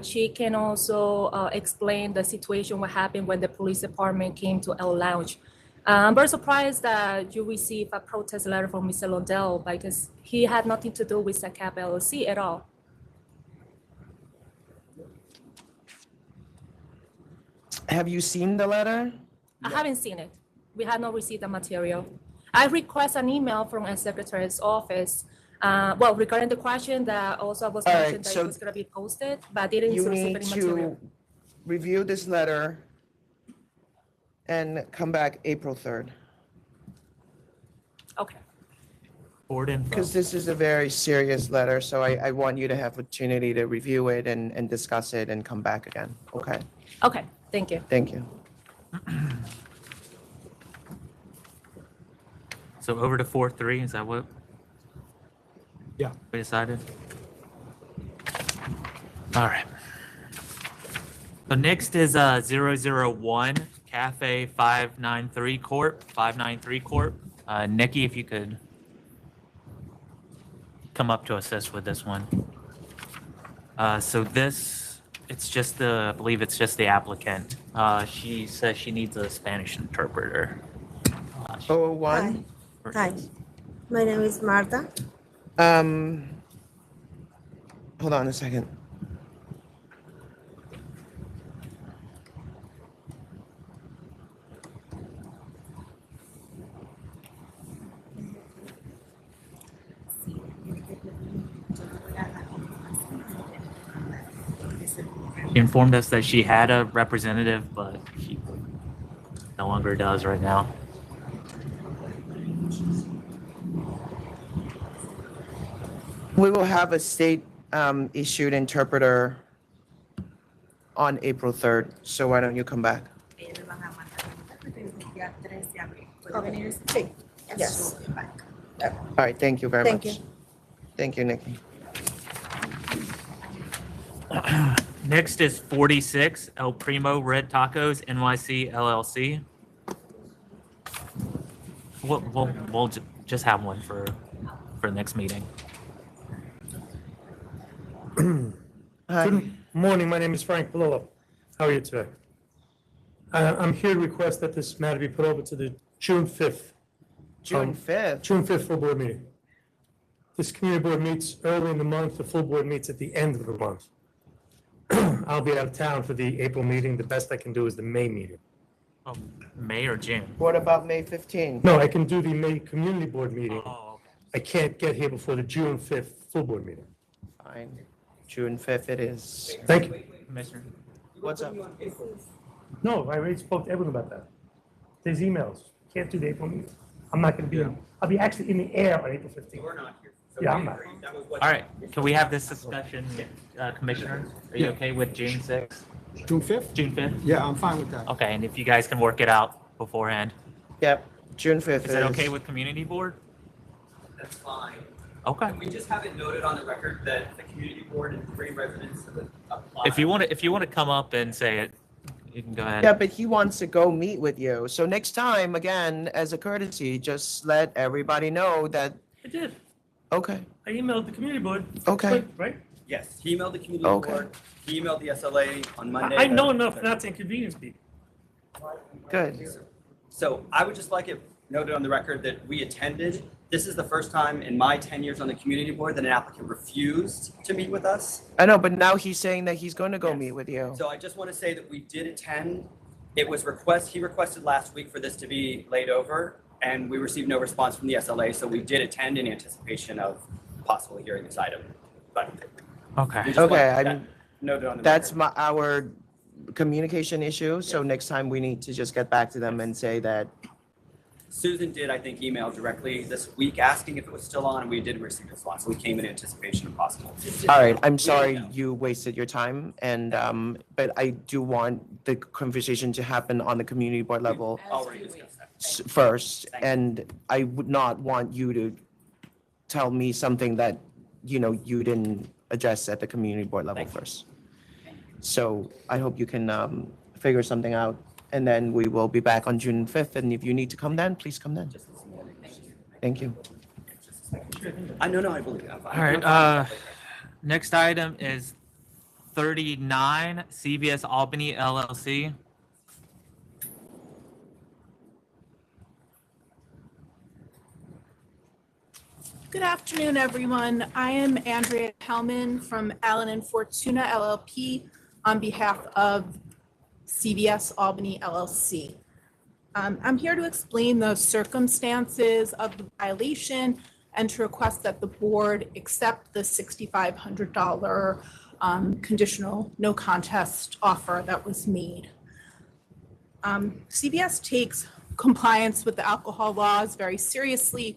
S24: She can also explain the situation, what happened when the police department came to L Lounge. I'm very surprised that you received a protest letter from Mr. Lundell, because he had nothing to do with SAGCAP LLC at all.
S1: Have you seen the letter?
S24: I haven't seen it. We have not received the material. I request an email from a secretary's office. Regarding the question that also was
S1: All right,
S24: mentioned that
S1: so
S24: it was going to be posted, but I didn't
S1: You
S24: receive
S1: need
S24: any material.
S1: to review this letter and come back April 3rd.
S24: Okay.
S2: Board info.
S1: Because this is a very serious letter, so I want you to have opportunity to review it and discuss it and come back again, okay?
S24: Okay, thank you.
S1: Thank you.
S2: So over to 4-3, is that what?
S10: Yeah.
S2: We decided? All right. So next is 001 Cafe 593 Corp. 593 Corp. Nikki, if you could come up to assist with this one. So this, it's just the, I believe it's just the applicant. She says she needs a Spanish interpreter.
S6: 001.
S13: Hi, my name is Marta.
S6: Hold on a second.
S2: She informed us that she had a representative, but she no longer does right now.
S6: We will have a state issued interpreter on April 3rd. So why don't you come back?
S13: Yes.
S6: All right, thank you very
S13: Thank
S6: much.
S13: you.
S6: Thank you, Nikki.
S2: Next is 46 El Primo Red Tacos NYC LLC. We'll just have one for the next meeting.
S15: Good morning, my name is Frank Palillo. How are you today? I'm here to request that this matter be put over to the June 5th.
S6: June 5th?
S15: June 5th full board meeting. This community board meets early in the month, the full board meets at the end of the month. I'll be out of town for the April meeting. The best I can do is the May meeting.
S2: Oh, May or June?
S6: What about May 15th?
S15: No, I can do the May community board meeting.
S2: Oh, okay.
S15: I can't get here before the June 5th full board meeting.
S6: Fine. June 5th it is.
S15: Thank you.
S2: Commissioner.
S6: What's up?
S15: No, I already spoke to everyone about that. There's emails. Can't do the April meeting. I'm not gonna be, I'll be actually in the air on April 15th.
S17: We're not here.
S15: Yeah, I'm not.
S2: All right, can we have this discussion, Commissioner? Are you okay with June 6th?
S10: June 5th?
S2: June 5th?
S10: Yeah, I'm fine with that.
S2: Okay, and if you guys can work it out beforehand.
S6: Yep, June 5th
S2: Is it okay with community board?
S17: That's fine.
S2: Okay.
S17: Can we just have it noted on the record that the community board and 3 residents have applied?
S2: If you want to come up and say it, you can go ahead.
S6: Yeah, but he wants to go meet with you. So next time, again, as a courtesy, just let everybody know that.
S15: I did.
S6: Okay,
S15: I emailed the community board.
S6: okay.
S15: Right?
S17: Yes, he emailed the community
S6: Okay.
S17: board. He emailed the SLA on Monday.
S15: I know enough not to inconvenience people.
S6: Good.
S17: So I would just like it noted on the record that we attended. This is the first time in my 10 years on the community board that an applicant refused to meet with us.
S6: I know, but now he's saying that he's going to go meet with you.
S17: So I just want to say that we did attend. It was he requested last week for this to be laid over, and we received no response from the SLA, so we did attend in anticipation of possibly hearing this item. But
S2: Okay.
S17: we just want
S6: Okay, I
S17: that
S6: mean,
S17: noted on the
S6: that's
S17: record.
S6: our communication issue. So next time we need to just get back to them and say that.
S17: Susan did, I think, email directly this week asking if it was still on, and we did receive a response. So we came in anticipation of possible.
S6: All right, I'm sorry you wasted your time, and but I do want the conversation to happen on the community board level
S17: Already discussed that.
S6: first, and I would not want you to tell me something that, you know, you didn't address at the community board level first. So I hope you can figure something out, and then we will be back on June 5th, and if you need to come then, please come then. Thank you.
S17: I know, I believe you. I'm fine.
S2: All right, next item is 39 CVS Albany LLC.
S18: Good afternoon, everyone. I am Andrea Hellman from Allen and Fortuna LLP on behalf of CVS Albany LLC. I'm here to explain the circumstances of the violation and to request that the board accept the $6,500 conditional no contest offer that was made. CVS takes compliance with the alcohol laws very seriously.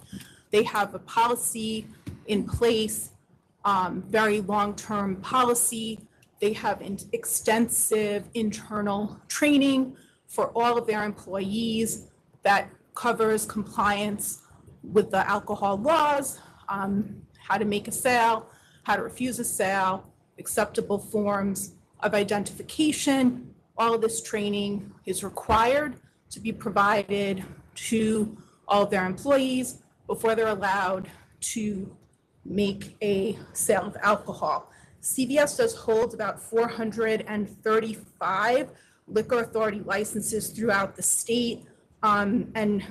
S18: They have a policy in place, very long-term policy. They have extensive internal training for all of their employees that covers compliance with the alcohol laws, how to make a sale, how to refuse a sale, acceptable forms of identification. All of this training is required to be provided to all of their employees before they're allowed to make a sale of alcohol. CVS does hold about 435 liquor authority licenses throughout the state, and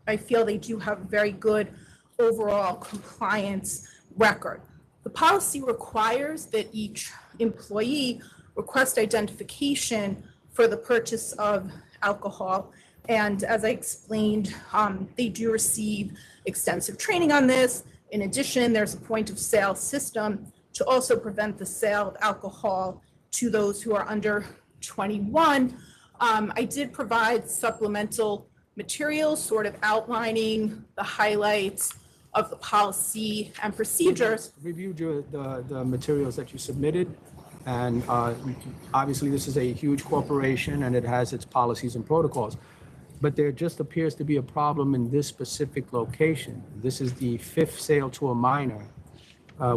S18: I feel they do have a very good overall compliance record. The policy requires that each employee request identification for the purchase of alcohol. And as I explained, they do receive extensive training on this. In addition, there's a point of sale system to also prevent the sale of alcohol to those who are under 21. I did provide supplemental materials sort of outlining the highlights of the policy and procedures.
S10: Reviewed the materials that you submitted, and obviously this is a huge corporation and it has its policies and protocols, but there just appears to be a problem in this specific location. This is the 5th sale to a minor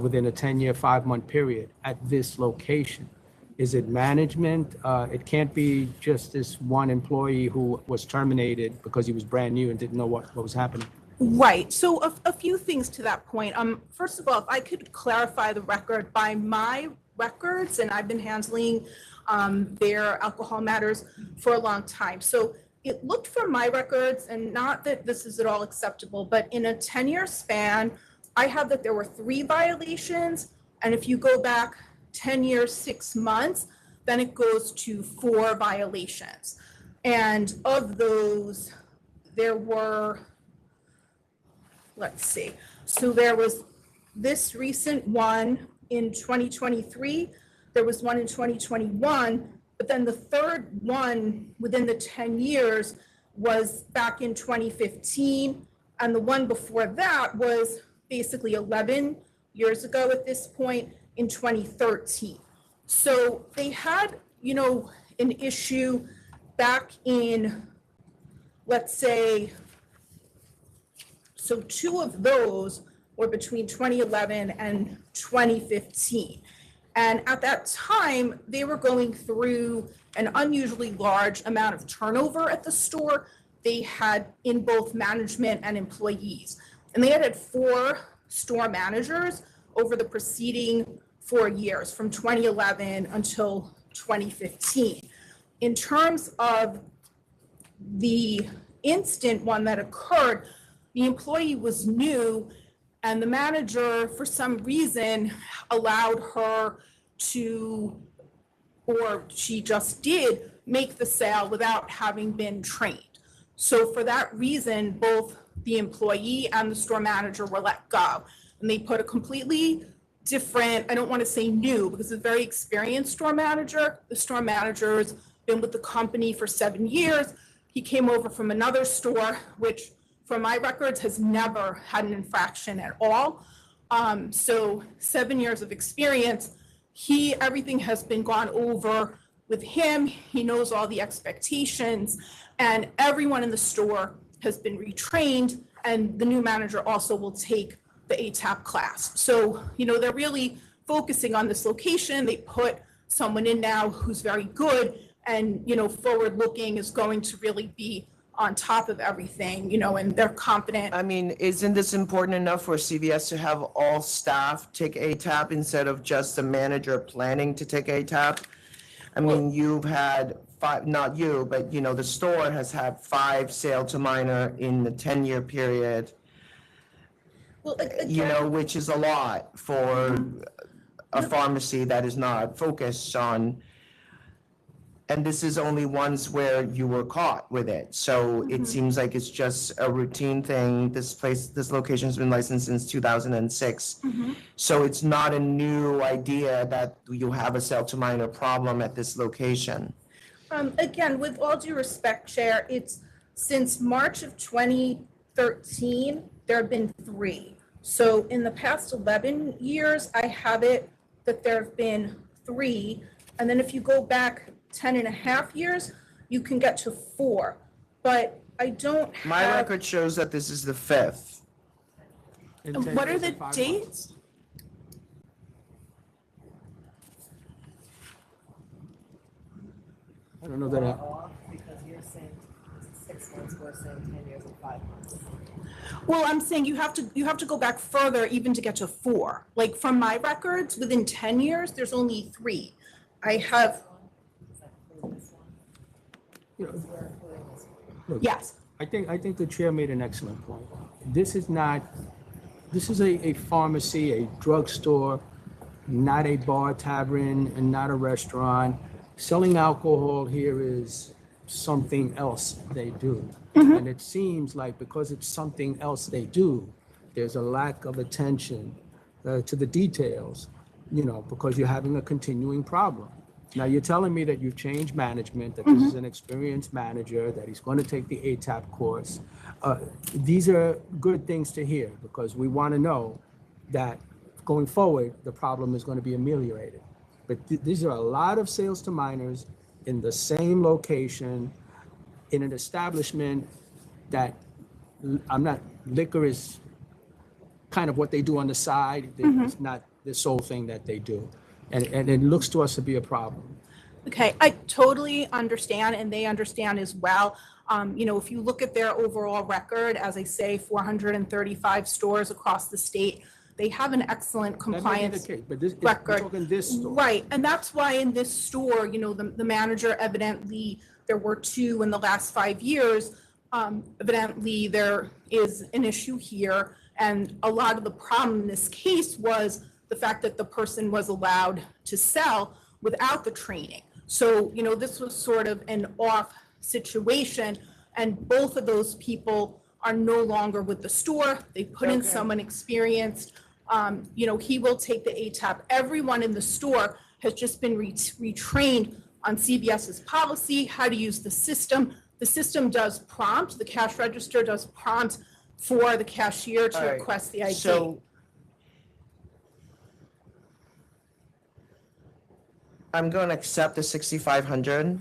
S10: within a 10-year, 5-month period at this location. Is it management? It can't be just this one employee who was terminated because he was brand new and didn't know what was happening.
S18: Right. So a few things to that point. First of all, if I could clarify the record, by my records, and I've been handling their alcohol matters for a long time. So it looked from my records, and not that this is at all acceptable, but in a 10-year span, I have that there were 3 violations. And if you go back 10 years, 6 months, then it goes to 4 violations. And of those, there were, let's see. So there was this recent one in 2023. There was one in 2021. But then the third one within the 10 years was back in 2015. And the one before that was basically 11 years ago at this point in 2013. So they had, an issue back in, let's say, so 2 of those were between 2011 and 2015. And at that time, they were going through an unusually large amount of turnover at the store. They had in both management and employees. And they had 4 store managers over the preceding 4 years, from 2011 until 2015. In terms of the instant one that occurred, the employee was new, and the manager, for some reason, allowed her to, or she just did, make the sale without having been trained. So for that reason, both the employee and the store manager were let go. And they put a completely different, I don't want to say new, because it's a very experienced store manager. The store manager's been with the company for 7 years. He came over from another store, which from my records has never had an infraction at all. So 7 years of experience, everything has been gone over with him. He knows all the expectations, and everyone in the store has been retrained, and the new manager also will take the ATAP class. So, they're really focusing on this location. They put someone in now who's very good and, forward looking, is going to really be on top of everything, and they're confident.
S6: I mean, isn't this important enough for CVS to have all staff take ATAP instead of just the manager planning to take ATAP? I mean, you've had 5, not you, but the store has had 5 sale to minor in the 10-year period.
S18: Well,
S6: Which is a lot for a pharmacy that is not focused on. And this is only once where you were caught with it. So it seems like it's just a routine thing. This location has been licensed since 2006. So it's not a new idea that you have a sale to minor problem at this location.
S18: Again, with all due respect, Chair, it's since March of 2013, there have been 3. So in the past 11 years, I have it that there have been 3. And then if you go back 10 and a half years, you can get to 4. But I don't have...
S6: My record shows that this is the 5th.
S10: In 10
S18: What are
S10: years
S18: the
S10: and 5
S18: dates?
S10: months. I don't know that
S4: Because you're saying 6 months, we're saying 10 years and 5 months.
S18: Well, I'm saying you have to go back further even to get to 4. Like from my records, within 10 years, there's only 3. I have,
S10: Look,
S18: yes.
S10: I think the chair made an excellent point. This is a pharmacy, a drugstore, not a bar, tavern, and not a restaurant. Selling alcohol here is something else they do. And it seems like because it's something else they do, there's a lack of attention to the details, because you're having a continuing problem. Now, you're telling me that you've changed management, that this is an experienced manager, that he's going to take the ATAP course. These are good things to hear because we want to know that going forward, the problem is going to be ameliorated. But these are a lot of sales to minors in the same location, in an establishment that liquor is kind of what they do on the side. It's not the sole thing that they do. And it looks to us to be a problem.
S18: Okay, I totally understand, and they understand as well. If you look at their overall record, as I say, 435 stores across the state, they have an excellent compliance record.
S10: We're talking this store.
S18: Right, and that's why in this store, the manager evidently, there were 2 in the last 5 years. Evidently, there is an issue here, and a lot of the problem in this case was the fact that the person was allowed to sell without the training. So, this was sort of an off situation, and both of those people are no longer with the store. They put in someone experienced. He will take the ATAP. Everyone in the store has just been retrained on CVS's policy, how to use the system. The system does prompt, the cash register does prompt for the cashier to request the ID.
S6: So I'm going to accept the 6,500.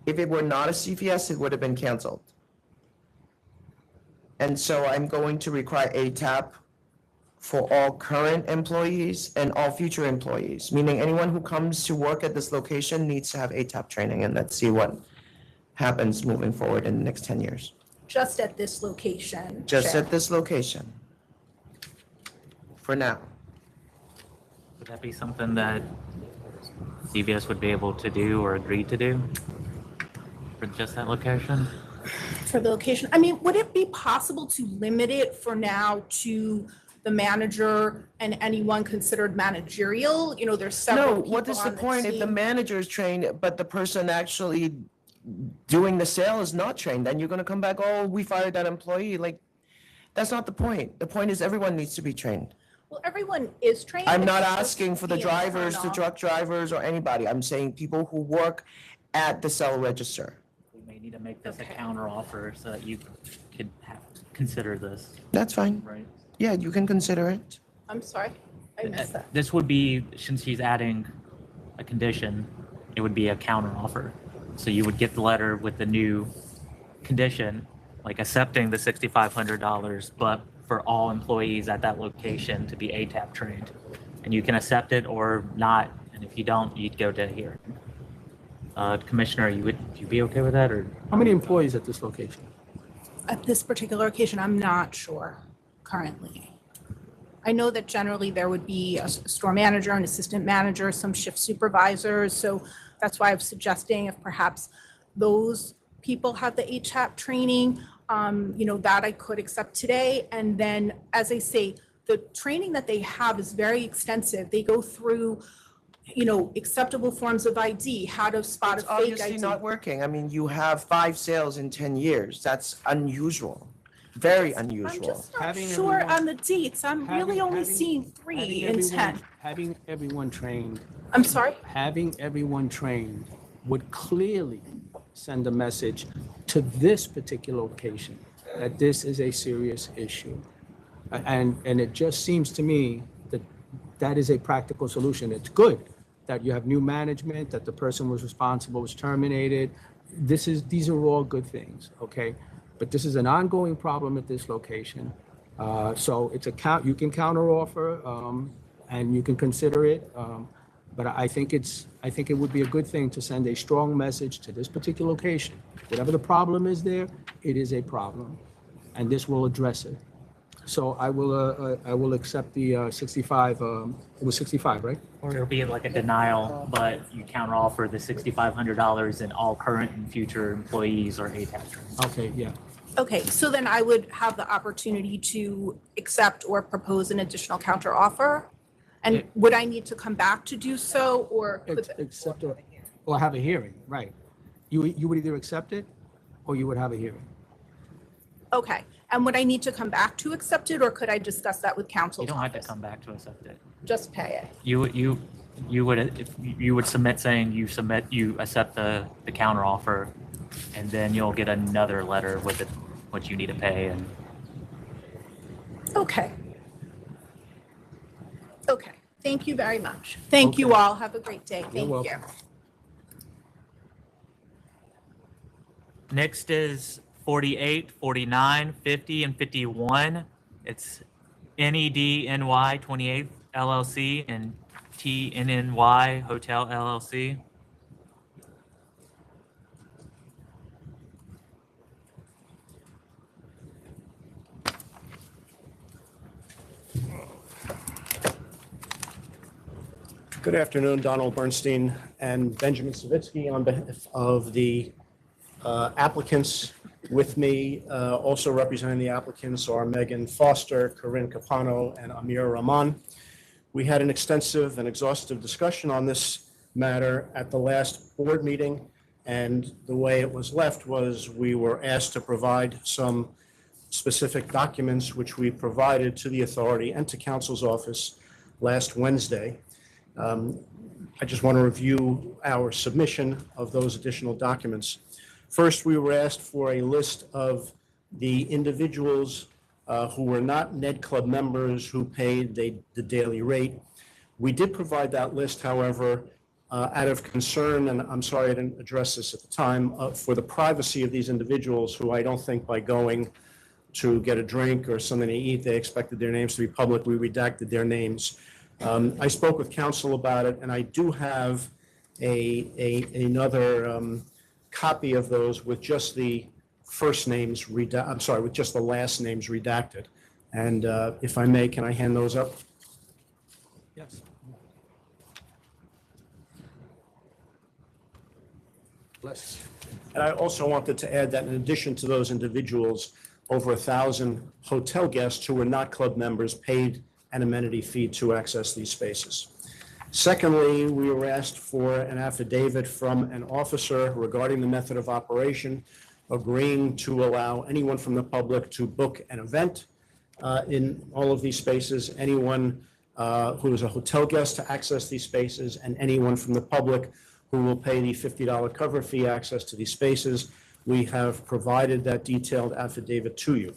S6: If it were not a CVS, it would have been canceled. And so I'm going to require ATAP for all current employees and all future employees, meaning anyone who comes to work at this location needs to have ATAP training, and let's see what happens moving forward in the next 10 years.
S18: Just at this location.
S6: Just
S18: Chair.
S6: at this location. For now.
S2: Would that be something that CVS would be able to do or agree to do for just that location?
S18: For the location, would it be possible to limit it for now to the manager and anyone considered managerial? There's several people
S6: What is the
S18: on
S6: point if the
S18: team.
S6: manager is trained, but the person actually doing the sale is not trained? Then you're gonna come back, oh, we fired that employee. Like, that's not the point. The point is everyone needs to be trained.
S18: Well, everyone is trained.
S6: I'm not
S18: It's just
S6: asking for the
S18: the
S6: drivers, the
S18: internal.
S6: truck drivers, or anybody. I'm saying people who work at the cell register.
S2: We may need to make this a counter offer so that you could consider this.
S6: That's fine.
S2: Right.
S6: Yeah, you can consider it.
S18: I'm sorry, I missed that.
S2: This would be, since she's adding a condition, it would be a counter offer. So you would get the letter with the new condition, like accepting the $6,500, but for all employees at that location to be ATAP trained. And you can accept it or not, and if you don't, you'd go to hearing. Commissioner, you be okay with that, or?
S10: How many employees at this location?
S18: At this particular occasion, I'm not sure currently. I know that generally there would be a store manager, an assistant manager, some shift supervisors. So that's why I was suggesting if perhaps those people have the HAP training, that I could accept today. And then, as I say, the training that they have is very extensive. They go through, acceptable forms of ID, how to spot a fake
S6: Obviously
S18: ID.
S6: not working. I mean, you have 5 sales in 10 years. That's unusual. Very unusual.
S18: I'm just not sure on the dates. I'm really only seeing 3 in 10.
S10: Having everyone trained.
S18: I'm sorry?
S10: Having everyone trained would clearly send a message to this particular location that this is a serious issue. And it just seems to me that that is a practical solution. It's good that you have new management, that the person was responsible was terminated. These are all good things, okay? But this is an ongoing problem at this location. So it's you can counter offer, and you can consider it. But I think it would be a good thing to send a strong message to this particular location. Whatever the problem is there, it is a problem, and this will address it. So I will accept the 65. It was 65, right?
S2: Or it'll be like a denial, but you counteroffer the $6,500 in all current and future employees or ATAC training.
S10: Okay, yeah.
S18: Okay, so then I would have the opportunity to accept or propose an additional counter offer? And would I need to come back to do so, or?
S10: Accept or have a hearing, right. You would either accept it or you would have a hearing.
S18: Okay, and would I need to come back to accept it, or could I discuss that with council?
S2: You don't have to come back to accept it.
S18: Just pay it?
S2: You would submit saying you accept the counteroffer, and then you'll get another letter with what you need to pay and.
S18: Okay. Okay, thank you very much. Thank you all. Have a great day. Thank you.
S2: Next is 48, 49, 50, and 51. It's NEDNY 28 LLC and TNNY Hotel LLC.
S21: Good afternoon, Donald Bernstein and Benjamin Savitsky on behalf of the applicants. With me, also representing the applicants are Megan Foster, Corinne Capano, and Amir Rahman. We had an extensive and exhaustive discussion on this matter at the last board meeting, and the way it was left was we were asked to provide some specific documents, which we provided to the authority and to council's office last Wednesday. I just want to review our submission of those additional documents. First, we were asked for a list of the individuals who were not NIGHCLUB members who paid the daily rate. We did provide that list, however, out of concern, and I'm sorry I didn't address this at the time, for the privacy of these individuals who I don't think by going to get a drink or something to eat, they expected their names to be public. We redacted their names. I spoke with counsel about it, and I do have another copy of those with just the first names with just the last names redacted. And if I may, can I hand those up?
S10: Yes.
S21: And I also wanted to add that in addition to those individuals, over 1,000 hotel guests who were not club members paid an amenity fee to access these spaces. Secondly, we were asked for an affidavit from an officer regarding the method of operation, agreeing to allow anyone from the public to book an event in all of these spaces, anyone who is a hotel guest to access these spaces, and anyone from the public who will pay the $50 cover fee access to these spaces. We have provided that detailed affidavit to you.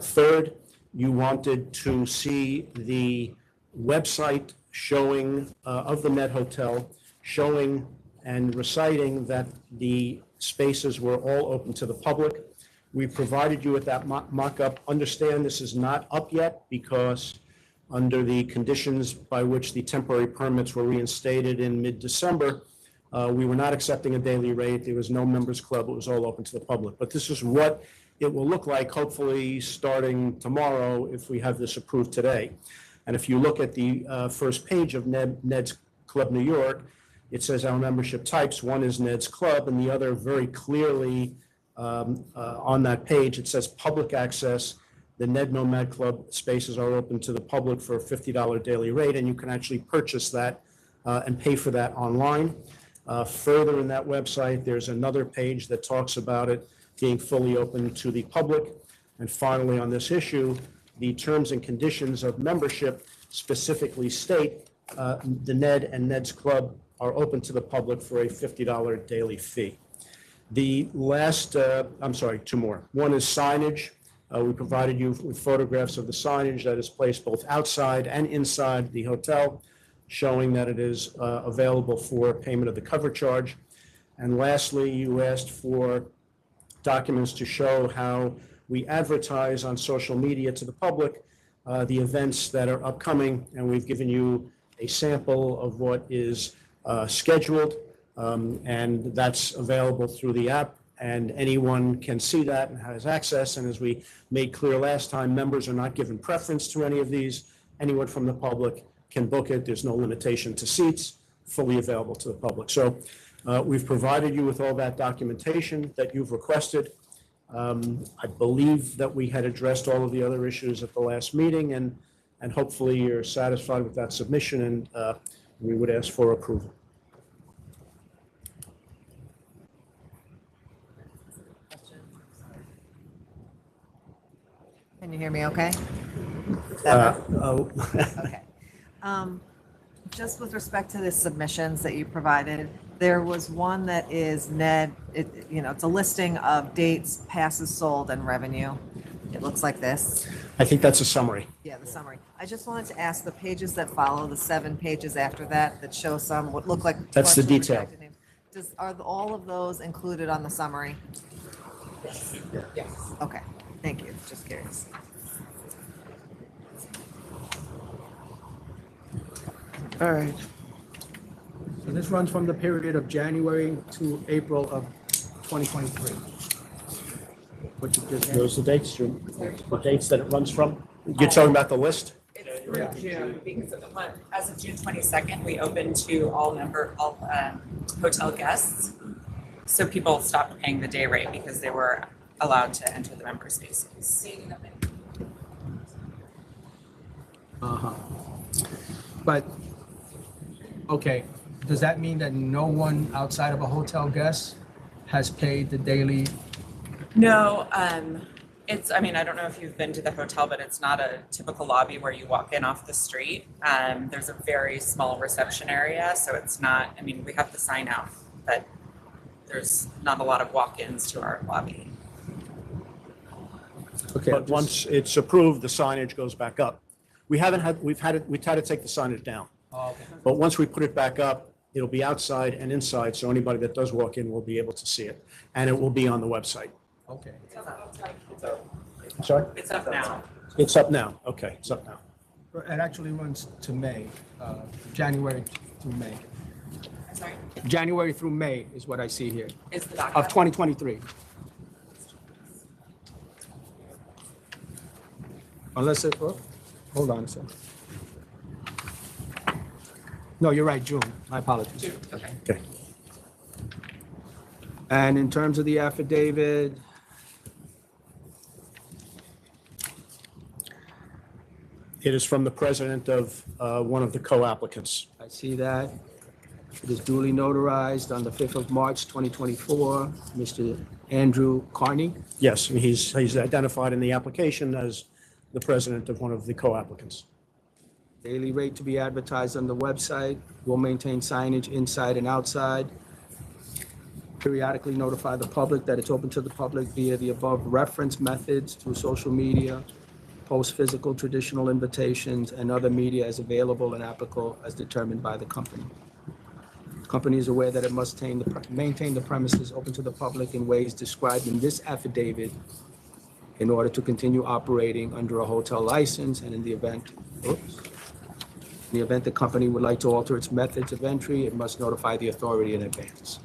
S21: Third, you wanted to see the website showing of the Net Hotel, showing and reciting that the spaces were all open to the public. We provided you with that mock-up. Understand this is not up yet because under the conditions by which the temporary permits were reinstated in mid-December, we were not accepting a daily rate. There was no members club. It was all open to the public. But this is what it will look like, hopefully starting tomorrow if we have this approved today. And if you look at the first page of Ned's Club New York, it says our membership types. One is Ned's Club, and the other very clearly on that page, it says public access. The Ned Nomad Club spaces are open to the public for a $50 daily rate, and you can actually purchase that and pay for that online. Further in that website, there's another page that talks about it being fully open to the public. And finally, on this issue, the terms and conditions of membership specifically state the Ned and Ned's Club are open to the public for a $50 daily fee. The last, two more. One is signage. We provided you with photographs of the signage that is placed both outside and inside the hotel, showing that it is available for payment of the cover charge. And lastly, you asked for documents to show how we advertise on social media to the public the events that are upcoming, and we've given you a sample of what is scheduled, and that's available through the app, and anyone can see that and has access. And as we made clear last time, members are not given preference to any of these. Anyone from the public can book it. There's no limitation to seats, fully available to the public. So we've provided you with all that documentation that you've requested. I believe that we had addressed all of the other issues at the last meeting, and hopefully you're satisfied with that submission, and we would ask for approval.
S4: Can you hear me okay? Okay. Just with respect to the submissions that you provided, there was one that is it's a listing of dates, passes sold, and revenue. It looks like this.
S21: I think that's a summary.
S4: Yeah, the summary. I just wanted to ask the pages that follow, the 7 pages after that show some what look like.
S21: That's the
S4: partially
S21: detail.
S4: redacted names. Are all of those included on the summary?
S21: Yes.
S4: Okay, thank you. Just curious.
S10: All right. So this runs from the period of January to April of 2023. What you just
S21: Those are the dates, June. The dates that it runs from. You're talking about the list?
S7: It's through June, because of the month. As of June 22nd, we opened to all hotel guests. So people stopped paying the day rate because they were allowed to enter the member spaces.
S10: But, okay, does that mean that no one outside of a hotel guest has paid the daily?
S7: No, I don't know if you've been to the hotel, but it's not a typical lobby where you walk in off the street. There's a very small reception area, so it's not, we have the sign out, but there's not a lot of walk-ins to our lobby.
S21: Okay. But once it's approved, the signage goes back up. We've had to take the signage down.
S10: Oh, okay.
S21: But once we put it back up, it'll be outside and inside, so anybody that does walk in will be able to see it. And it will be on the website.
S10: Okay.
S21: I'm sorry?
S7: It's up now.
S21: It's up now. Okay, it's up now.
S10: It actually runs to May, January through May.
S7: I'm sorry?
S10: January through May is what I see here.
S7: Is the document?
S10: Of 2023. Unless it, hold on a second. No, you're right, June. My apologies.
S7: June, okay.
S21: Okay.
S10: And in terms of the affidavit,
S21: It is from the president of one of the co-applicants.
S10: I see that. It is duly notarized on the 5th of March, 2024, Mr. Andrew Carney.
S21: Yes, he's identified in the application as the president of one of the co-applicants.
S10: Daily rate to be advertised on the website. Will maintain signage inside and outside. Periodically notify the public that it's open to the public via the above reference methods through social media, post physical traditional invitations, and other media as available and applicable as determined by the company. The company is aware that it must maintain the premises open to the public in ways described in this affidavit in order to continue operating under a hotel license, and in the event the company would like to alter its methods of entry, it must notify the authority in advance.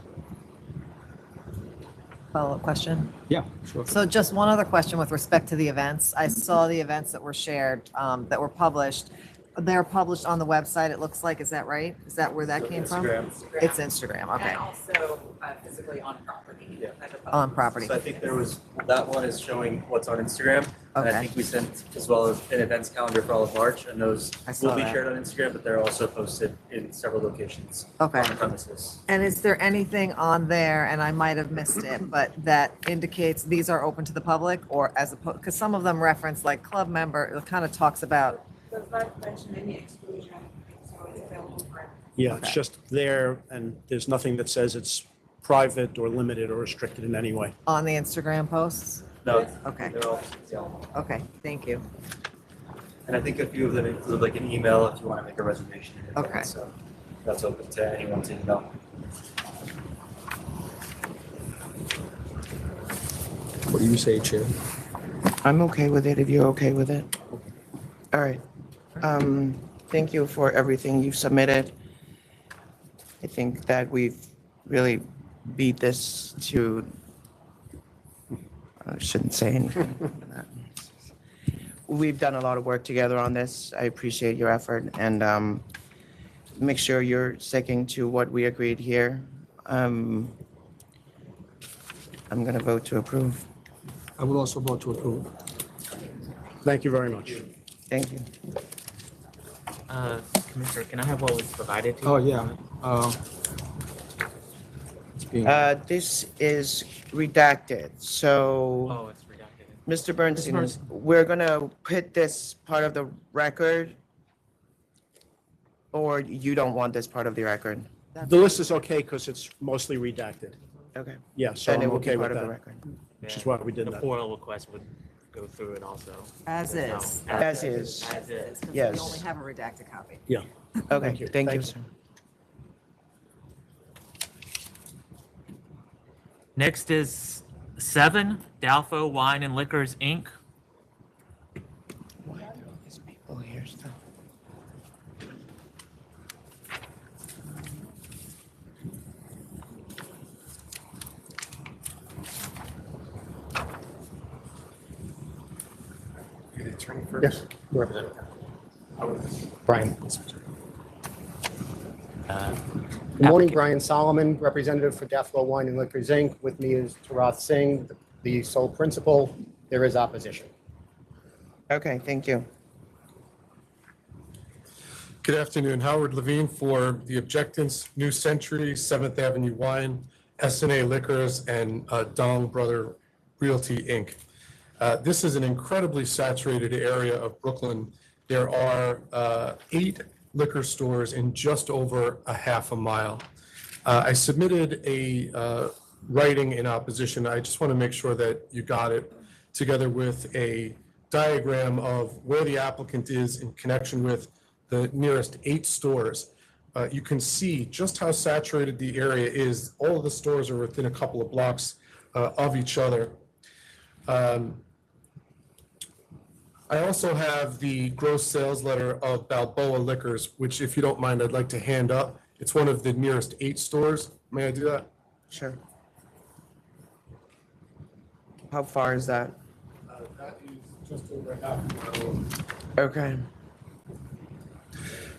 S4: Follow-up question?
S10: Yeah, sure.
S4: So just one other question with respect to the events. I saw the events that were shared, that were published. They're published on the website, it looks like. Is that right? Is that where that came from?
S7: Instagram.
S4: It's Instagram, okay.
S7: And also physically on property.
S8: Yeah.
S4: On property.
S8: So I think that one is showing what's on Instagram. And I
S4: Okay.
S8: think we sent as well as an events calendar for all of March, and those
S4: I saw
S8: will be
S4: that.
S8: shared on Instagram, but they're also posted in several locations
S4: Okay.
S8: on the premises.
S4: And is there anything on there, and I might have missed it, but that indicates these are open to the public, or as opposed, because some of them reference like club member, it kind of talks about.
S7: Does not mention any exclusion, so it's available for.
S21: Yeah, it's just there, and there's nothing that says it's private or limited or restricted in any way.
S4: On the Instagram posts?
S8: No.
S4: Okay.
S8: They're all, yeah.
S4: Okay, thank you.
S8: And I think a few of them include like an email if you want to make a reservation. in advance.
S4: Okay.
S8: So that's open to anyone to email.
S10: What do you say, Chair?
S6: I'm okay with it if you're okay with it. All right. Thank you for everything you've submitted. I think that we've really beat this to, I shouldn't say anything. We've done a lot of work together on this. I appreciate your effort and make sure you're sticking to what we agreed here. I'm going to vote to approve.
S10: I will also vote to approve.
S23: Thank you very much.
S6: Thank you.
S2: Commissioner, can I have what was provided to you?
S10: Oh, yeah.
S6: This is redacted, so.
S2: Oh, it's redacted.
S6: Mr. Bernstein, we're gonna put this part of the record, or you don't want this part of the record?
S23: The list is okay because it's mostly redacted.
S6: Okay.
S23: Yeah, so
S6: Then it
S23: I'm
S6: will be
S23: okay with
S6: part of the
S23: that,
S6: record.
S23: which is why we did
S2: The
S23: that.
S2: portal request would go through it also.
S4: As
S2: No,
S4: is.
S6: As is.
S2: As is.
S4: Because
S6: Yes.
S4: we only have a redacted copy.
S23: Yeah.
S6: Okay, thank you, sir.
S2: Next is 7, DALFO Wine and Liquors, Inc.
S6: Why are these people here still?
S3: Yes. Brian. Good morning, Brian Solomon, representative for DALFO Wine and Liquors, Inc. With me is Tarath Singh, the sole principal. There is opposition.
S6: Okay, thank you.
S23: Good afternoon, Howard Levine for the objectants, New Century, 7th Avenue Wine, S&A Liquors, and Dong Brother Realty, Inc. This is an incredibly saturated area of Brooklyn. There are 8 liquor stores in just over a half a mile. I submitted a writing in opposition. I just want to make sure that you got it, together with a diagram of where the applicant is in connection with the nearest 8 stores. You can see just how saturated the area is. All of the stores are within a couple of blocks of each other. I also have the gross sales letter of Balboa Liquors, which, if you don't mind, I'd like to hand up. It's one of the nearest 8 stores. May I do that?
S6: Sure. How far is that?
S23: That is just over half a mile.
S6: Okay.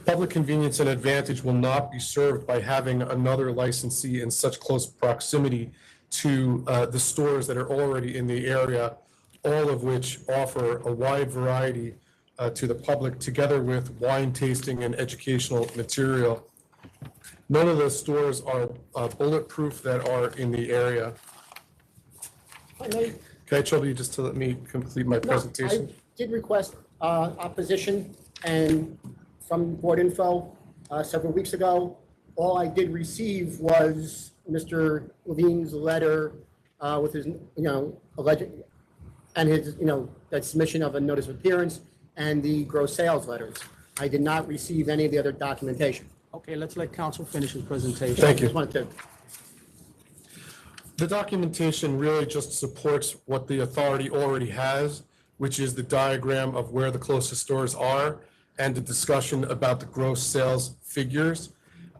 S23: Public convenience and advantage will not be served by having another licensee in such close proximity to the stores that are already in the area, all of which offer a wide variety to the public, together with wine tasting and educational material. None of the stores are bulletproof that are in the area. Can I trouble you just to let me complete my presentation?
S3: I did request opposition and from board info several weeks ago. All I did receive was Mr. Levine's letter with his, alleged, and his, that submission of a notice of appearance and the gross sales letters. I did not receive any of the other documentation.
S10: Okay, let's let council finish his presentation.
S23: Thank you.
S3: Just wanted to.
S23: The documentation really just supports what the authority already has, which is the diagram of where the closest stores are and the discussion about the gross sales figures.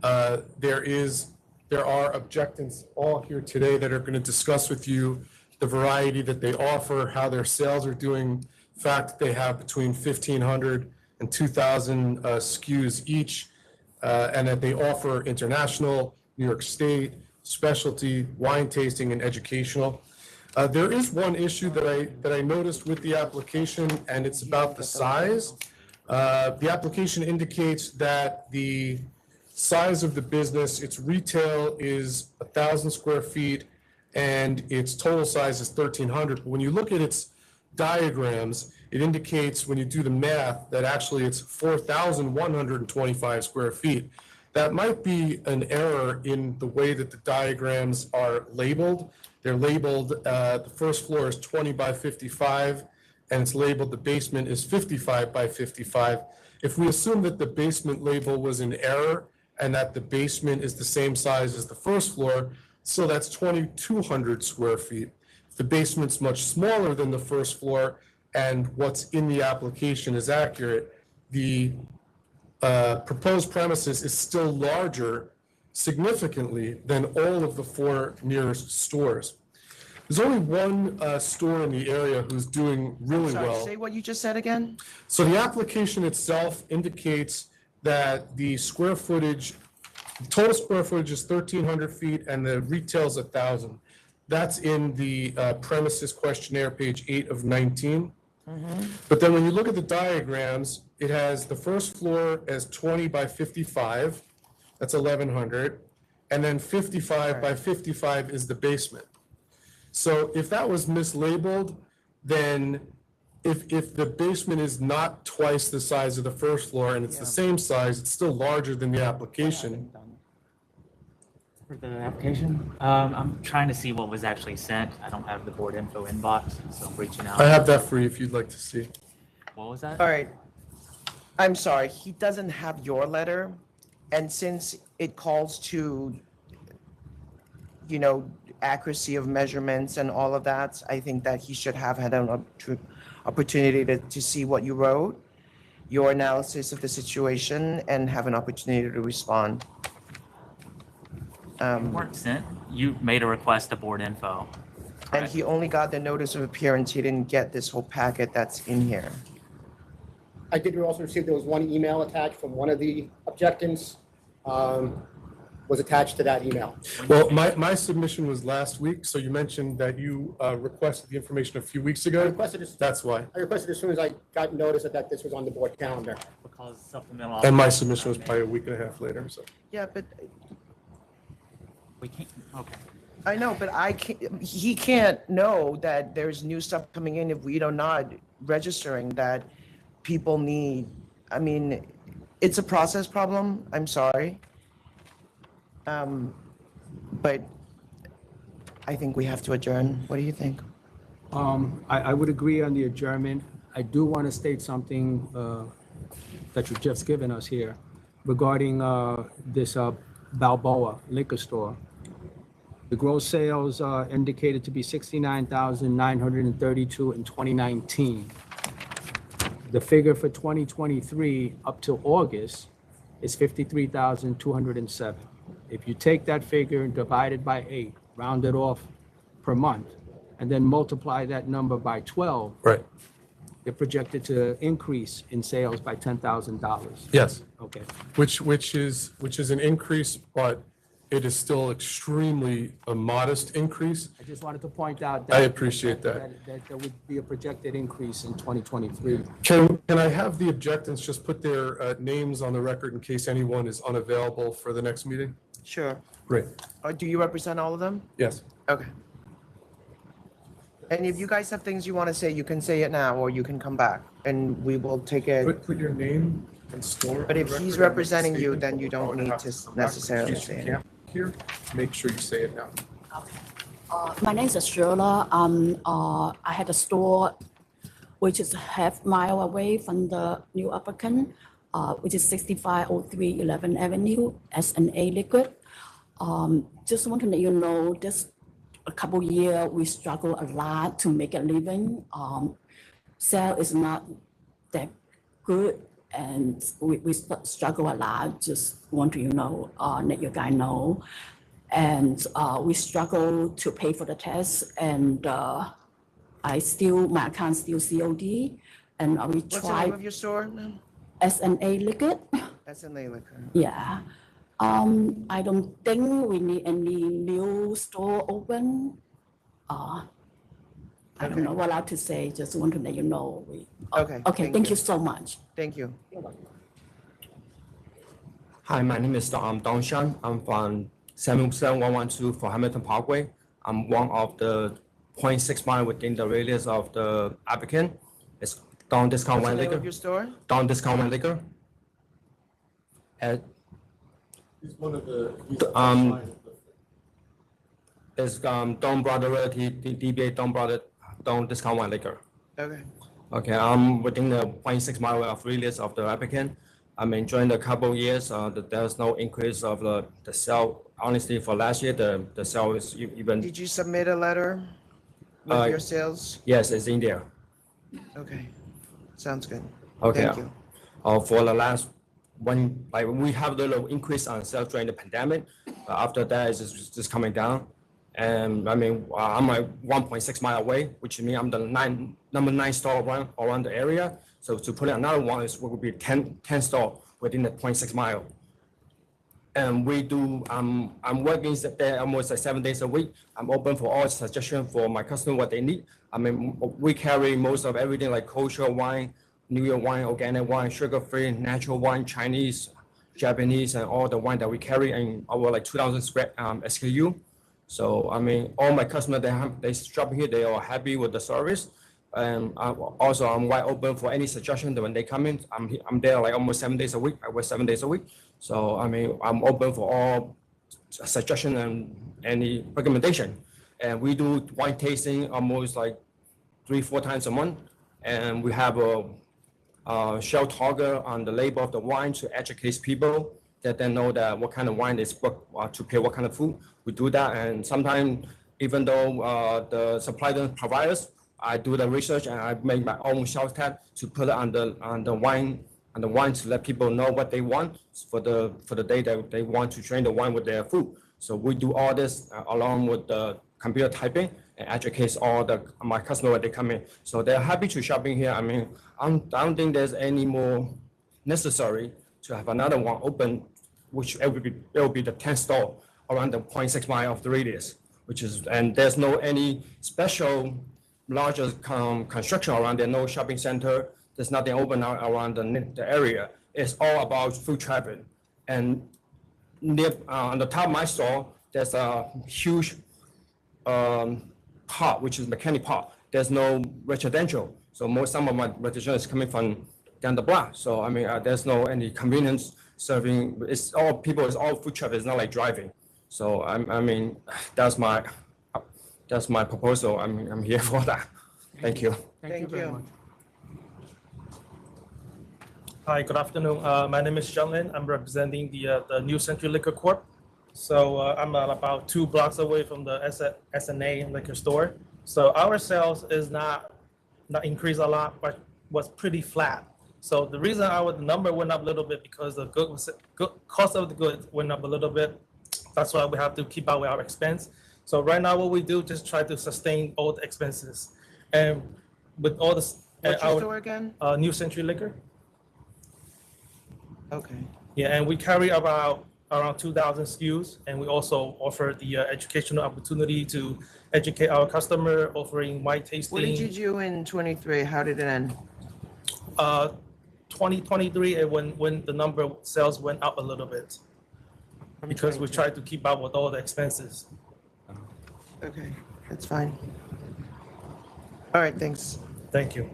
S23: There are objectants all here today that are going to discuss with you the variety that they offer, how their sales are doing. In fact, they have between 1,500 and 2,000 SKUs each, and that they offer international, New York State, specialty, wine tasting, and educational. There is one issue that I noticed with the application, and it's about the size. The application indicates that the size of the business, its retail is 1,000 square feet, and its total size is 1,300. But when you look at its diagrams, it indicates, when you do the math, that actually it's 4,125 square feet. That might be an error in the way that the diagrams are labeled. They're labeled, the first floor is 20 by 55, and it's labeled the basement is 55 by 55. If we assume that the basement label was an error and that the basement is the same size as the first floor, so that's 2,200 square feet. the basement's much smaller than the first floor and what's in the application is accurate, the proposed premises is still larger significantly than all of the 4 nearest stores. There's only one store in the area who's doing really
S6: Sorry,
S23: well.
S6: say what you just said again?
S23: So the application itself indicates that the square footage, total square footage is 1,300 feet and the retail's 1,000. That's in the premises questionnaire, page 8 of 19. But then when you look at the diagrams, it has the first floor as 20 by 55, that's 1,100, and then 55 by 55 is the basement. So if that was mislabeled, then if the basement is not twice the size of the first floor and it's the same size, it's still larger than the application.
S2: For the application? I'm trying to see what was actually sent. I don't have the board info inbox, so I'm reaching out.
S23: I have that for you if you'd like to see.
S2: What was that?
S6: All right. I'm sorry, he doesn't have your letter. And since it calls to, you know, accuracy of measurements and all of that, I think that he should have had an opportunity to see what you wrote, your analysis of the situation, and have an opportunity to respond.
S2: You weren't sent. You made a request to board info.
S6: And he only got the notice of appearance. He didn't get this whole packet that's in here.
S3: I did also receive, there was one email attached from one of the objectants, was attached to that email.
S23: Well, my submission was last week, so you mentioned that you requested the information a few weeks ago. That's why.
S3: I requested as soon as I got notice that this was on the board calendar.
S2: Because supplemental.
S23: And my submission was probably a week and a half later, so.
S6: Yeah, but
S2: We can't, okay.
S6: I know, but he can't know that there's new stuff coming in if we are not registering that people need. I mean, it's a process problem. I'm sorry. But I think we have to adjourn. What do you think?
S10: I would agree on the adjournment. I do want to state something that you've just given us here regarding this Balboa liquor store. The gross sales indicated to be $69,932 in 2019. The figure for 2023 up to August is $53,207. If you take that figure and divide it by 8, round it off per month, and then multiply that number by 12,
S23: right,
S10: they're projected to increase in sales by $10,000.
S23: Yes.
S10: Okay.
S23: Which is an increase, but it is still extremely a modest increase.
S10: I just wanted to point out that
S23: I appreciate that.
S10: that there would be a projected increase in 2023.
S23: Can I have the objectants just put their names on the record in case anyone is unavailable for the next meeting?
S6: Sure.
S23: Great.
S6: Do you represent all of them?
S23: Yes.
S6: Okay. And if you guys have things you want to say, you can say it now, or you can come back, and we will take it.
S23: Put your name and store.
S6: But if he's representing you, then you don't need to necessarily say it.
S23: Here, make sure you say it now.
S16: My name is Sheila. I had a store which is half mile away from the new applicant, which is 6503 11th Avenue, S&A Liquid. Just want to let you know, this a couple years we struggle a lot to make a living. Sale is not that good, and we struggle a lot. Just want to let you guys know. And we struggle to pay for the test, and my account still COD, and we
S6: What's the
S16: try.
S6: name of your store, ma'am?
S16: S&A Liquid.
S6: S&A Liquor.
S16: Yeah. I don't think we need any new store open. I don't know what else to say. Just want to let you know.
S6: Okay.
S16: Okay. Thank you so much.
S6: Thank you.
S19: Hi, my name is Don Shan. I'm from 77112 for Hamilton Parkway. I'm one of the 0.6 mile within the radius of the applicant. It's Don Discount
S6: What's
S19: Wine
S6: the name
S19: Liquor.
S6: of your store?
S19: Don Discount Wine Liquor.
S23: He's one of the.
S19: It's Don Brother DBA Don Brother Don Discount Wine Liquor.
S6: Okay.
S19: Okay, I'm within the 0.6 mile of radius of the applicant. I'm enjoying the couple years. There's no increase of the sale. Honestly, for last year, the sale is even.
S6: Did you submit a letter? with your sales?
S19: Yes, it's in there.
S6: Okay, sounds good.
S19: Okay.
S6: Thank you.
S19: For the last one, like we have a little increase on sales during the pandemic, but after that it's just coming down. And I mean, I'm like 1.6 mile away, which means I'm the number 9 store around the area. So to put another one is will be 10 store within the 0.6 mile. And we do, I'm working there almost like 7 days a week. I'm open for all suggestions for my customer, what they need. I mean, we carry most of everything like kosher wine, New York wine, organic wine, sugar-free, natural wine, Chinese, Japanese, and all the wine that we carry in our like 2,000 SKU. So, I mean, all my customers, they shop here, they are happy with the service. And also, I'm wide open for any suggestion that when they come in. I'm there like almost 7 days a week. I work 7 days a week. So, I mean, I'm open for all suggestion and any recommendation. And we do wine tasting almost like 3-4 times a month. And we have a shell toggle on the label of the wine to educate people that they know that what kind of wine is to prepare what kind of food. We do that. And sometimes, even though the supplier doesn't provide us, I do the research and I make my own shelf tag to put it on the wine to let people know what they want for the day that they want to train the wine with their food. So we do all this along with the computer typing and educates all my customers when they come in. So they're happy to shopping here. I mean, I don't think there's any more necessary to have another one open, which it will be the 10th store around the 0.6 mile of the radius, and there's no any special larger construction around there, no shopping center. There's nothing open around the area. It's all about foot traffic. And near, on the top of my store, there's a huge park, which is mechanic park. There's no residential. So some of my residential is coming from down the block. So I mean, there's no any convenience serving. It's all people, it's all foot traffic. It's not like driving. So I mean, that's my proposal. I'm here for that. Thank you.
S10: Thank you very much.
S5: Hi, good afternoon. My name is John Lin. I'm representing the New Century Liquor Corp. So I'm about 2 blocks away from the SNA liquor store. So our sales is not increased a lot, but was pretty flat. So the reason our number went up a little bit because the cost of the goods went up a little bit. That's why we have to keep up with our expense. So right now, what we do just try to sustain all the expenses, and with all the
S6: What's your store again?
S5: New Century Liquor.
S6: Okay.
S5: Yeah, and we carry around 2,000 SKUs, and we also offer the educational opportunity to educate our customer, offering wine tasting.
S6: What did you do in 23? How did it end?
S5: 2023, when the number of sales went up a little bit, because we tried to keep up with all the expenses.
S6: Okay, that's fine. All right, thanks.
S5: Thank you.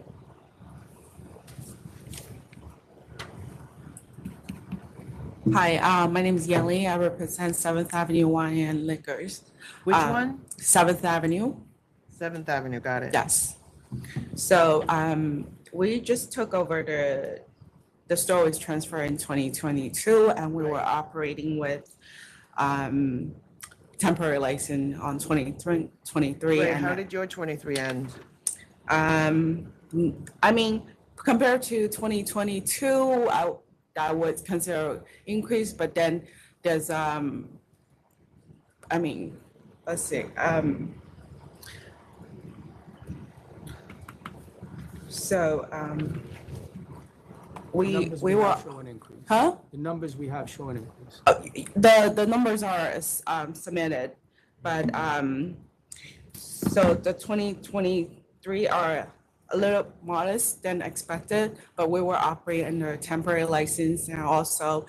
S9: Hi, my name is Yeli. I represent 7th Avenue Wine and Liquors.
S6: Which one?
S9: 7th Avenue.
S6: 7th Avenue, got it.
S9: Yes. So we just took over the store was transferred in 2022, and we were operating with temporary license on 23.
S6: Wait,
S9: and
S6: how did your 23 end?
S9: I mean, compared to 2022, I would consider increase, but then there's, I mean, let's see. We were, huh?
S10: The numbers we have show an increase.
S9: The numbers are submitted, but so the 2023 are a little modest than expected, but we were operating under a temporary license and also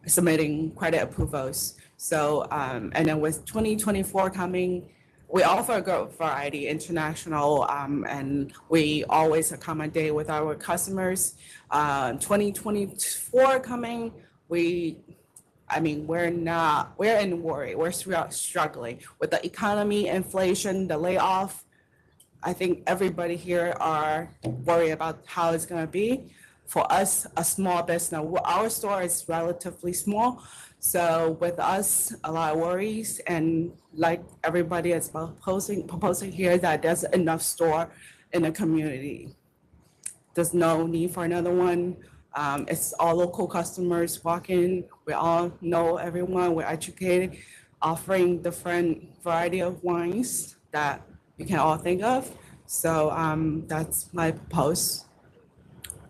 S9: submitting credit approvals. So, and then with 2024 coming, we offer a good variety international, and we always accommodate with our customers. 2024 coming, we're in worry. We're struggling with the economy, inflation, the layoff. I think everybody here are worried about how it's gonna be. For us, a small business, our store is relatively small, So with us, a lot of worries, and like everybody is proposing here that there's enough store in the community. There's no need for another one. It's all local customers walking. We all know everyone. We're educated, offering different variety of wines that you can all think of. So that's my post.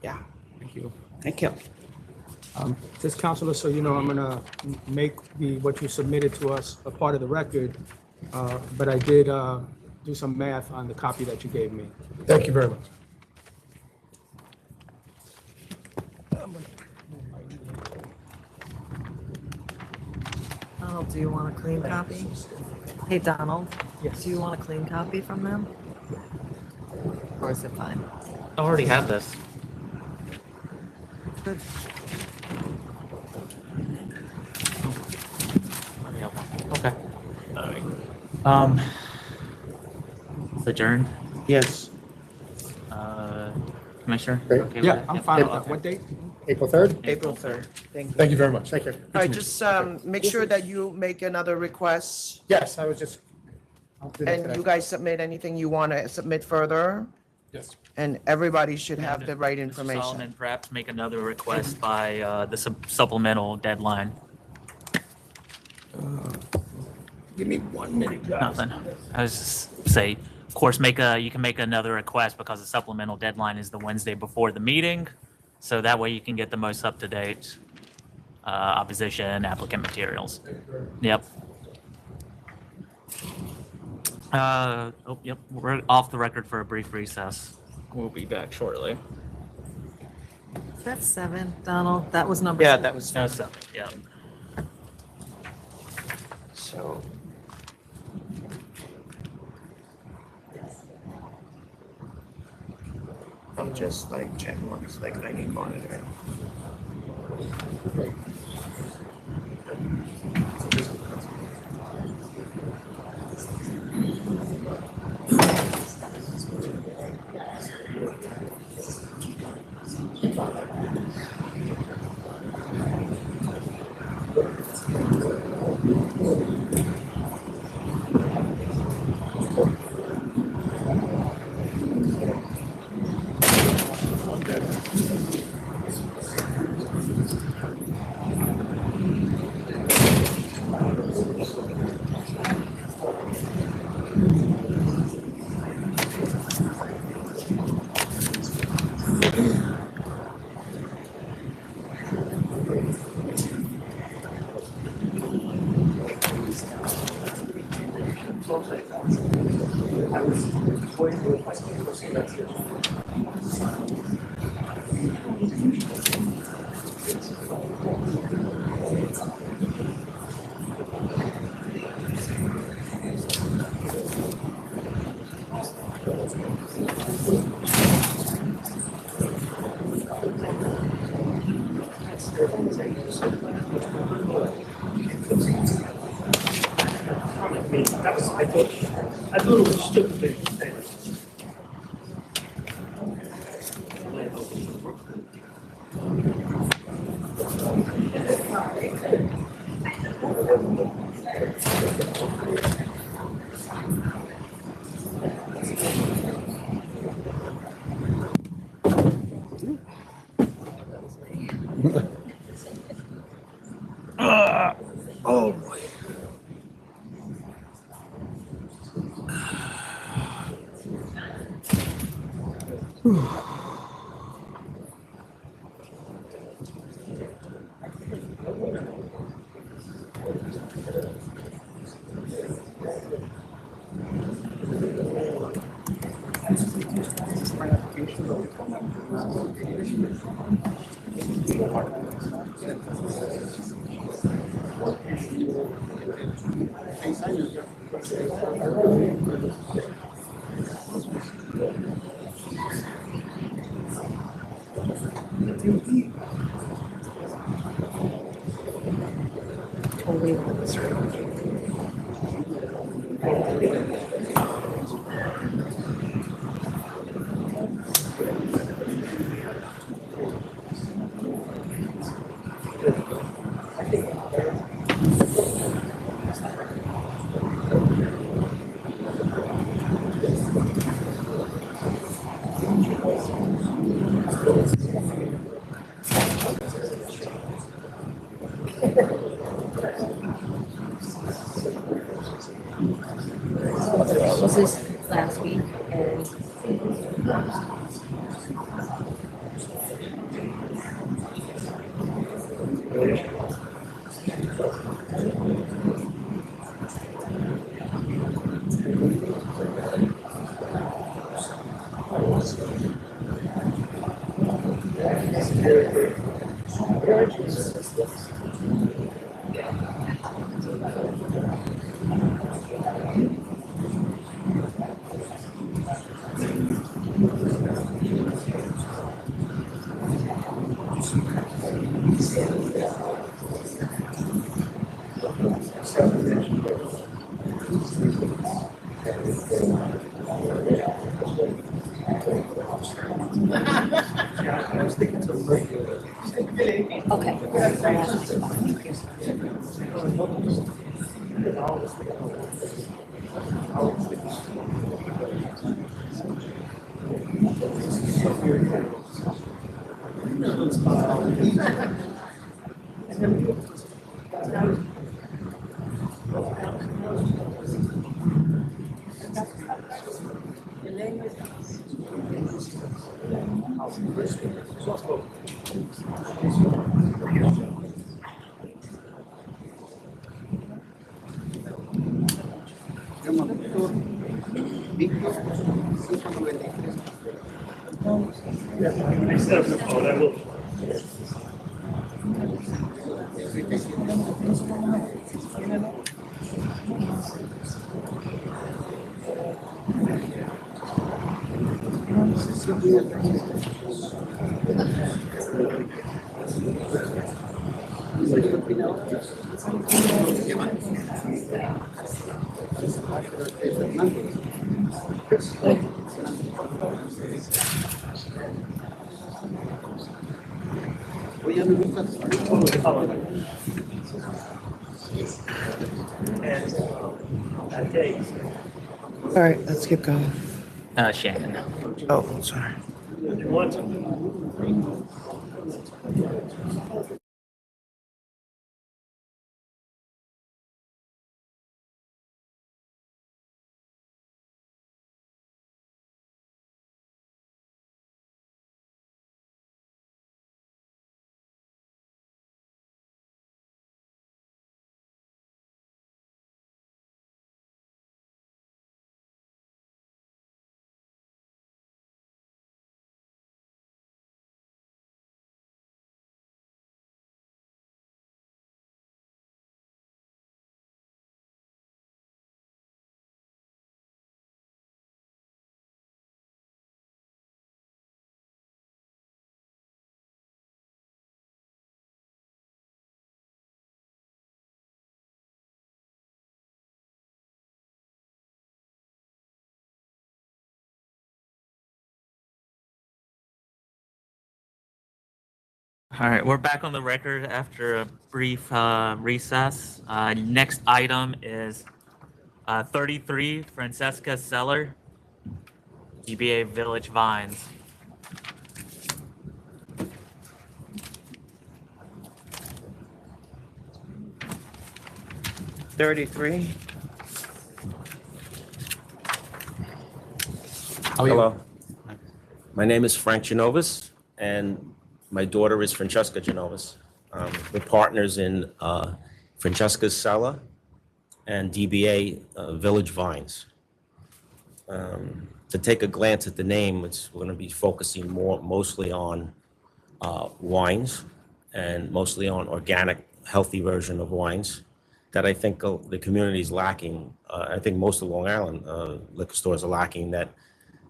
S9: Yeah.
S10: Thank you.
S9: Thank you.
S10: Just Counselor, so you know, I'm gonna make what you submitted to us a part of the record, but I did do some math on the copy that you gave me.
S23: Thank you very much.
S4: Donald, do you want a clean copy? Hey, Donald?
S10: Yes.
S4: Do you want a clean copy from them? Or is it fine?
S2: I already have this.
S4: Good.
S2: Okay. Adjourn.
S6: Yes.
S2: Commissioner? Okay with
S10: Yeah,
S2: that?
S10: I'm
S2: Yep.
S10: fine with that. What date?
S21: April 3rd?
S6: April 3rd. Thank you.
S23: Thank you very much.
S21: Thank you.
S6: All right, just make sure that you make another request.
S21: Yes, I was just. I'll do that
S6: And
S21: today.
S6: you guys submit anything you want to submit further,
S23: Yes.
S6: and everybody should have the right
S2: Mr.
S6: information.
S2: Solomon, perhaps make another request by the supplemental deadline.
S6: Give me 1 minute, guys.
S2: Nothing. I was just say, of course, you can make another request because the supplemental deadline is the Wednesday before the meeting. So that way you can get the most up-to-date opposition applicant materials. Yep. Yep, we're off the record for a brief recess. We'll be back shortly.
S4: That's 7, Donald. That was number
S6: Yeah,
S4: 7.
S6: that was
S2: No, so, yeah.
S6: so. I'm just like check marks, like I need monitoring.
S15: I thought it was stupid.
S21: Oh, boy.
S6: All right, let's keep going.
S2: Shannon.
S6: Oh, sorry.
S2: All right, we're back on the record after a brief recess. Next item is 33 Francesca's Cellar, GBA Village Vines.
S12: Hello. My name is Frank Genovas, and my daughter is Francesca Genovas. We're partners in Francesca's Cellar and DBA Village Vines. To take a glance at the name, we're going to be focusing mostly on wines and mostly on organic, healthy version of wines that I think the community is lacking. I think most of Long Island liquor stores are lacking that.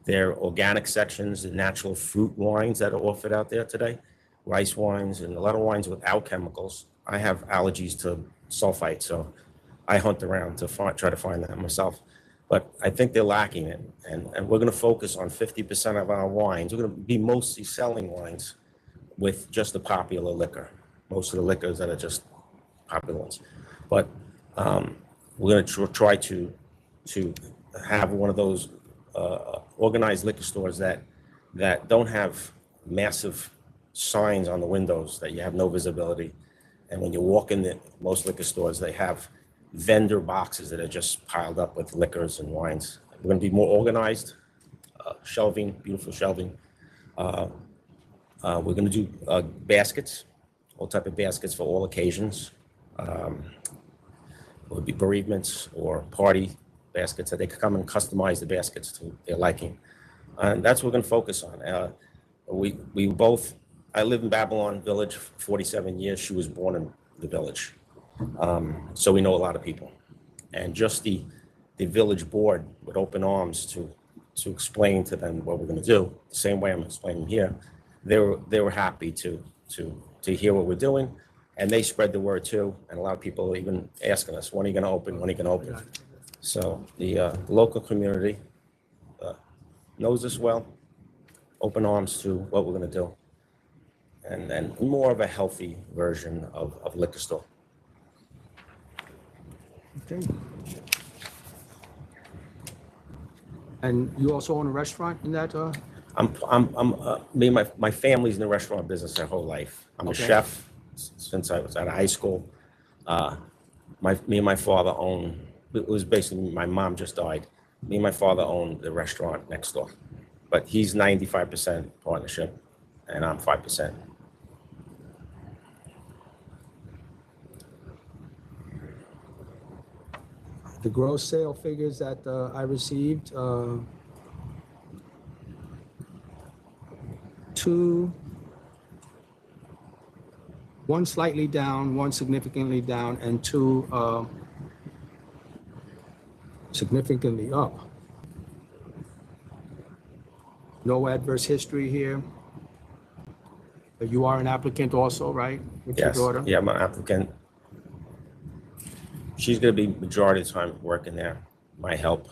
S12: Their organic sections and natural fruit wines that are offered out there today, rice wines and a lot of wines without chemicals. I have allergies to sulfite, so I hunt around to try to find that myself. But I think they're lacking it, and we're going to focus on 50% of our wines. We're going to be mostly selling wines with just the popular liquor, most of the liquors that are just popular ones. But we're going to try to have one of those organized liquor stores that don't have massive signs on the windows that you have no visibility. And when you walk in most liquor stores, they have vendor boxes that are just piled up with liquors and wines. We're going to be more organized, shelving, beautiful shelving. We're gonna do baskets, all type of baskets for all occasions. It would be bereavements or party baskets that they could come and customize the baskets to their liking. And that's what we're gonna focus on. I lived in Babylon Village for 47 years. She was born in the village. So we know a lot of people. And just the village board with open arms to explain to them what we're gonna do, the same way I'm explaining here, they were happy to hear what we're doing. And they spread the word too, and a lot of people even asking us, when are you gonna open, when are you gonna open? So the local community knows us well, open arms to what we're gonna do. And then more of a healthy version of liquor store.
S10: Okay. And you also own a restaurant in that?
S12: My family's in the restaurant business their whole life. I'm a chef since I was out of high school. Me and my father own, it was basically, my mom just died. Me and my father owned the restaurant next door. But he's 95% partnership and I'm 5%.
S10: The gross sale figures that I received, one slightly down, one significantly down, and two significantly up. No adverse history here. But you are an applicant also, right? With your
S12: Yes,
S10: daughter?
S12: yeah, I'm an applicant. She's gonna be majority of the time working there, my help.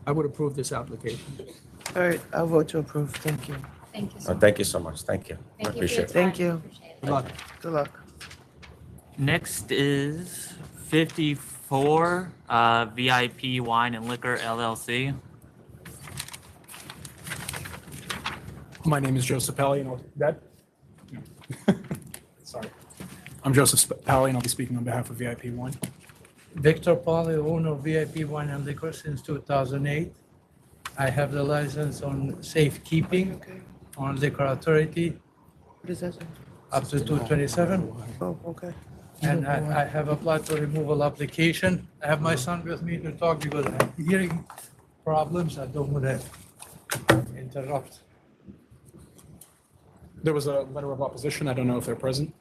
S10: I would approve this application.
S6: All right, I'll vote to approve. Thank you.
S11: Thank you so much.
S12: Thank you so much, thank you. I
S11: Thank you for your
S12: appreciate it.
S11: time.
S6: Thank you.
S11: Appreciate it.
S10: Good luck.
S6: Good luck.
S2: Next is 54 VIP Wine and Liquor LLC.
S14: My name is Joseph Pally, and sorry. I'm Joseph Pally, and I'll be speaking on behalf of VIP Wine.
S20: Victor Pally, owner of VIP Wine and Liquor since 2008. I have the license on safekeeping, on liquor authority.
S6: What is that?
S20: Up to 227.
S6: Oh, okay.
S20: And I have applied for removal application. I have my son with me to talk because I have hearing problems. I don't want to interrupt.
S14: There was a letter of opposition. I don't know if they're present.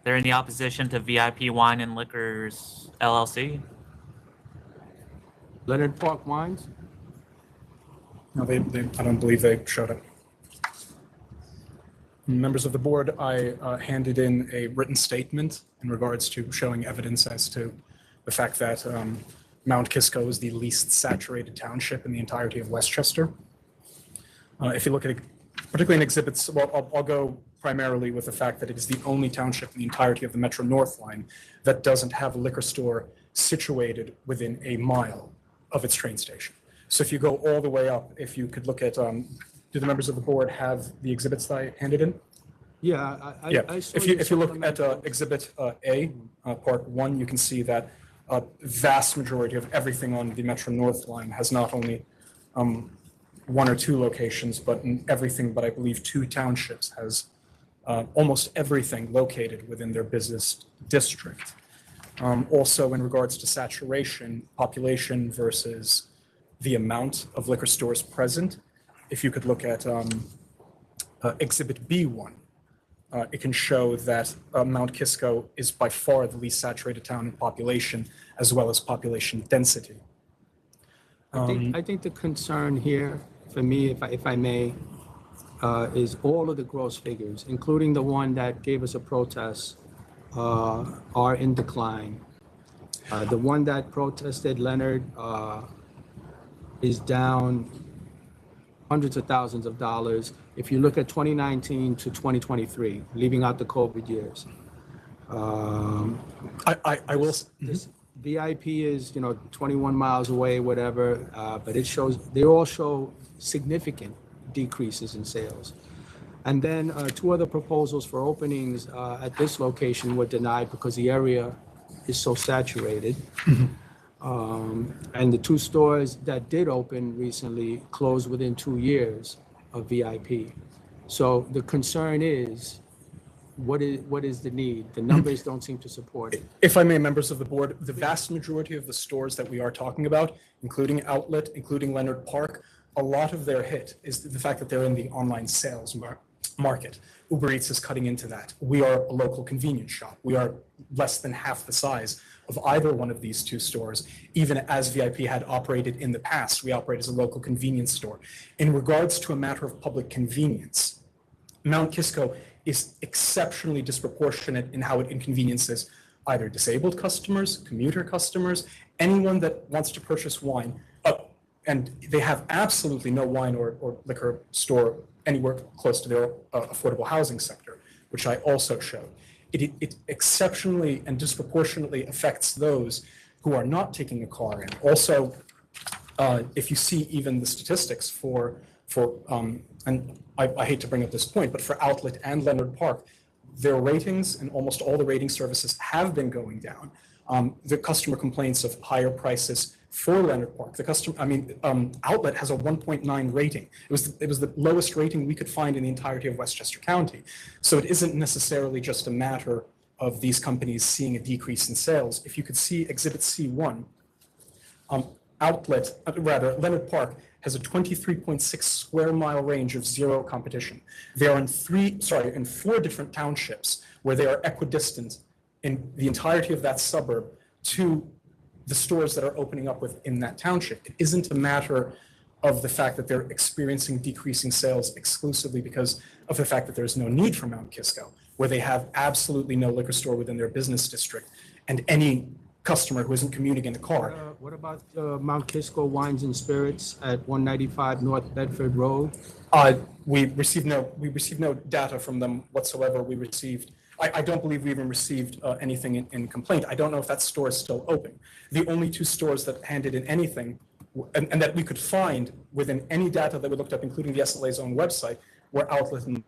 S2: They're in the opposition to VIP Wine and Liquors LLC.
S10: Leonard Park Wines?
S14: No, I don't believe they showed up. Members of the board, I handed in a written statement in regards to showing evidence as to the fact that Mount Kisco is the least saturated township in the entirety of Westchester. If you look at, particularly in exhibits, well, I'll go primarily with the fact that it is the only township in the entirety of the Metro North line that doesn't have a liquor store situated within a mile of its train station. So if you go all the way up, if you could look at, do the members of the board have the exhibits that I handed in?
S10: Yeah, I saw
S14: If you look at Exhibit A, Part 1, you can see that a vast majority of everything on the Metro North line has not only one or two locations, but in everything but I believe 2 townships has almost everything located within their business district. Also, in regards to saturation, population versus the amount of liquor stores present, if you could look at Exhibit B1, it can show that Mount Kisco is by far the least saturated town in population as well as population density.
S10: I think the concern here, for me, if I may, is all of the gross figures, including the one that gave us a protest, are in decline. The one that protested, Leonard, is down hundreds of thousands of dollars. If you look at 2019 to 2023, leaving out the COVID years.
S14: I will.
S10: This VIP is, 21 miles away, whatever, but it shows, they all show significant decreases in sales. And then 2 other proposals for openings at this location were denied because the area is so saturated. And the 2 stores that did open recently closed within 2 years of VIP. So the concern is, what is the need? The numbers don't seem to support it.
S14: If I may, members of the board, the vast majority of the stores that we are talking about, including Outlet, including Leonard Park, a lot of their hit is the fact that they're in the online sales market. Uber Eats is cutting into that. We are a local convenience shop. We are less than half the size of either one of these 2 stores. Even as VIP had operated in the past, we operate as a local convenience store. In regards to a matter of public convenience, Mount Kisco is exceptionally disproportionate in how it inconveniences either disabled customers, commuter customers, anyone that wants to purchase wine. And they have absolutely no wine or liquor store anywhere close to their affordable housing sector, which I also showed. It exceptionally and disproportionately affects those who are not taking a car in. Also, if you see even the statistics and I hate to bring up this point, but for Outlet and Leonard Park, their ratings and almost all the rating services have been going down. The customer complaints of higher prices for Leonard Park. Outlet has a 1.9 rating. It was the lowest rating we could find in the entirety of Westchester County. So it isn't necessarily just a matter of these companies seeing a decrease in sales. If you could see Exhibit C1, Leonard Park has a 23.6 square mile range of zero competition. They are in 4 different townships where they are equidistant in the entirety of that suburb to the stores that are opening up within that township. It isn't a matter of the fact that they're experiencing decreasing sales exclusively because of the fact that there's no need for Mount Kisco, where they have absolutely no liquor store within their business district, and any customer who isn't commuting in a car.
S10: What about Mount Kisco Wines and Spirits at 195 North Bedford Road?
S14: We received no data from them whatsoever. I don't believe we even received anything in complaint. I don't know if that store is still open. The only 2 stores that handed in anything and that we could find within any data that we looked up, including the SLA's own website, were Outlet, and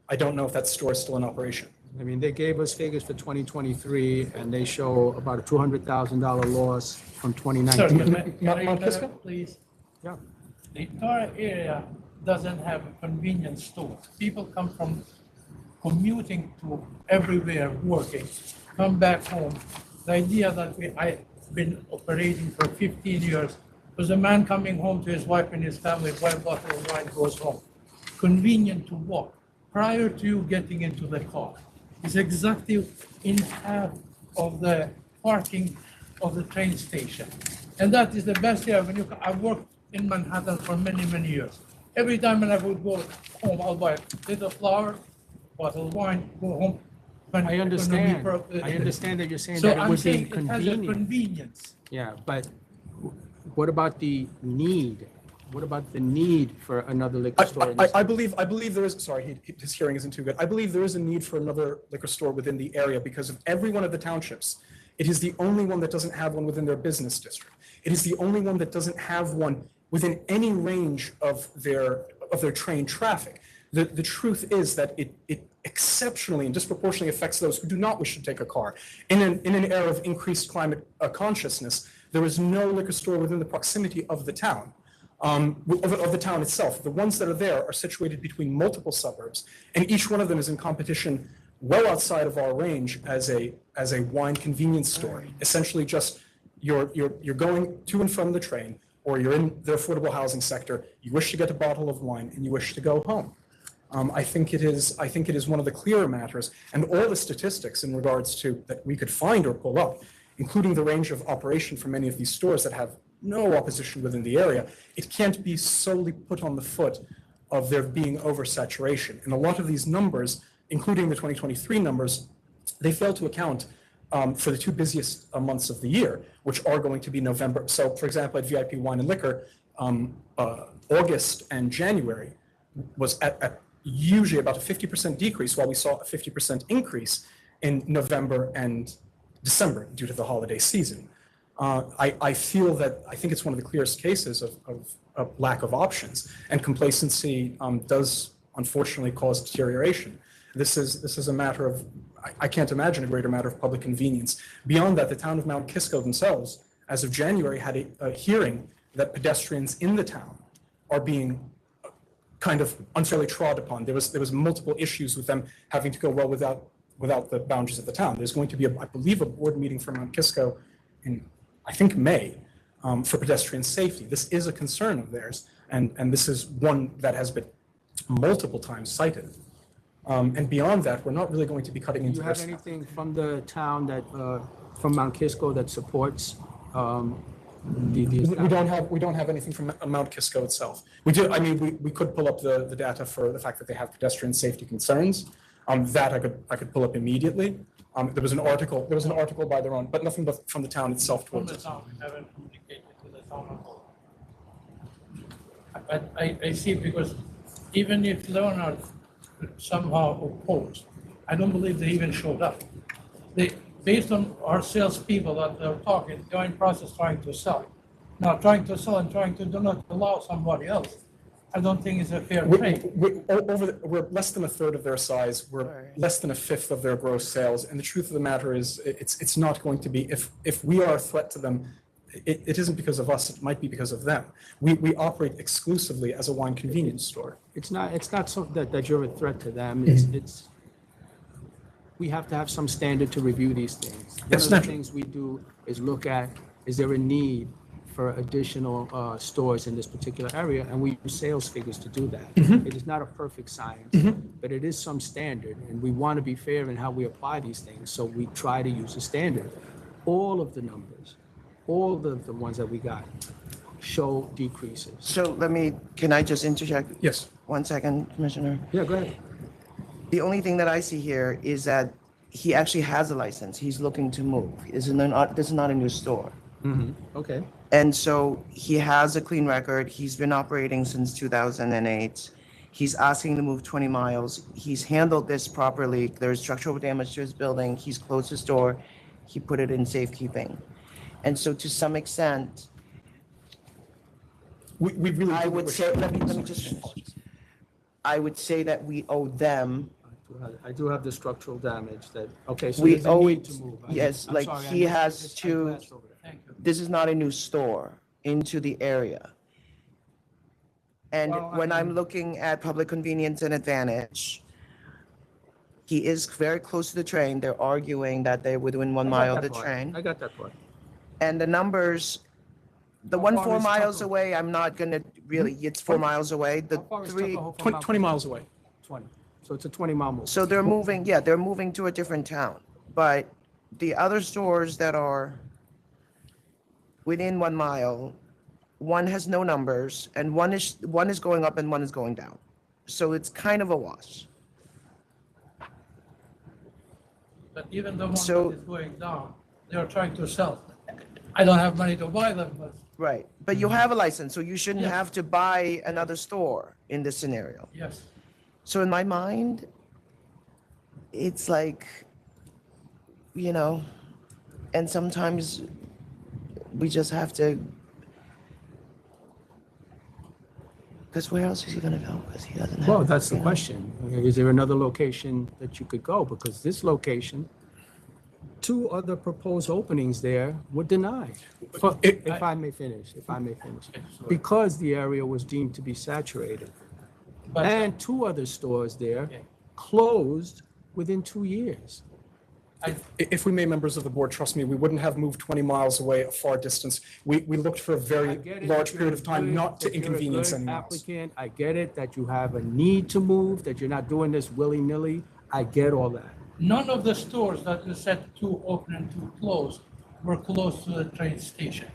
S14: I don't know if that store is still in operation.
S10: I mean, they gave us figures for 2023, and they show about a $200,000 loss from 2019.
S14: Mount Kisco?
S20: Please.
S10: Yeah.
S20: The entire area doesn't have a convenience store. People come from commuting to everywhere, working, come back home. The idea that I've been operating for 15 years was a man coming home to his wife and his family, 1 bottle of wine, goes home. Convenient to walk. Prior to you getting into the car, it's exactly in half of the parking of the train station. And that is the best here. I've worked in Manhattan for many, many years. Every time when I would go home, I'll buy a little flour, bottle of wine, go home.
S10: I understand. I understand that you're saying
S20: So
S10: that it
S20: I'm
S10: would be
S20: saying it has a
S10: convenient.
S20: convenience.
S10: Yeah, but what about the need? What about the need for another liquor store?
S14: I believe there is, sorry, his hearing isn't too good. I believe there is a need for another liquor store within the area because of every one of the townships. It is the only one that doesn't have one within their business district. It is the only one that doesn't have one within any range of their train traffic. The truth is that it exceptionally and disproportionately affects those who do not wish to take a car. In an era of increased climate consciousness, there is no liquor store within the proximity of the town. Of the town itself. The ones that are there are situated between multiple suburbs, and each one of them is in competition well outside of our range as a wine convenience store. Essentially, just you're going to and from the train, or you're in the affordable housing sector. You wish to get a bottle of wine, and you wish to go home. I think it is one of the clearer matters, and all the statistics in regards to that we could find or pull up, including the range of operation for many of these stores that have no opposition within the area, it can't be solely put on the foot of there being oversaturation. And a lot of these numbers, including the 2023 numbers, they fail to account for the 2 busiest months of the year, which are going to be November. So, for example, at VIP Wine and Liquor, August and January was at usually about a 50% decrease, while we saw a 50% increase in November and December due to the holiday season. I think it's one of the clearest cases of lack of options, and complacency does unfortunately cause deterioration. This is a matter of, I can't imagine a greater matter of public convenience. Beyond that, the town of Mount Kisco themselves as of January, had a hearing that pedestrians in the town are being kind of unfairly trod upon. There was multiple issues with them having to go well without the boundaries of the town. There's going to be, I believe, a board meeting for Mount Kisco in, I think, May for pedestrian safety. This is a concern of theirs, and this is one that has been multiple times cited. And beyond that, we're not really going to be cutting
S10: Do
S14: into
S10: you have
S14: this.
S10: anything from the town that, from Mount Kisco that supports the
S14: We don't have anything from Mount Kisco itself. We do, I mean, we could pull up the data for the fact that they have pedestrian safety concerns. That I could pull up immediately. There was an article by their own, but nothing but from the town itself
S20: From
S14: towards
S20: the
S14: us.
S20: town, we haven't communicated to the town at all. But I see, because even if Leonard somehow opposed, I don't believe they even showed up. They, based on our salespeople that they're talking, they're in process trying to sell. Now, trying to sell and trying to do not allow somebody else, I don't think it's a fair trade.
S14: We're less than a third of their size. We're less than a fifth of their gross sales. And the truth of the matter is, it's not going to be, if we are a threat to them, it isn't because of us, it might be because of them. We operate exclusively as a wine convenience store.
S10: It's not so that you're a threat to them. It's we have to have some standard to review these things. One of the things we do is look at, is there a need for additional stores in this particular area? And we use sales figures to do that. It is not a perfect science, but it is some standard. And we want to be fair in how we apply these things. So we try to use a standard. All of the numbers, all the ones that we got show decreases.
S6: So can I just interject?
S14: Yes.
S6: 1 second, Commissioner?
S10: Yeah, go ahead.
S6: The only thing that I see here is that he actually has a license. He's looking to move. This is not a new store.
S10: Okay.
S6: And so he has a clean record. He's been operating since 2008. He's asking to move 20 miles. He's handled this properly. There's structural damage to his building. He's closed his store. He put it in safekeeping. And so to some extent,
S14: we really
S6: I would say, let me just finish. I would say that we owe them.
S10: I do have the structural damage that, okay, so
S6: We
S10: there's a
S6: owe
S10: need
S6: it,
S10: to move.
S6: yes,
S10: I'm
S6: like
S10: sorry,
S6: he
S10: I
S6: has to,
S10: glanced over that. Thank you.
S6: this is not a new store into the area. And when I'm looking at public convenience and advantage, he is very close to the train. They're arguing that they're within 1 mile of the train.
S10: I got that part.
S6: And the numbers, the
S10: How
S6: one
S10: far
S6: 4
S10: is
S6: miles
S10: Tucker?
S6: away, I'm not gonna really, it's 4 miles away. The
S10: How far is
S6: three,
S10: Tuckahoe from Mount
S14: 20 miles away.
S10: 20. So it's a 20-mile move.
S6: so they're moving to a different town. But the other stores that are within 1 mile, one has no numbers and one is going up and one is going down. So it's kind of a wash.
S20: But even the one that
S6: So-
S20: is going down, they're trying to sell. I don't have money to buy them, but
S6: Right, but you have a license, so you shouldn't
S20: Yeah.
S6: have to buy another store in this scenario.
S20: yes.
S6: So in my mind, it's like, and sometimes we just have to, because where else is he gonna go? Because he doesn't have.
S10: Well, that's the question. Is there another location that you could go? Because this location, 2 other proposed openings there were denied. If I may finish. Because the area was deemed to be saturated.
S20: But
S10: And 2 other stores there closed within 2 years.
S14: If we may, members of the board, trust me, we wouldn't have moved 20 miles away a far distance. We looked for a
S10: I
S14: very
S10: get it
S14: large
S10: that
S14: period
S10: you're
S14: of time
S10: good,
S14: not to
S10: that you're a
S14: inconvenience
S10: good
S14: anyone else.
S10: applicant. I get it that you have a need to move, that you're not doing this willy-nilly. I get all that.
S20: none of the stores that you said 2 open and 2 closed were close to the train station.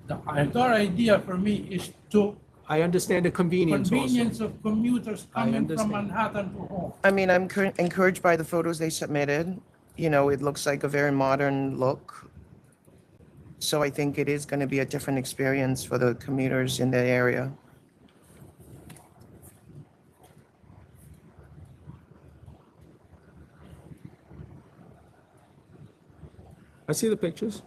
S20: The entire idea for me is to
S10: I understand the convenience also.
S20: of commuters coming from
S10: understand.
S20: Manhattan to home.
S6: I mean, I'm encouraged by the photos they submitted. It looks like a very modern look. So I think it is going to be a different experience for the commuters in the area.
S10: I see the pictures.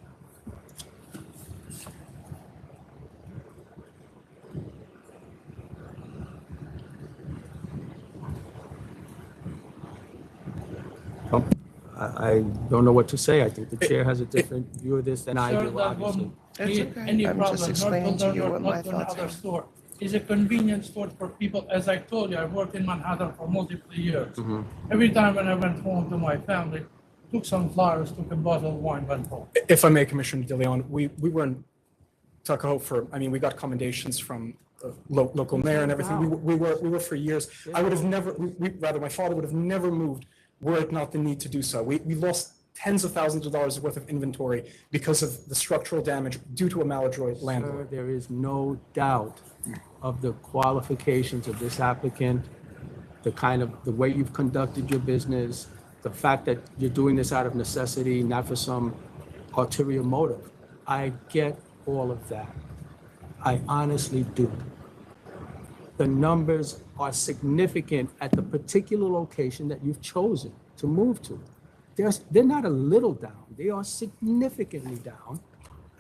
S10: I don't know what to say. I think the chair has a different view of this than I
S20: Sir,
S10: do,
S20: that
S10: obviously.
S20: one
S6: That's
S18: Be it
S6: okay.
S18: any
S6: I'm
S18: problem,
S6: just
S18: not
S6: explaining to
S18: to
S6: you
S18: the,
S6: what my
S18: not to
S6: thoughts
S18: another
S6: are.
S18: store. It's a convenience store for people. As I told you, I worked in Manhattan for multiple years. Every time when I went home to my family, took some flowers, took a bottle of wine, went home.
S14: If I may, Commissioner De Leon, we were in Tuckahoe for, I mean, we got commendations from the local mayor and everything. We were for years. I would have never, rather, my father would have never moved were it not the need to do so. We lost tens of thousands of dollars worth of inventory because of the structural damage due to a maladroit landlord.
S10: Sir, there is no doubt of the qualifications of this applicant, the way you've conducted your business, the fact that you're doing this out of necessity, not for some ulterior motive. I get all of that. I honestly do. The numbers are significant at the particular location that you've chosen to move to. They're not a little down, they are significantly down.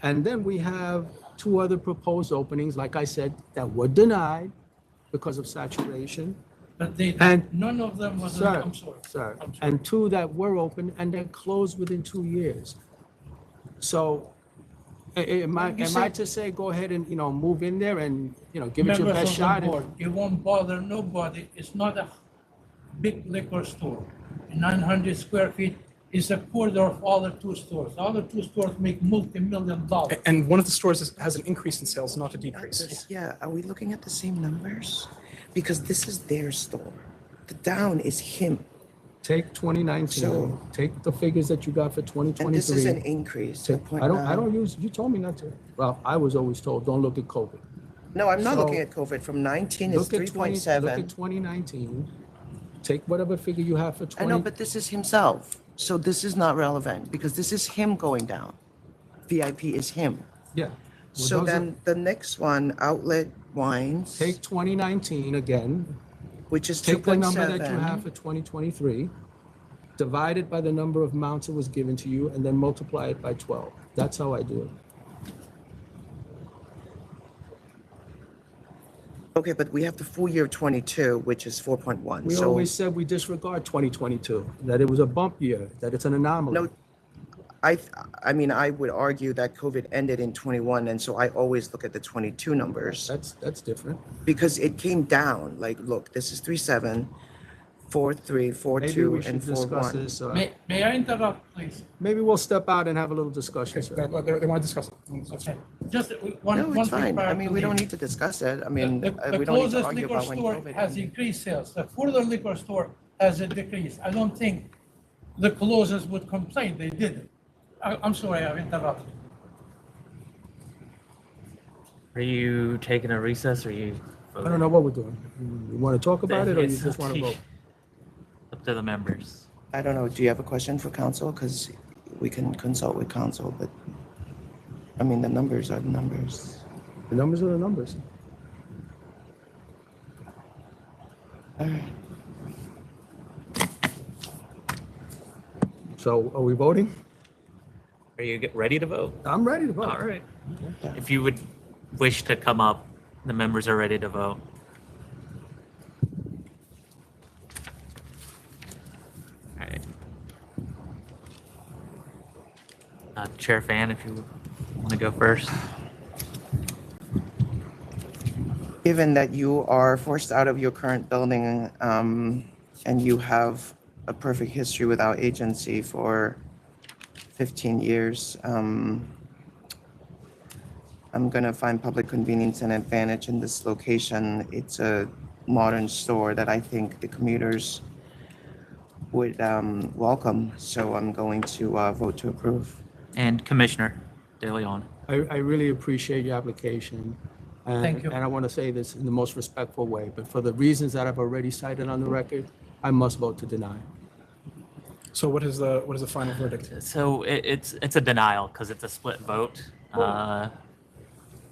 S10: And then we have 2 other proposed openings, like I said, that were denied because of saturation.
S18: But none of them was, I'm sorry.
S10: Sir, and 2 that were open and then closed within 2 years. So am I to say, go ahead and, move in there and, give it your
S18: Members
S10: best
S18: of the
S10: shot?
S18: board, it won't bother nobody. It's not a big liquor store. 900 square feet is a quarter of all the 2 stores. All the 2 stores make multi-million dollars.
S14: And one of the stores has an increase in sales, not a decrease.
S6: Yeah, are we looking at the same numbers? Because this is their store. The down is him.
S10: Take 2019, take the figures that you got for 2023.
S6: And this is an increase.
S10: I don't use, you told me not to. Well, I was always told, don't look at COVID.
S6: No, I'm not
S10: So,
S6: looking at COVID. From 19 is
S10: Look at
S6: 3.7.
S10: Look at 2019, take whatever figure you have for 20.
S6: I know, but this is himself. So this is not relevant because this is him going down. VIP is him.
S10: Yeah. Well,
S6: So
S10: those
S6: then the next one, outlet wines.
S10: Take 2019 again.
S6: Which is
S10: Take the number that you
S6: 2.7.
S10: have for 2023, divide it by the number of mounts that was given to you, and then multiply it by 12. That's how I do it.
S6: Okay, but we have the full year of 22, which is 4.1.
S10: We
S6: So
S10: always said we disregard 2022, that it was a bump year, that it's an anomaly.
S6: No, I mean, I would argue that COVID ended in 21, and so I always look at the 22 numbers.
S10: That's different.
S6: Because it came down, like, look, this is 3.7, 4.3, 4.2, and 4.1.
S10: This.
S18: May I interrupt, please?
S10: Maybe we'll step out and have a little discussion, sir.
S14: They want to discuss it.
S18: Okay. Just one.
S6: No,
S18: one
S6: it's
S18: thing
S6: fine.
S18: prior
S6: I
S18: to
S6: mean, we don't
S18: leaving.
S6: need to discuss it. I mean,
S18: The
S6: we don't need to
S18: closest
S6: argue
S18: liquor
S6: about when
S18: store
S6: COVID
S18: has
S6: ended.
S18: increased sales. The further liquor store has a decrease. I don't think the closest would complain. They didn't. I'm sorry, I've interrupted.
S2: Are you taking a recess or are you?
S10: I don't know what we're doing. You want to talk about it, or you
S2: It's
S10: just want to vote?
S2: Up to the members.
S6: I don't know. Do you have a question for council? Because we can consult with council, but I mean, the numbers are the numbers.
S10: The numbers are the numbers.
S6: All right.
S10: So are we voting?
S2: Are you ready to vote?
S10: I'm ready to vote.
S2: All right. If you would wish to come up, the members are ready to vote. All right. Chair Fan, if you want to go first.
S6: Given that you are forced out of your current building and you have a perfect history with our agency for 15 years, I'm going to find public convenience and advantage in this location. It's a modern store that I think the commuters would welcome. So I'm going to vote to approve.
S2: And Commissioner De Leon.
S10: I really appreciate your application. And,
S18: Thank you.
S10: And I want to say this in the most respectful way, but for the reasons that I've already cited on the record, I must vote to deny.
S14: So what is the final verdict?
S2: So it's a denial because it's a split vote.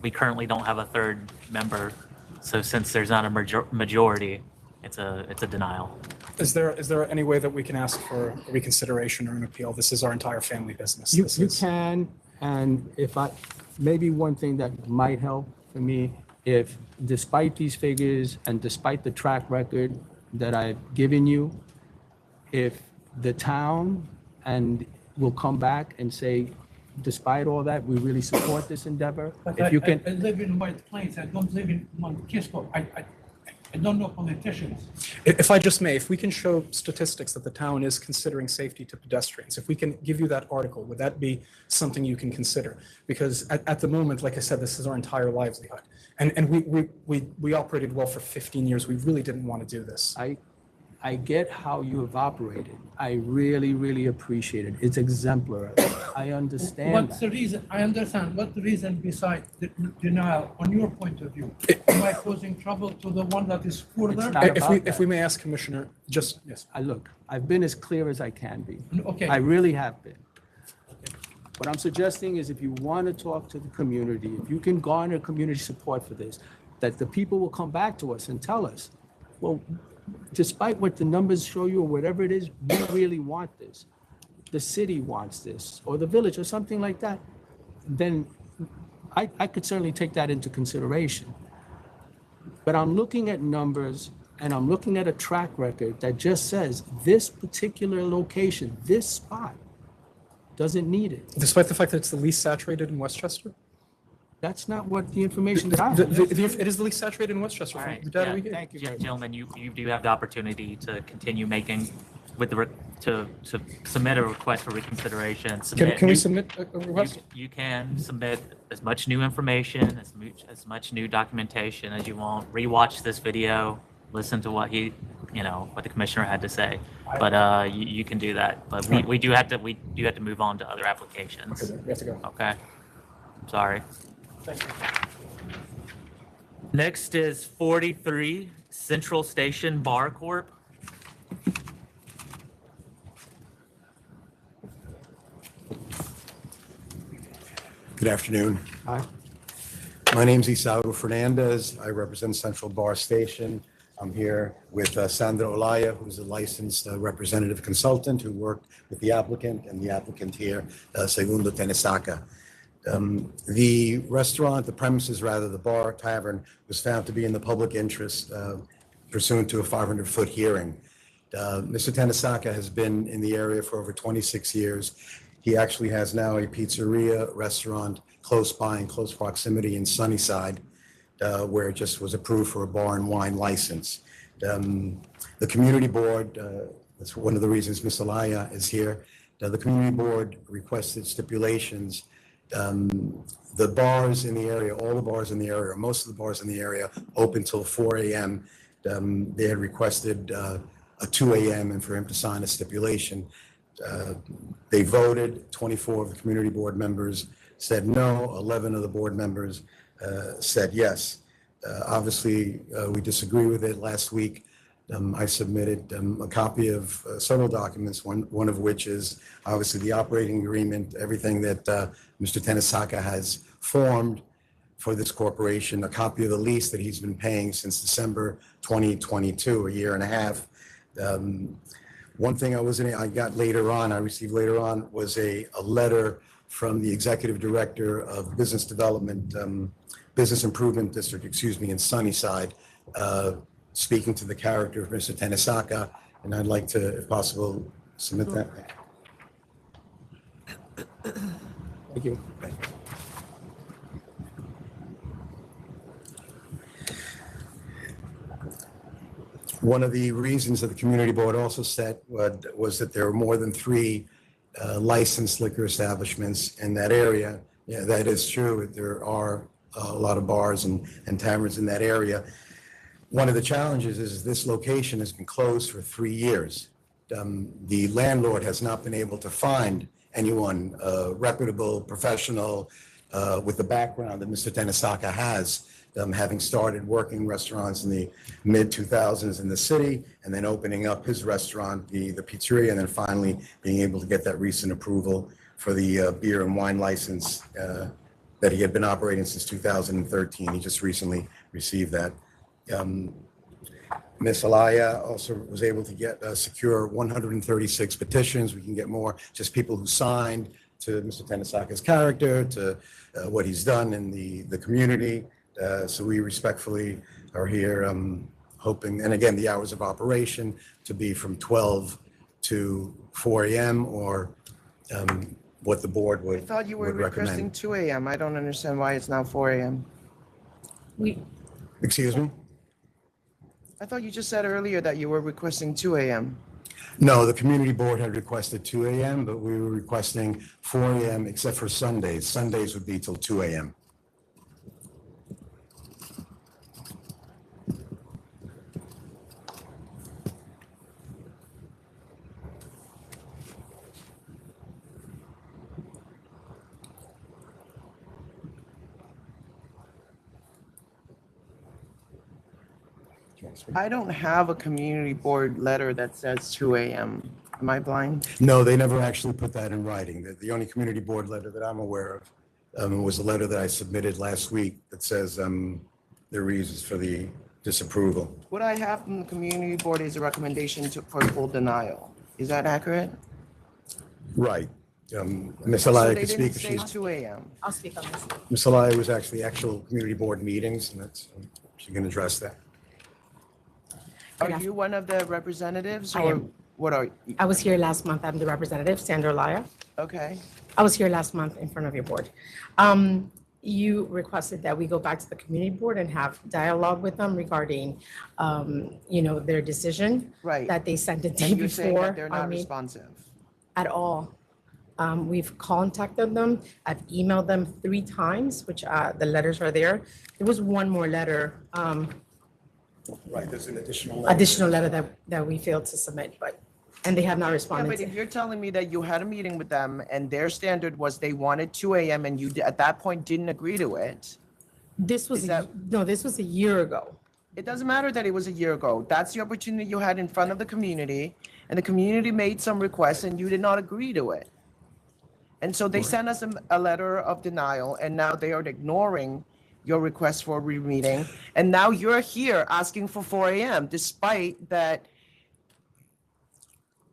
S2: We currently don't have a third member, so since there's not a majority, it's a denial.
S14: Is there any way that we can ask for a reconsideration or an appeal? This is our entire family business.
S10: You
S14: This is-
S10: can, and maybe one thing that might help for me, if despite these figures and despite the track record that I've given you, if the town will come back and say, despite all that, we really support this endeavor.
S20: But
S10: If you can,
S20: I live in White Plains, I don't live in Mount Kisco. I don't know politicians.
S14: If I just may, if we can show statistics that the town is considering safety to pedestrians, if we can give you that article, would that be something you can consider? Because at the moment, like I said, this is our entire livelihood. And we operated well for 15 years. We really didn't want to do this.
S10: I get how you have operated. I really, really appreciate it. It's exemplary. I understand
S20: What's
S10: that.
S20: the reason? I understand. What's the reason besides the denial, on your point of view? Am I causing trouble to the one that is further?
S14: If we may ask, Commissioner, just, yes.
S10: Look, I've been as clear as I can be.
S20: Okay.
S10: I really have been. What I'm suggesting is if you want to talk to the community, if you can garner community support for this, that the people will come back to us and tell us, well, despite what the numbers show you or whatever it is, we really want this. The city wants this, or the village, or something like that. Then I could certainly take that into consideration. But I'm looking at numbers and I'm looking at a track record that just says this particular location, this spot, doesn't need it.
S14: Despite the fact that it's the least saturated in Westchester?
S10: That's not what the information that I have.
S14: It is the least saturated in Westchester.
S2: All right.
S14: The data
S2: Yeah.
S14: we get.
S10: Thank you very much.
S2: Gentlemen, you do have the opportunity to continue making with the to submit a request for reconsideration.
S14: Can we submit a request?
S2: You can submit as much new information, as much new documentation as you want. Rewatch this video, listen to what what the commissioner had to say. But you can do that. But we do have to move on to other applications.
S14: Okay, we have to go.
S2: Okay. I'm sorry.
S14: Thank you.
S2: Next is 43 Central Station Bar Corp.
S1: Good afternoon.
S10: Hi.
S1: My name's Isauro Fernandez. I represent Central Bar Station. I'm here with Sandra Olaya, who's a licensed representative consultant who worked with the applicant and the applicant here, Segundo Tenesaka. The restaurant, the premises rather, the bar tavern was found to be in the public interest pursuant to a 500-foot hearing. Mr. Tenesaka has been in the area for over 26 years. He actually has now a pizzeria restaurant close by in close proximity in Sunnyside, where it just was approved for a bar and wine license. The community board, that's one of the reasons Ms. Alaya is here. The community board requested stipulations. The bars in the area, all the bars in the area, or most of the bars in the area, open till 4 a.m. They had requested a 2 a.m. and for him to sign a stipulation. They voted, 24 of the community board members said no, 11 of the board members said yes. Obviously, we disagree with it. Last week, I submitted a copy of several documents, one of which is obviously the operating agreement, everything that Mr. Tenesaka has formed for this corporation, a copy of the lease that he's been paying since December 2022, a year and a half. One thing I received later on was a letter from the executive director of business development, business improvement district, in Sunnyside, speaking to the character of Mr. Tenesaka, and I'd like to, if possible, submit that.
S10: Thank you.
S1: One of the reasons that the community board also set was that there are more than 3 licensed liquor establishments in that area. Yeah, that is true. There are a lot of bars and taverns in that area. One of the challenges is this location has been closed for 3 years. The landlord has not been able to find anyone reputable, professional, with the background that Mr. Tenesaka has, having started working restaurants in the mid-2000s in the city, and then opening up his restaurant, the pizzeria, and then finally being able to get that recent approval for the beer and wine license that he had been operating since 2013. He just recently received that. Ms. Alaya also was able to secure 136 petitions. We can get more, just people who signed to Mr. Tenesaka's character, to what he's done in the community. So we respectfully are here hoping, and again, the hours of operation to be from 12 to 4 a.m. or what the board
S6: I
S1: would
S6: thought you were
S1: would
S6: requesting
S1: recommend.
S6: 2 AM. I don't understand why it's now 4 AM.
S1: Excuse me?
S6: I thought you just said earlier that you were requesting 2 AM.
S1: No, the community board had requested 2 AM, but we were requesting 4 AM except for Sundays. Sundays would be till 2 AM.
S6: I don't have a community board letter that says 2 AM. Am I blind?
S1: No, they never actually put that in writing. The only community board letter that I'm aware of was a letter that I submitted last week that says the reasons for the disapproval.
S6: What I have from the community board is a recommendation for full denial. Is that accurate?
S1: Right. Ms.
S6: So
S1: Alaya
S6: they
S1: can speak
S6: didn't
S1: if
S6: say
S1: she's,
S6: 2 AM.
S16: I'll speak on this.
S1: Ms. Alaya was actually actual community board meetings, and that's, she can address that.
S6: Are you one of the representatives
S11: I
S6: or
S11: am.
S6: what are you?
S11: I was here last month. I'm the representative, Sandra Laya.
S6: Okay.
S11: I was here last month in front of your board. You requested that we go back to the community board and have dialogue with them regarding, their decision.
S6: Right.
S11: That they sent the day
S6: And you're saying
S11: before.
S6: that they're not responsive.
S11: At all. We've contacted them. I've emailed them 3 times, which the letters are there. There was one more letter,
S1: Right, there's an additional
S11: that we failed to submit, and they have not
S6: Yeah,
S11: responded
S6: but
S11: to.
S6: if you're telling me that you had a meeting with them and their standard was they wanted 2 AM and you at that point didn't agree to it.
S11: This was a year ago.
S6: It doesn't matter that it was a year ago. That's the opportunity you had in front of the community, and the community made some requests and you did not agree to it. And so they sent us a letter of denial, and now they are ignoring your request for a re-meeting. And now you're here asking for 4 AM despite that.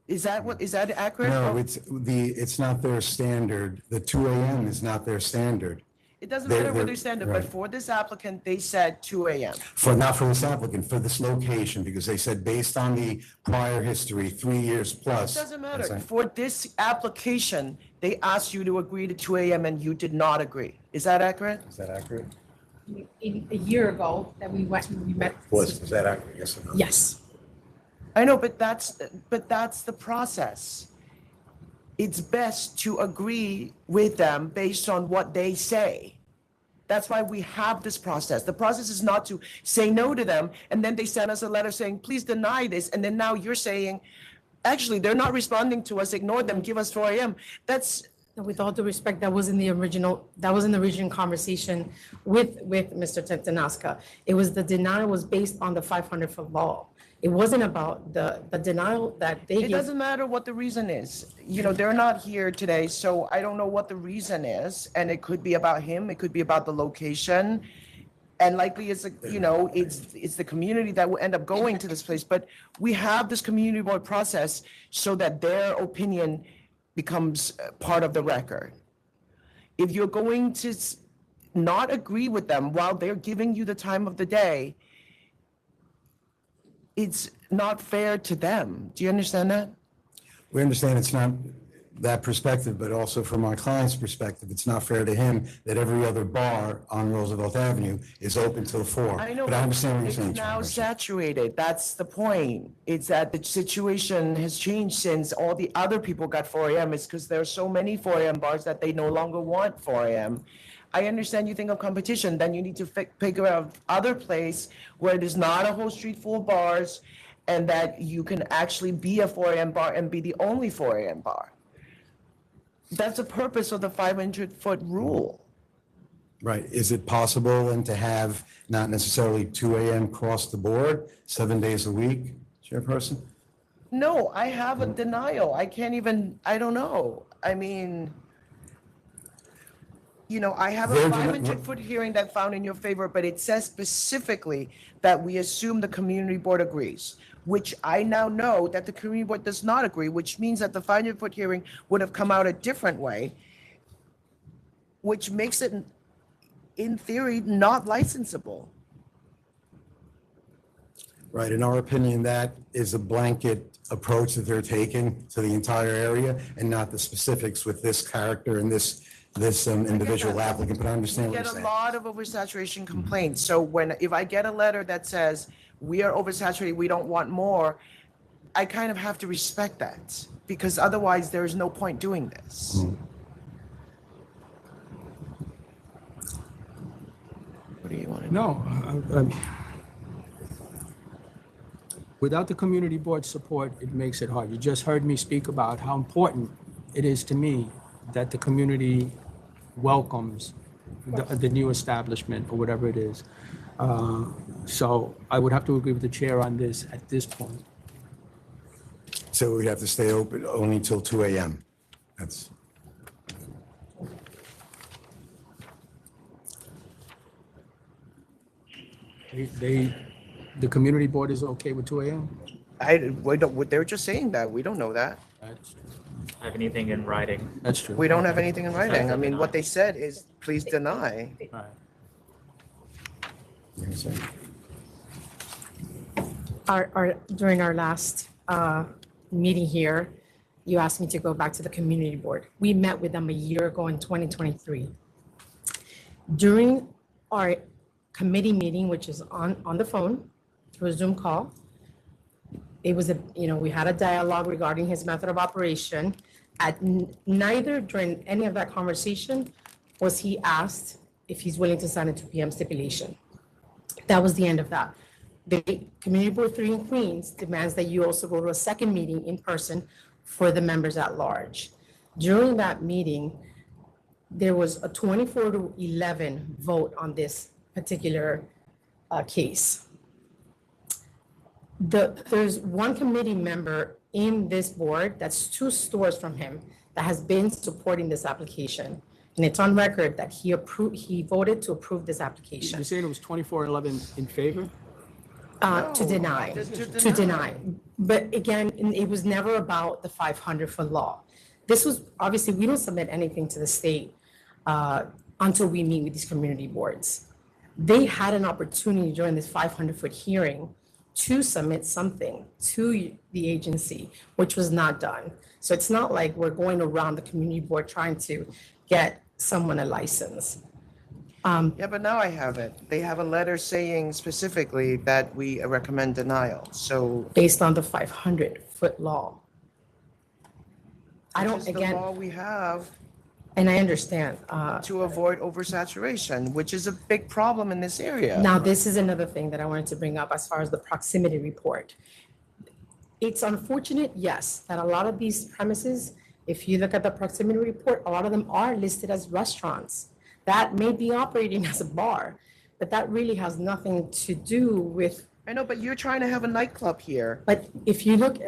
S6: Is that accurate?
S1: No, it's not their standard. The 2 AM is not their standard.
S6: It doesn't matter what
S1: they're-
S6: their standard, but
S1: right.
S6: for this applicant, they said 2 AM.
S1: Not for this applicant, for this location, because they said based on the prior history, 3 years plus.
S6: It doesn't
S1: That's
S6: matter.
S1: it.
S6: For this application, they asked you to agree to 2 AM and you did not agree. Is that accurate?
S1: Is that accurate?
S11: A year ago that we met.
S1: Was that accurate? Yes or no?
S11: Yes.
S6: I know, but that's the process. It's best to agree with them based on what they say. That's why we have this process. The process is not to say no to them, and then they send us a letter saying, please deny this, and then now you're saying, actually, they're not responding to us, ignore them, give us 4 AM.
S11: With all due respect, that was in the original conversation with Mr. Tanaska. It was the denial was based on the 500-foot law. It wasn't about the denial that they
S6: It
S11: gave.
S6: doesn't matter what the reason is. They're not here today, so I don't know what the reason is. And it could be about him, it could be about the location. And likely it's the community that will end up going to this place. But we have this community board process so that their opinion becomes part of the record. If you're going to not agree with them while they're giving you the time of the day, it's not fair to them. Do you understand that?
S1: We understand it's not that perspective, but also from our client's perspective, it's not fair to him that every other bar on Roosevelt Avenue is open till 4.
S6: I know,
S1: But I understand what you're
S6: it's
S1: saying.
S6: now
S1: Charles.
S6: saturated. That's the point. It's that the situation has changed since all the other people got 4 AM. It's because there are so many 4 AM bars that they no longer want 4 AM. I understand you think of competition, then you need to figure out other place where it is not a whole street full of bars and that you can actually be a 4 AM bar and be the only 4 AM bar. That's the purpose of the 500-foot rule.
S1: Right. Is it possible then to have not necessarily 2 AM across the board, 7 days a week, Chairperson?
S6: No, I have a denial. I don't know. I mean, I have a
S1: They're
S6: 500-foot hearing that found in your favor, but it says specifically that we assume the community board agrees, which I now know that the community board does not agree, which means that the 500-foot hearing would have come out a different way, which makes it, in theory, not licensable.
S1: Right, in our opinion, that is a blanket approach that they're taking to the entire area and not the specifics with this character and this individual applicant, but I understand
S6: We
S1: what
S6: get
S1: you're
S6: a
S1: saying.
S6: lot of oversaturation complaints. So if I get a letter that says, we are oversaturated, we don't want more, I kind of have to respect that because otherwise there is no point doing this. What do you want to
S10: No, without the community board support, it makes it hard. You just heard me speak about how important it is to me that the community welcomes the new establishment or whatever it is. So I would have to agree with the chair on this at this point.
S1: So we have to stay open only till 2 a.m. That's,
S10: The community board is okay with 2 a.m.?
S6: They were just saying that. We don't know that.
S2: Have anything in writing?
S10: That's true.
S6: We don't have anything in writing. I mean, what they said is, please deny.
S11: During our last meeting here, you asked me to go back to the community board. We met with them a year ago in 2023. During our committee meeting, which is on the phone through a Zoom call, it was we had a dialogue regarding his method of operation. Neither during any of that conversation was he asked if he's willing to sign a 2 p.m. stipulation. That was the end of that. The Community Board 3 in Queens demands that you also go to a second meeting in person for the members at large. During that meeting, there was a 24-11 vote on this particular case. There's one committee member in this board that's 2 stores from him that has been supporting this application. And it's on record that he voted to approve this application.
S10: You're saying it was 24-11 in favor?
S11: To deny. But again, it was never about the 500-foot law. This was, obviously, we don't submit anything to the state until we meet with these community boards. They had an opportunity during this 500-foot hearing to submit something to the agency, which was not done. So it's not like we're going around the community board trying to get someone a license.
S6: Yeah, but now I have it. They have a letter saying specifically that we recommend denial, so.
S11: Based on the 500-foot law. I don't,
S6: Which is the
S11: again.
S6: law we have.
S11: And I understand.
S6: To avoid oversaturation, which is a big problem in this area.
S11: Now, this is another thing that I wanted to bring up as far as the proximity report. It's unfortunate, yes, that a lot of these premises, if you look at the proximity report, a lot of them are listed as restaurants. That may be operating as a bar, but that really has nothing to do with.
S6: I know, but you're trying to have a nightclub here.
S11: But if you look,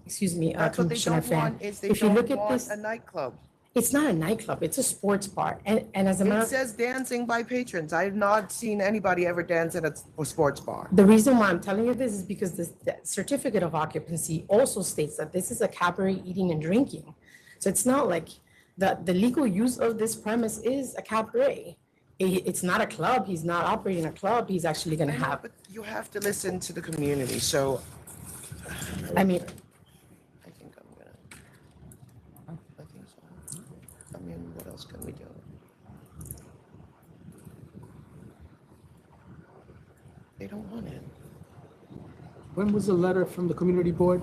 S11: excuse me,
S6: That's what they
S11: Commissioner
S6: don't want,
S11: Fan,
S6: is they
S11: if you
S6: don't
S11: look at
S6: want
S11: this,
S6: a nightclub.
S11: it's not a nightclub, it's a sports bar. And as a matter
S6: It
S11: of
S6: says dancing by patrons. I have not seen anybody ever dance at a sports bar.
S11: the reason why I'm telling you this is because the certificate of occupancy also states that this is a cabaret eating and drinking. So it's not like the legal use of this premise is a cabaret. It's not a club. He's not operating a club. He's actually going to have.
S6: But you have to listen to the community, so.
S11: I mean.
S6: I think I'm gonna. I think so. I mean, what else can we do? They don't want it.
S10: When was the letter from the community board?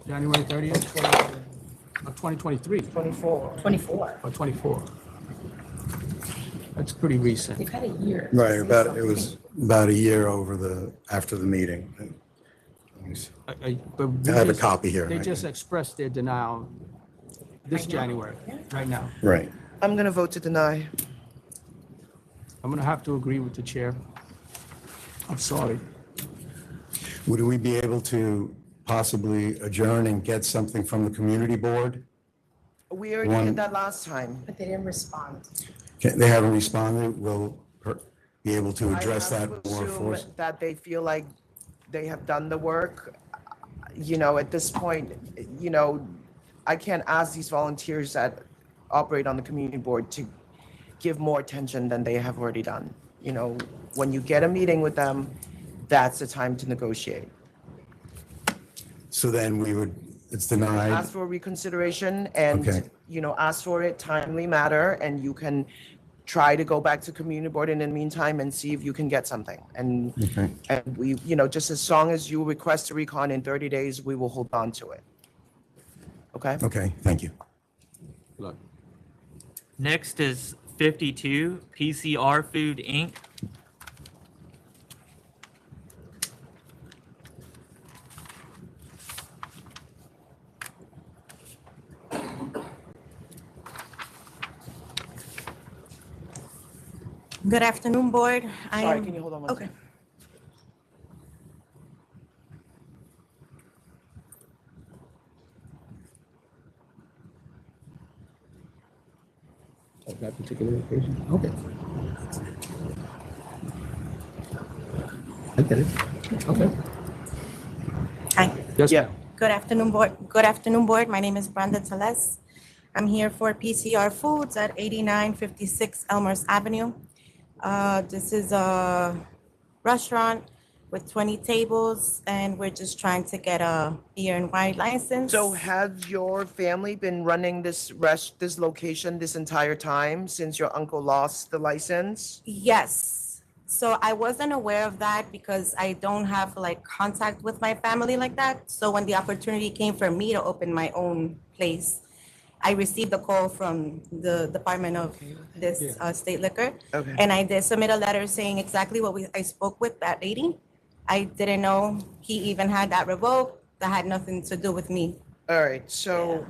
S10: January 30th? Of 2023?
S11: 24.
S10: Or 24? That's pretty recent.
S11: They've had a year.
S1: right, it was about a year after the meeting. Let me see.
S10: But we
S1: I have a
S10: just-
S1: copy here.
S10: They just expressed their denial this January, right now.
S1: Right.
S6: I'm gonna vote to deny.
S10: I'm gonna have to agree with the chair. I'm sorry.
S1: Would we be able to possibly adjourn and get something from the community board?
S6: We already did that last time.
S11: But they didn't respond.
S1: They haven't responded. We'll be able to address
S6: I
S1: that
S6: have to
S1: more
S6: assume
S1: force.
S6: that they feel like they have done the work. You know, at this point, you know, I can't ask these volunteers that operate on the community board to give more attention than they have already done. You know, when you get a meeting with them, that's the time to negotiate.
S1: So then it's denied.
S6: Ask for reconsideration and,
S1: Okay.
S6: you know, ask for it timely matter, and you can try to go back to community board in the meantime and see if you can get something. And we, you know, just as long as you request a recon in 30 days, we will hold on to it. Okay?
S1: Okay, thank you.
S2: Next is 52 PCR Food Inc.
S13: Good afternoon, board.
S6: Sorry, can you hold on one
S13: Okay.
S10: Of that particular location? Okay. I get it. Okay.
S13: Hi.
S10: Yes,
S6: Yeah.
S13: Good afternoon, board. Good afternoon, board. My name is Brenda Teles. I'm here for PCR Foods at 8956 Elmhurst Avenue. This is a restaurant with 20 tables, and we're just trying to get a beer and wine license.
S6: So has your family been running this location this entire time since your uncle lost the license?
S13: Yes. So I wasn't aware of that because I don't have like contact with my family like that. So when the opportunity came for me to open my own place, I received a call from the Department of this state liquor.
S6: Okay.
S13: And I did submit a letter saying exactly what I spoke with that lady. I didn't know he even had that revoked. That had nothing to do with me.
S6: All right, so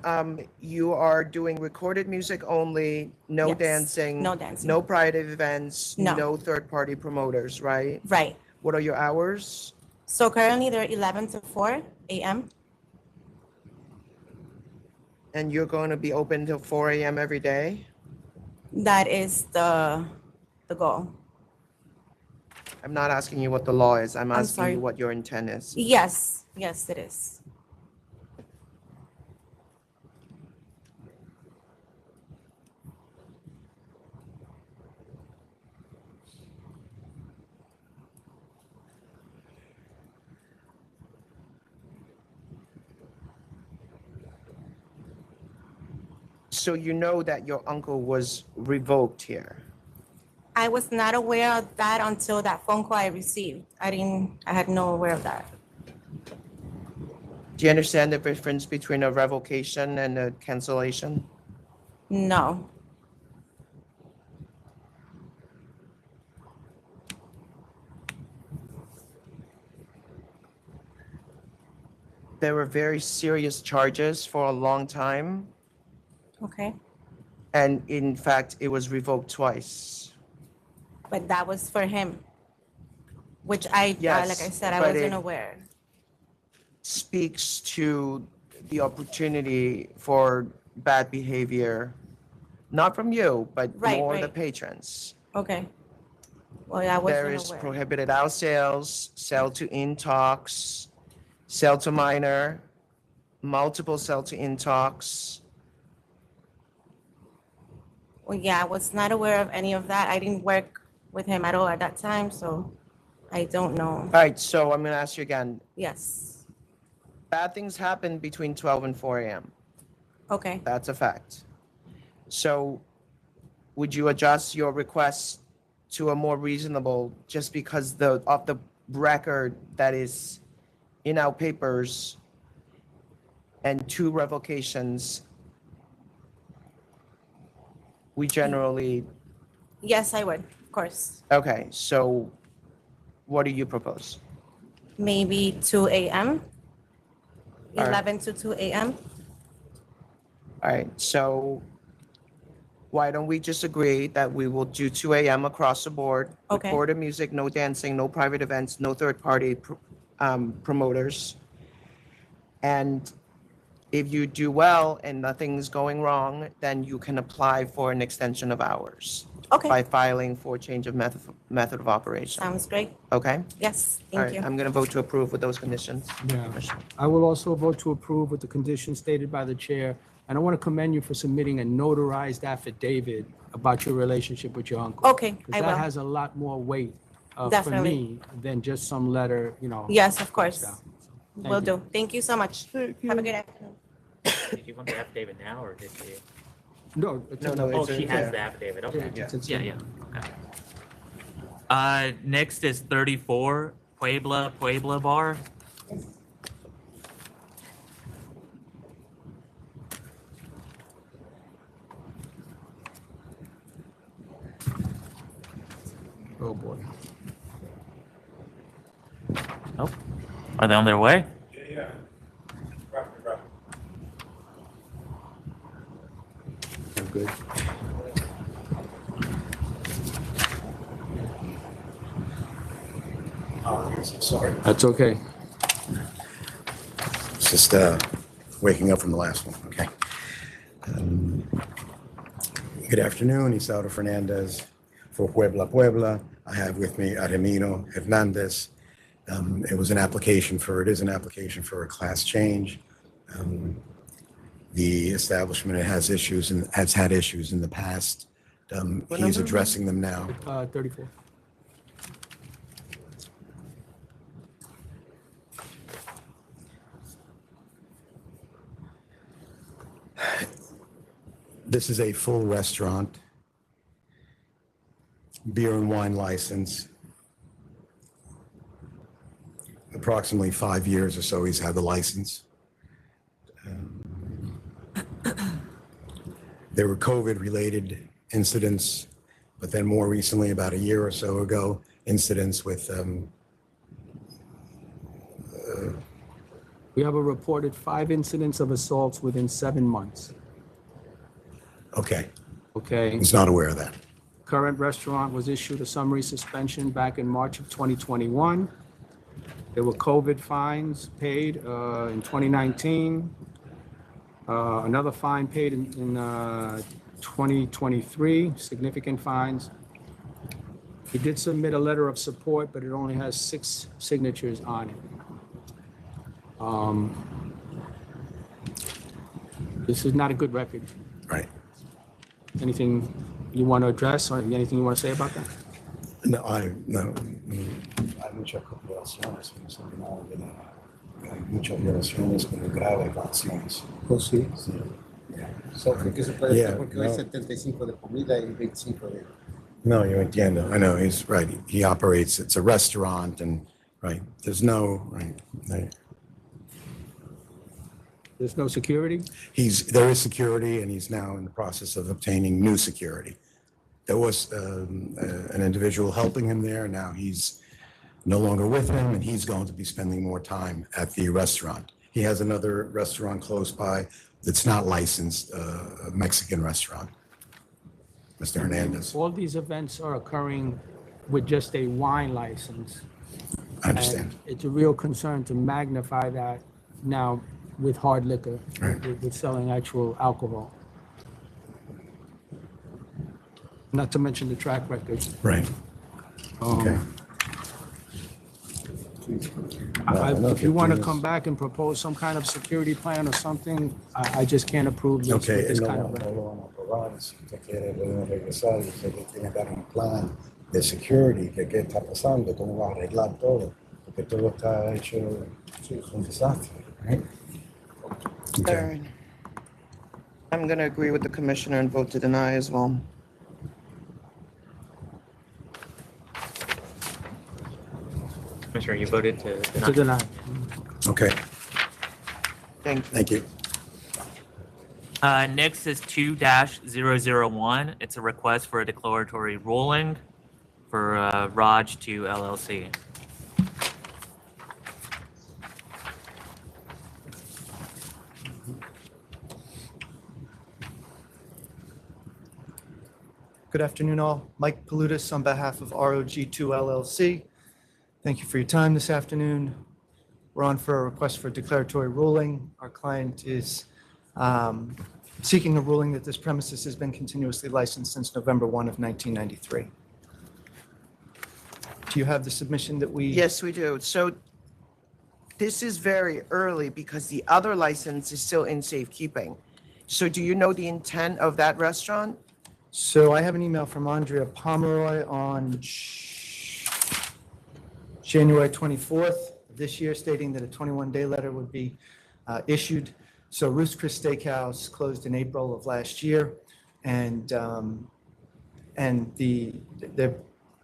S6: you are doing recorded music only, no
S13: Yes,
S6: dancing?
S13: no dancing.
S6: No private events?
S13: No.
S6: No third-party promoters, right?
S13: Right.
S6: What are your hours?
S13: So currently they're 11 to 4 a.m.
S6: And you're going to be open till 4 a.m. every day?
S13: That is the goal.
S6: I'm not asking you what the law is, I'm asking
S13: sorry.
S6: you what your intent is.
S13: Yes, yes, it is.
S6: So you know that your uncle was revoked here?
S13: I was not aware of that until that phone call I received. I had no aware of that.
S6: Do you understand the difference between a revocation and a cancellation?
S13: No.
S6: There were very serious charges for a long time,
S13: Okay.
S6: and in fact, it was revoked twice.
S13: But that was for him, which like I said, I
S6: but
S13: wasn't
S6: it
S13: aware.
S6: Speaks to the opportunity for bad behavior, not from you, but
S13: Right,
S6: more the
S13: right.
S6: patrons.
S13: Okay. Well, yeah, I wasn't
S6: There is
S13: aware.
S6: prohibited out sales, sell to in-talks, sell to minor, multiple sell to in-talks.
S13: Well, yeah, I was not aware of any of that. I didn't work with him at all at that time, so I don't know.
S6: All right, so I'm gonna ask you again.
S13: Yes.
S6: Bad things happen between 12 and 4 a.m.
S13: Okay.
S6: That's a fact. So would you adjust your request to a more reasonable, just because of the record that is in our papers and 2 revocations, we generally,
S13: Yes, I would, of course.
S6: okay, so what do you propose?
S13: Maybe 2 a.m.
S6: All right.
S13: 11 to 2 a.m.
S6: All right, so why don't we just agree that we will do 2 a.m. across the board?
S13: Okay.
S6: Recorded music, no dancing, no private events, no third-party promoters. And if you do well and nothing's going wrong, then you can apply for an extension of hours.
S13: Okay.
S6: By filing for change of method of operation.
S13: Sounds great.
S6: Okay?
S13: Yes,
S6: All
S13: thank
S6: right,
S13: you.
S6: I'm gonna vote to approve with those conditions.
S10: Yeah. I will also vote to approve with the conditions stated by the chair And I want to commend you for submitting a notarized affidavit about your relationship with your uncle.
S13: Okay, I
S10: 'Cause
S13: will.
S10: that has a lot more weight for
S13: Definitely.
S10: me than just some letter, you know.
S13: Yes, of course.
S10: down.
S13: Will do. Thank you so much. Have a good afternoon.
S2: Did you want the affidavit now, or did she?
S10: No.
S2: Oh, she has the affidavit, okay. Yeah. Okay. Next is 34 Puebla Bar.
S10: Oh, boy.
S2: Oh, are they on their way?
S23: Yeah.
S10: I'm good.
S1: Sorry.
S10: That's okay.
S1: It's just waking up from the last one, okay. Good afternoon, Isauro Fernandez for Puebla. I have with me Aremino Hernandez. It is an application for a class change. The establishment has issues and has had issues in the past. He's addressing them now.
S10: 34.
S1: This is a full restaurant, beer and wine license. Approximately 5 years or so he's had the license. There were COVID-related incidents, but then more recently, about a year or so ago, incidents with
S10: We have a reported 5 incidents of assaults within 7 months.
S1: Okay.
S10: Okay.
S1: He's not aware of that.
S10: Current restaurant was issued a summary suspension back in March of 2021. There were COVID fines paid in 2019. Another fine paid in 2023, significant fines. He did submit a letter of support, but it only has 6 signatures on it. This is not a good record.
S1: Right.
S10: Anything you want to address or anything you want to say about that?
S1: No. Hay muchas violaciones, muchas violaciones con graves violaciones.
S10: Oh, sí.
S1: Sí.
S7: ¿Qué se puede
S1: Yeah,
S7: hacer? Porque hay
S1: no.
S7: 75 de comida y 25 de...
S1: No, yo entiendo. I know, he's right. He operates, it's a restaurant and, right, there's no, right.
S10: There's no security?
S1: There is security and he's now in the process of obtaining new security. There was an individual helping him there. Now he's no longer with him and he's going to be spending more time at the restaurant. He has another restaurant close by that's not licensed, a Mexican restaurant. Mr. Hernandez.
S10: All these events are occurring with just a wine license.
S1: I understand.
S10: And it's a real concern to magnify that now with hard liquor,
S1: Right.
S10: with selling actual alcohol. Not to mention the track record.
S1: Right. Okay.
S10: If you want to come back and propose some kind of security plan or something, I just can't approve this with
S1: Okay,
S10: this
S1: no
S10: kind of.
S1: lo van a aprobar. Si usted quiere, podemos regresar. Usted tiene que dar un plan de security, que qué está pasando, cómo va a arreglar todo, porque todo está hecho, es un desastre. Right? Okay.
S6: I'm going to agree with the commissioner and vote to deny as well.
S2: Commissioner, you voted to deny.
S10: To deny.
S1: Okay.
S6: Thank you.
S2: Next is 2-001. It's a request for a declaratory ruling for Raj 2 LLC.
S17: Good afternoon, all. Mike Palutis on behalf of ROG2 LLC. Thank you for your time this afternoon. We're on for a request for a declaratory ruling. Our client is seeking a ruling that this premises has been continuously licensed since November 1 of 1993. Do you have the submission that we?
S6: Yes, we do. So this is very early because the other license is still in safekeeping. So do you know the intent of that restaurant?
S17: So I have an email from Andrea Pomeroy on January 24th this year stating that a 21-day letter would be issued. So Roost Chris Steakhouse closed in April of last year, and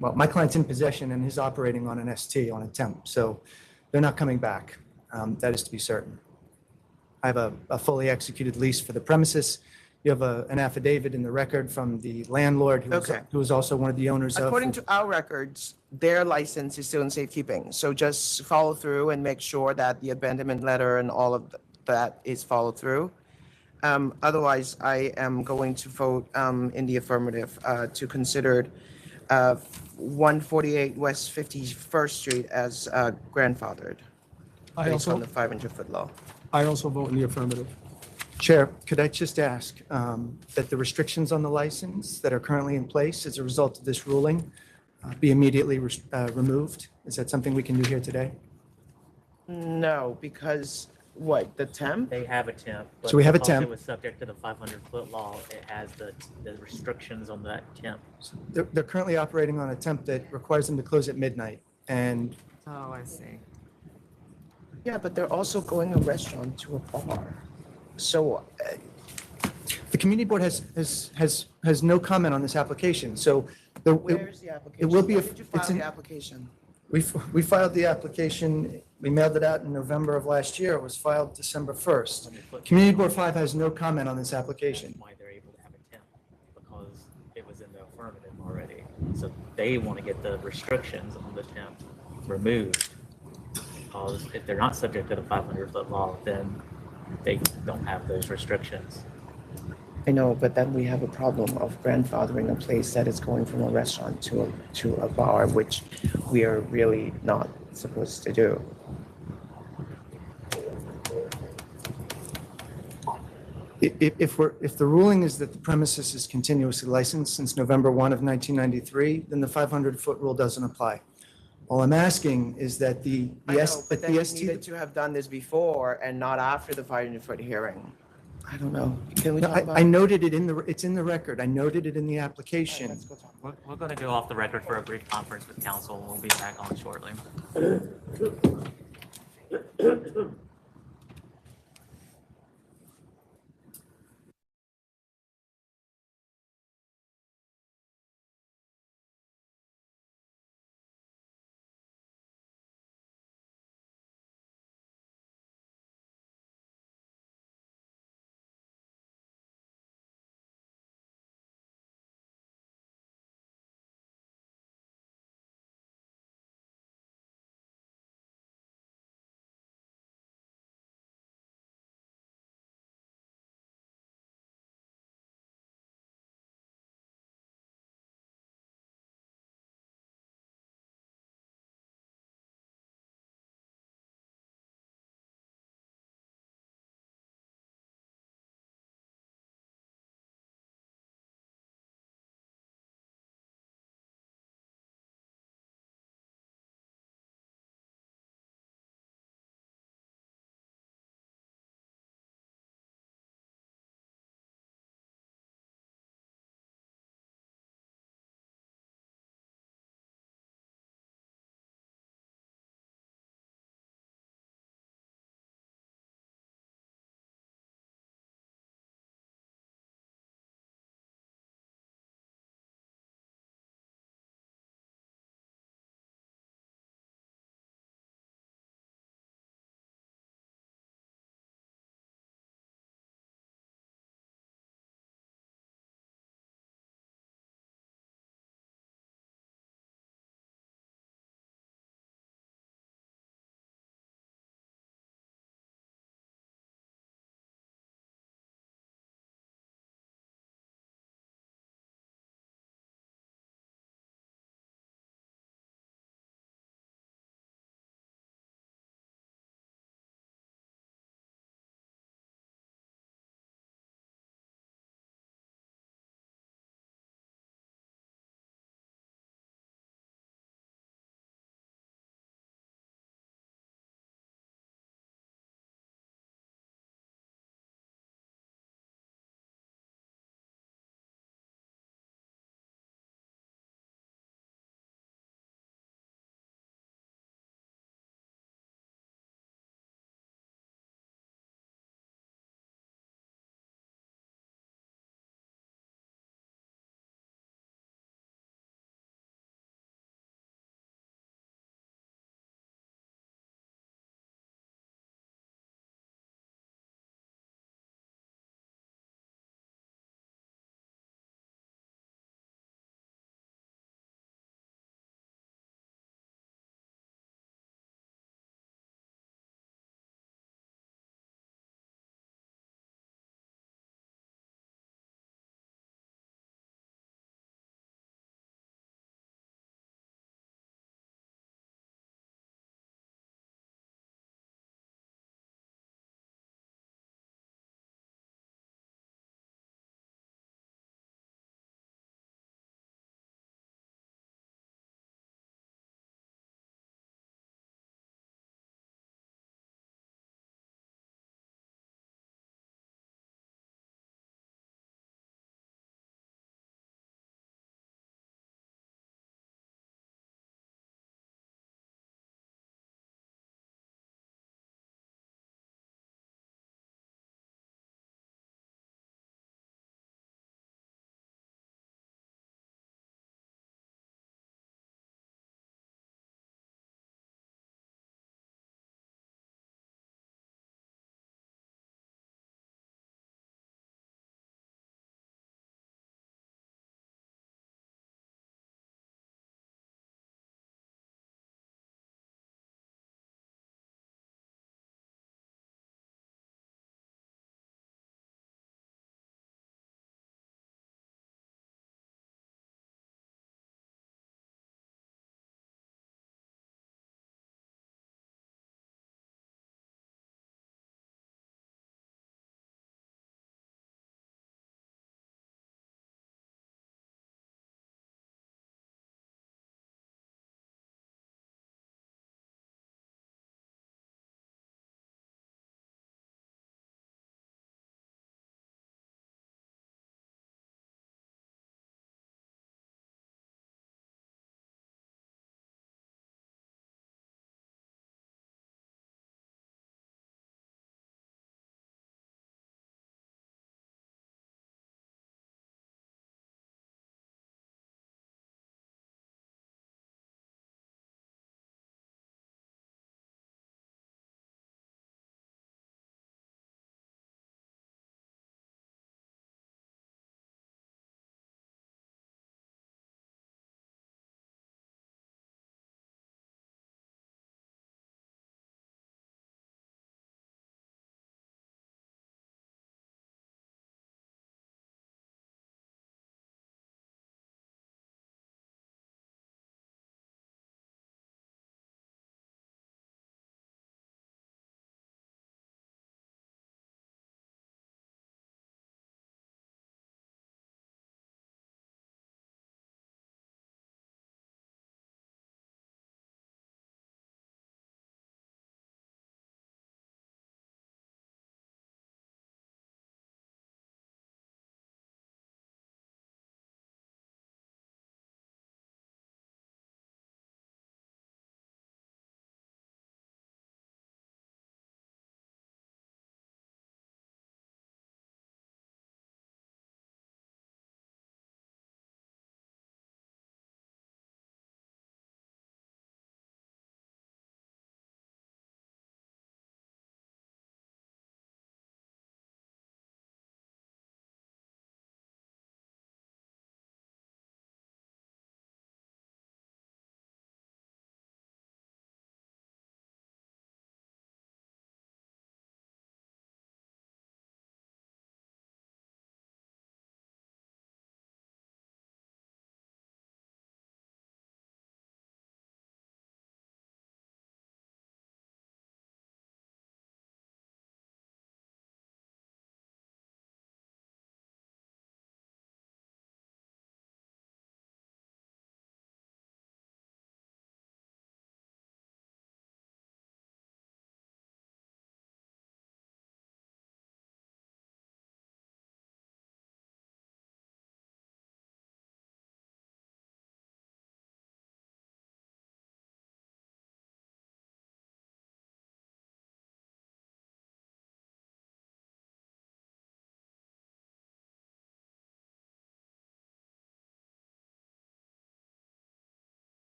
S17: my client's in possession and is operating on an ST, on a temp, so they're not coming back. That is to be certain. I have a fully executed lease for the premises. You have an affidavit in the record from the landlord who is also one of the owners of.
S6: According to our records, their license is still in safekeeping. So just follow through and make sure that the abandonment letter and all of that is followed through. Otherwise, I am going to vote in the affirmative to consider 148 West 51st Street as grandfathered based on the 500-foot law.
S10: I also vote in the affirmative.
S17: Chair, could I just ask that the restrictions on the license that are currently in place as a result of this ruling be immediately removed? Is that something we can do here today?
S6: No, because what, the temp?
S2: They have a temp.
S17: So we have a
S2: because
S17: temp.
S2: It was subject to the 500-foot law. It has the restrictions on that temp.
S17: They're currently operating on a temp that requires them to close at midnight, and
S4: Oh, I see.
S6: Yeah, but they're also going a restaurant to a bar. So
S17: the community board has no comment on this application, so
S6: where's the application?
S17: it will be,
S6: When did you file
S17: it's in,
S6: the application?
S17: we filed the application, we mailed it out in November of last year, it was filed December 1st. Community Board 5 has no comment on this application.
S2: Why they're able to have a temp, because it was in the affirmative already. So they want to get the restrictions on the temp removed. Because if they're not subject to the 500-foot law, then they don't have those restrictions.
S6: I know, but then we have a problem of grandfathering a place that is going from a restaurant to a bar, which we are really not supposed to do.
S17: If the ruling is that the premises is continuously licensed since November 1 of 1993, then the 500-foot rule doesn't apply. All I'm asking is that
S6: I know, but then you needed to have done this before and not after the 500-foot hearing. I don't know. Can we
S17: No,
S6: talk about
S17: I noted it it's in the record. I noted it in the application.
S2: We're going to go off the record for a brief conference with council. We'll be back on shortly.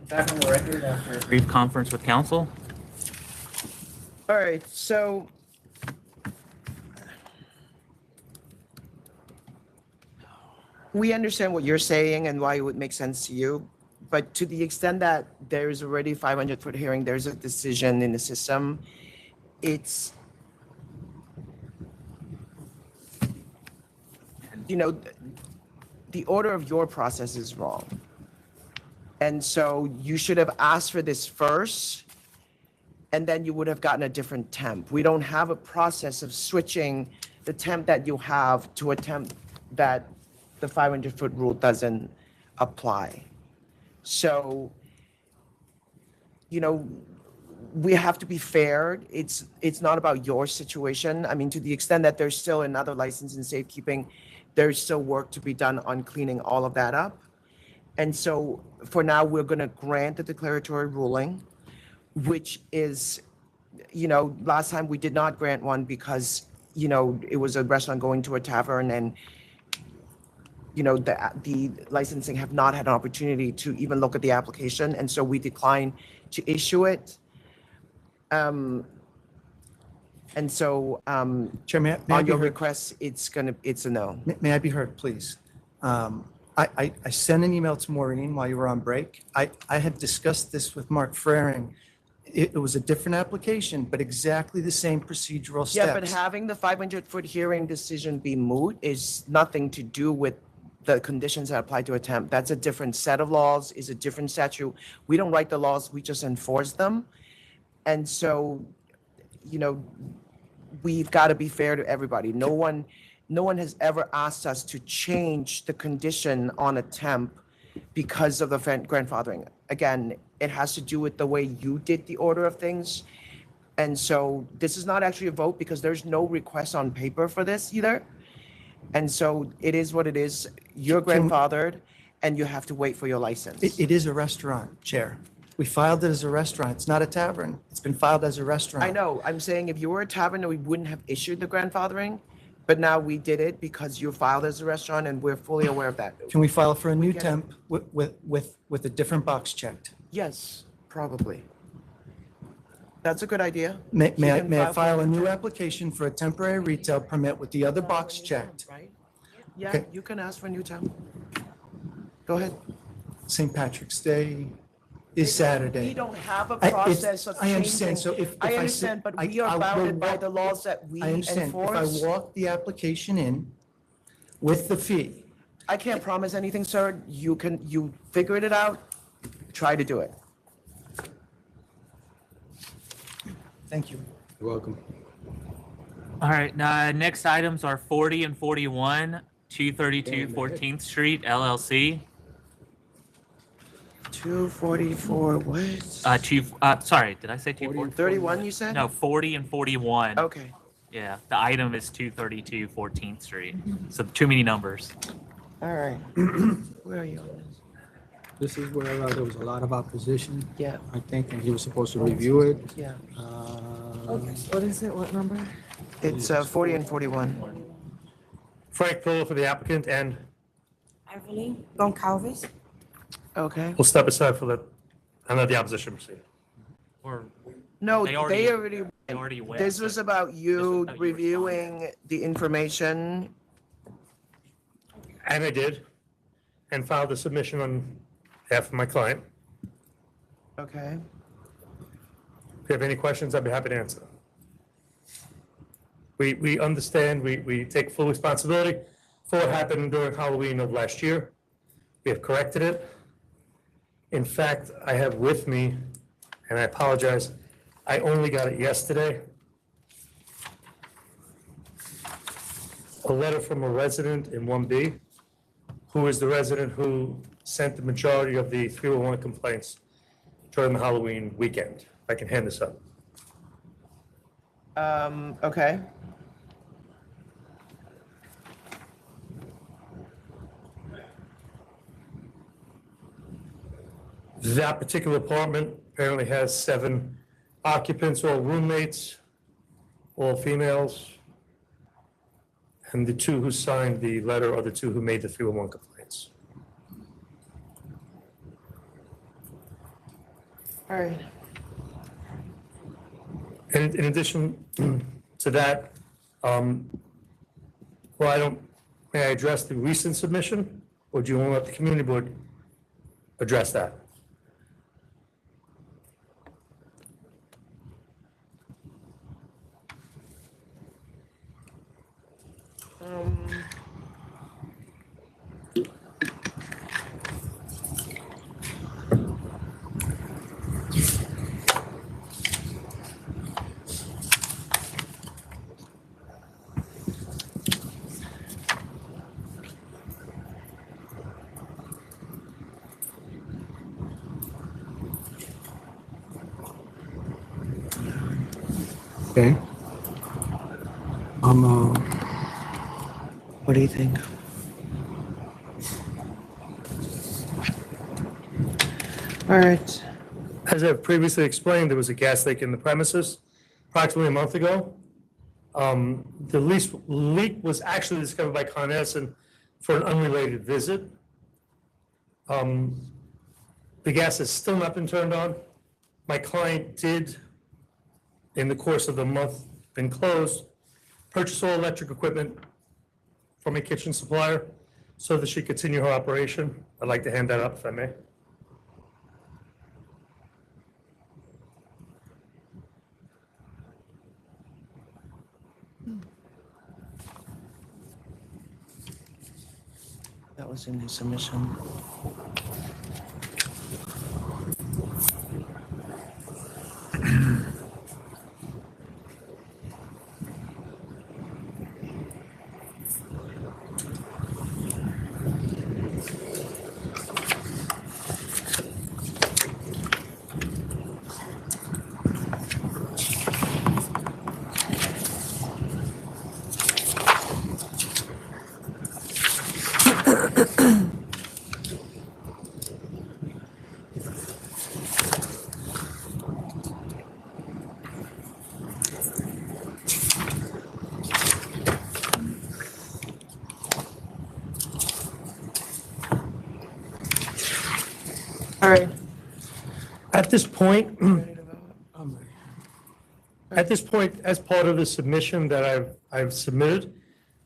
S6: Back on the record after.
S2: Brief conference with council.
S6: All right, so we understand what you're saying and why it would make sense to you, but to the extent that there is already 500-foot hearing, there's a decision in the system, it's, you know, the order of your process is wrong. And so you should have asked for this first, and then you would have gotten a different temp. We don't have a process of switching the temp that you have to a temp that the 500-foot rule doesn't apply. So, you know, we have to be fair. It's not about your situation. I mean, to the extent that there's still another license in safekeeping, there's still work to be done on cleaning all of that up. And so for now, we're going to grant the declaratory ruling, which is, you know, last time we did not grant one because, you know, it was a restaurant going to a tavern and, you know, the licensing have not had an opportunity to even look at the application. And so we declined to issue it. And so
S17: Chair, may I
S6: on
S17: be
S6: your
S17: heard?
S6: request, it's a no.
S17: May I be heard, please? I sent an email to Maureen while you were on break. I had discussed this with Mark Fraring. It was a different application, but exactly the same procedural steps.
S6: Yeah, but having the 500-foot hearing decision be moot is nothing to do with the conditions that apply to a temp. That's a different set of laws, is a different statute. We don't write the laws, we just enforce them. And so, you know, we've got to be fair to everybody. No one has ever asked us to change the condition on a temp because of the grandfathering. Again, it has to do with the way you did the order of things. And so this is not actually a vote because there's no request on paper for this either. And so it is what it is. You're grandfathered and you have to wait for your license.
S17: It is a restaurant, Chair. We filed it as a restaurant. It's not a tavern. It's been filed as a restaurant.
S6: I know. I'm saying if you were a tavern, we wouldn't have issued the grandfathering, but now we did it because you filed as a restaurant and we're fully aware of that.
S17: Can we file for a new temp with a different box checked?
S6: Yes, probably. That's a good idea.
S17: May
S6: You
S17: I
S6: can
S17: file a new
S6: temp,
S17: application for a temporary retail permit with the other box checked?
S6: Right? Yeah,
S17: Okay.
S6: you can ask for a new temp. Go ahead.
S17: St. Patrick's Day is Saturday.
S6: We don't have a
S17: I- it's-
S6: process of
S17: I understand.
S6: changing.
S17: So if
S6: I
S17: I say-
S6: understand, but we
S17: I
S6: are
S17: will
S6: bounded by
S17: walk-
S6: the laws that we
S17: I understand. If
S6: enforce.
S17: I walk the application in with the fee,
S6: I can't promise anything, sir. You figured it out, try to do it.
S17: thank you.
S1: You're welcome.
S2: All right, next items are 40 and 41, 232 14th Street, LLC.
S6: 244, what?
S2: Sorry, did I say 240?
S6: 31, you said?
S2: No, 40 and 41.
S6: Okay.
S2: Yeah, the item is 232 14th Street. So too many numbers.
S6: All right. Where are you on this?
S10: This is where there was a lot of opposition.
S6: Yeah.
S10: I think, and he was supposed to review it.
S6: Yeah.
S4: What is it? What number?
S6: It's 40 and 41.
S3: Frank Pillow for the applicant, and
S13: Evelyn Goncalves.
S6: Okay.
S3: we'll step aside for the, and let the opposition proceed.
S2: Or
S6: No,
S2: They
S6: they
S2: already-
S6: already,
S2: they already went,
S6: this was about you reviewing the information.
S3: And I did, and filed a submission on behalf of my client.
S6: Okay.
S3: If you have any questions, I'd be happy to answer. We understand, we take full responsibility for what happened during Halloween of last year. We have corrected it. In fact, I have with me, and I apologize, I only got it yesterday, a letter from a resident in 1B, who is the resident who sent the majority of the 301 complaints during the Halloween weekend. I can hand this up.
S6: Okay.
S3: That particular apartment apparently has 7 occupants, all roommates, all females. And the 2 who signed the letter are the 2 who made the 301 complaints.
S6: All right.
S3: In addition to that, may I address the recent submission? Or do you want to let the community board address that?
S10: Okay.
S6: What do you think? All right.
S3: As I've previously explained, there was a gas leak in the premises approximately a month ago. The leak was actually discovered by Con Edison for an unrelated visit. The gas has still not been turned on. My client did, in the course of the month been closed, purchase all electric equipment from a kitchen supplier so that she continue her operation. I'd like to hand that up if I may.
S6: That was in the submission.
S3: All right. At this point, as part of the submission that I've submitted,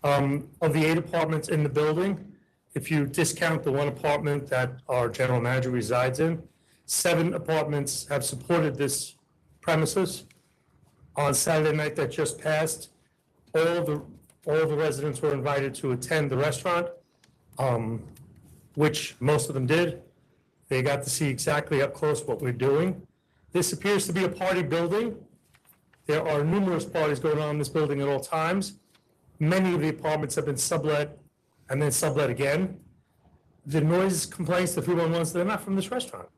S3: of the 8 apartments in the building, if you discount the 1 apartment that our general manager resides in, 7 apartments have supported this premises. On Saturday night that just passed, all the residents were invited to attend the restaurant, which most of them did. They got to see exactly up close what we're doing. This appears to be a party building. There are numerous parties going on in this building at all times. Many of the apartments have been sublet and then sublet again. The noise complaints, the 311s, they're not from this restaurant.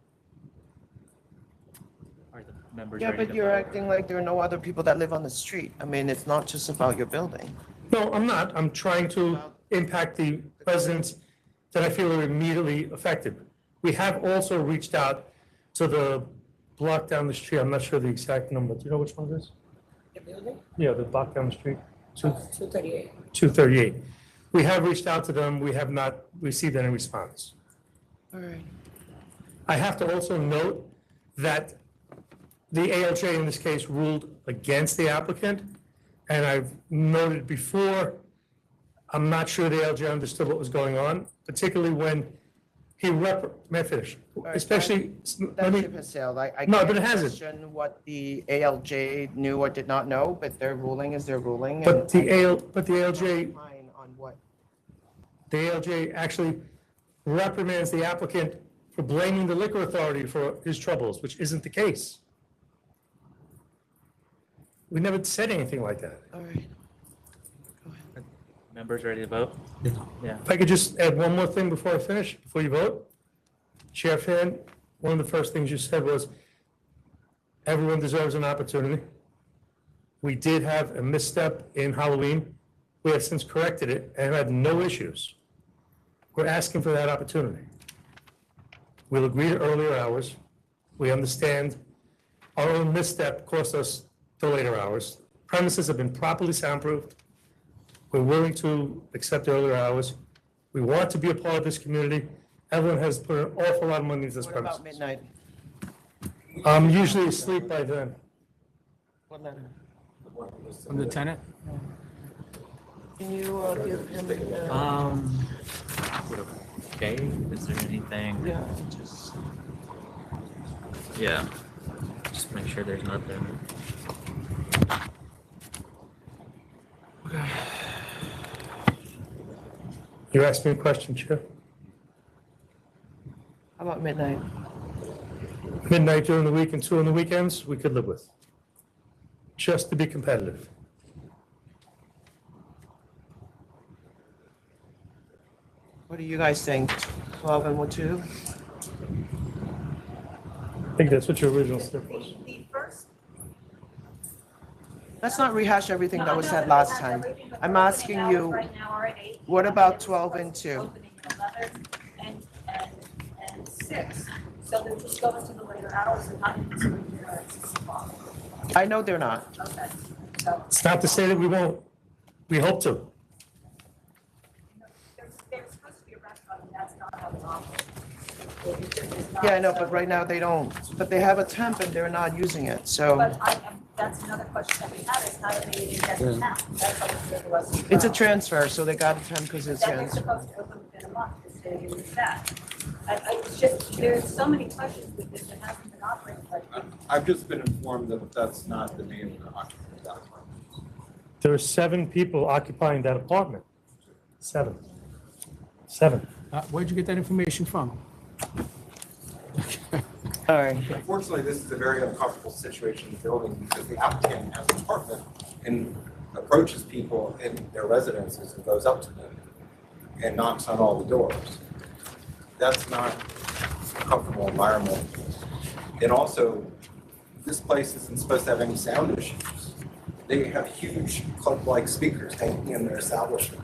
S6: Yeah, but you're acting like there are no other people that live on the street. I mean, it's not just about your building.
S3: No, I'm not. I'm trying to impact the residents that I feel are immediately affected. We have also reached out to the block down the street. I'm not sure the exact number. Do you know which one it is?
S11: The building?
S3: Yeah, the block down the street.
S11: 238.
S3: 238. We have reached out to them. We have not received any response.
S6: All right.
S3: I have to also note that the ALJ in this case ruled against the applicant. And I've noted before, I'm not sure the ALJ understood what was going on, particularly when he may I finish? Especially,
S6: That ship has sailed. I
S3: No,
S6: can't
S3: but it hasn't.
S6: question what the ALJ knew or did not know, but their ruling is their ruling.
S3: But the
S6: and
S3: ALJ,
S6: mine on what?
S3: the ALJ actually reprimands the applicant for blaming the liquor authority for his troubles, which isn't the case. We never said anything like that.
S6: All right.
S2: Members ready to vote? Yeah.
S3: If I could just add one more thing before I finish, before you vote. Chair Fan, one of the first things you said was, everyone deserves an opportunity. We did have a misstep in Halloween. We have since corrected it and had no issues. We're asking for that opportunity. We'll agree to earlier hours. We understand our own misstep cost us the later hours. Premises have been properly soundproofed. We're willing to accept earlier hours. We want to be a part of this community. Everyone has put an awful lot of money into this
S6: What
S3: premises.
S6: about midnight?
S3: I'm usually asleep by then.
S10: From the tenant?
S9: Can you give him the?
S2: Okay, is there anything?
S9: Yeah.
S2: Yeah, just make sure there's nothing.
S3: You asked me a question, Chair.
S6: How about midnight?
S3: Midnight during the week and 2 on the weekends, we could live with. Just to be competitive.
S6: What do you guys think? 12 and 2?
S3: I think that's what your original step was.
S6: Let's not rehash everything that was said last time. I'm asking you, what about 12 and 2?
S8: And 6, so they're just going to the later hours and not into the 6 o'clock.
S6: I know they're not.
S8: Okay, so
S3: It's not to say that we won't. We hope to.
S8: there's supposed to be a restaurant, and that's not how it's operated.
S6: Yeah, I know, but right now they don't. But they have a temp and they're not using it, so.
S8: But that's another question that we had, is how do they get the temp? That's what it was.
S6: It's a transfer, so they got a temp because it's
S8: Then they're
S6: transfer.
S8: supposed to open within a month, is they use that. It's just, there's so many questions with this that hasn't been operating like.
S19: I've just been informed that that's not the name of the occupant of that apartment.
S3: There are 7 people occupying that apartment. 7.
S10: Where'd you get that information from?
S6: All right.
S19: Unfortunately, this is a very uncomfortable situation in the building because the applicant has an apartment and approaches people in their residences and goes up to them and knocks on all the doors. That's not a comfortable environment. And also, this place isn't supposed to have any sound issues. They have huge club-like speakers hanging in their establishment.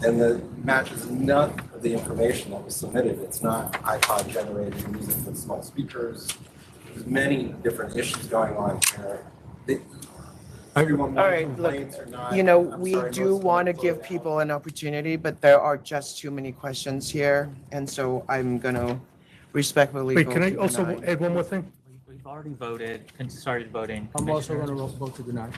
S19: And that matches none of the information that was submitted. It's not iPod generated music with small speakers. There's many different issues going on here. Everyone
S6: All
S19: wants
S6: right,
S19: complaints or
S6: look,
S19: not.
S6: you know,
S19: I'm
S6: we
S19: sorry,
S6: do
S19: most
S6: want to
S19: people-
S6: give people an opportunity, but there are just too many questions here. And so I'm going to respectfully
S3: Wait,
S6: vote
S3: can I
S6: to
S3: also
S6: deny.
S3: add one more thing?
S2: We've already voted, started voting.
S10: I'm also
S2: Commissioner.
S10: going to vote to deny.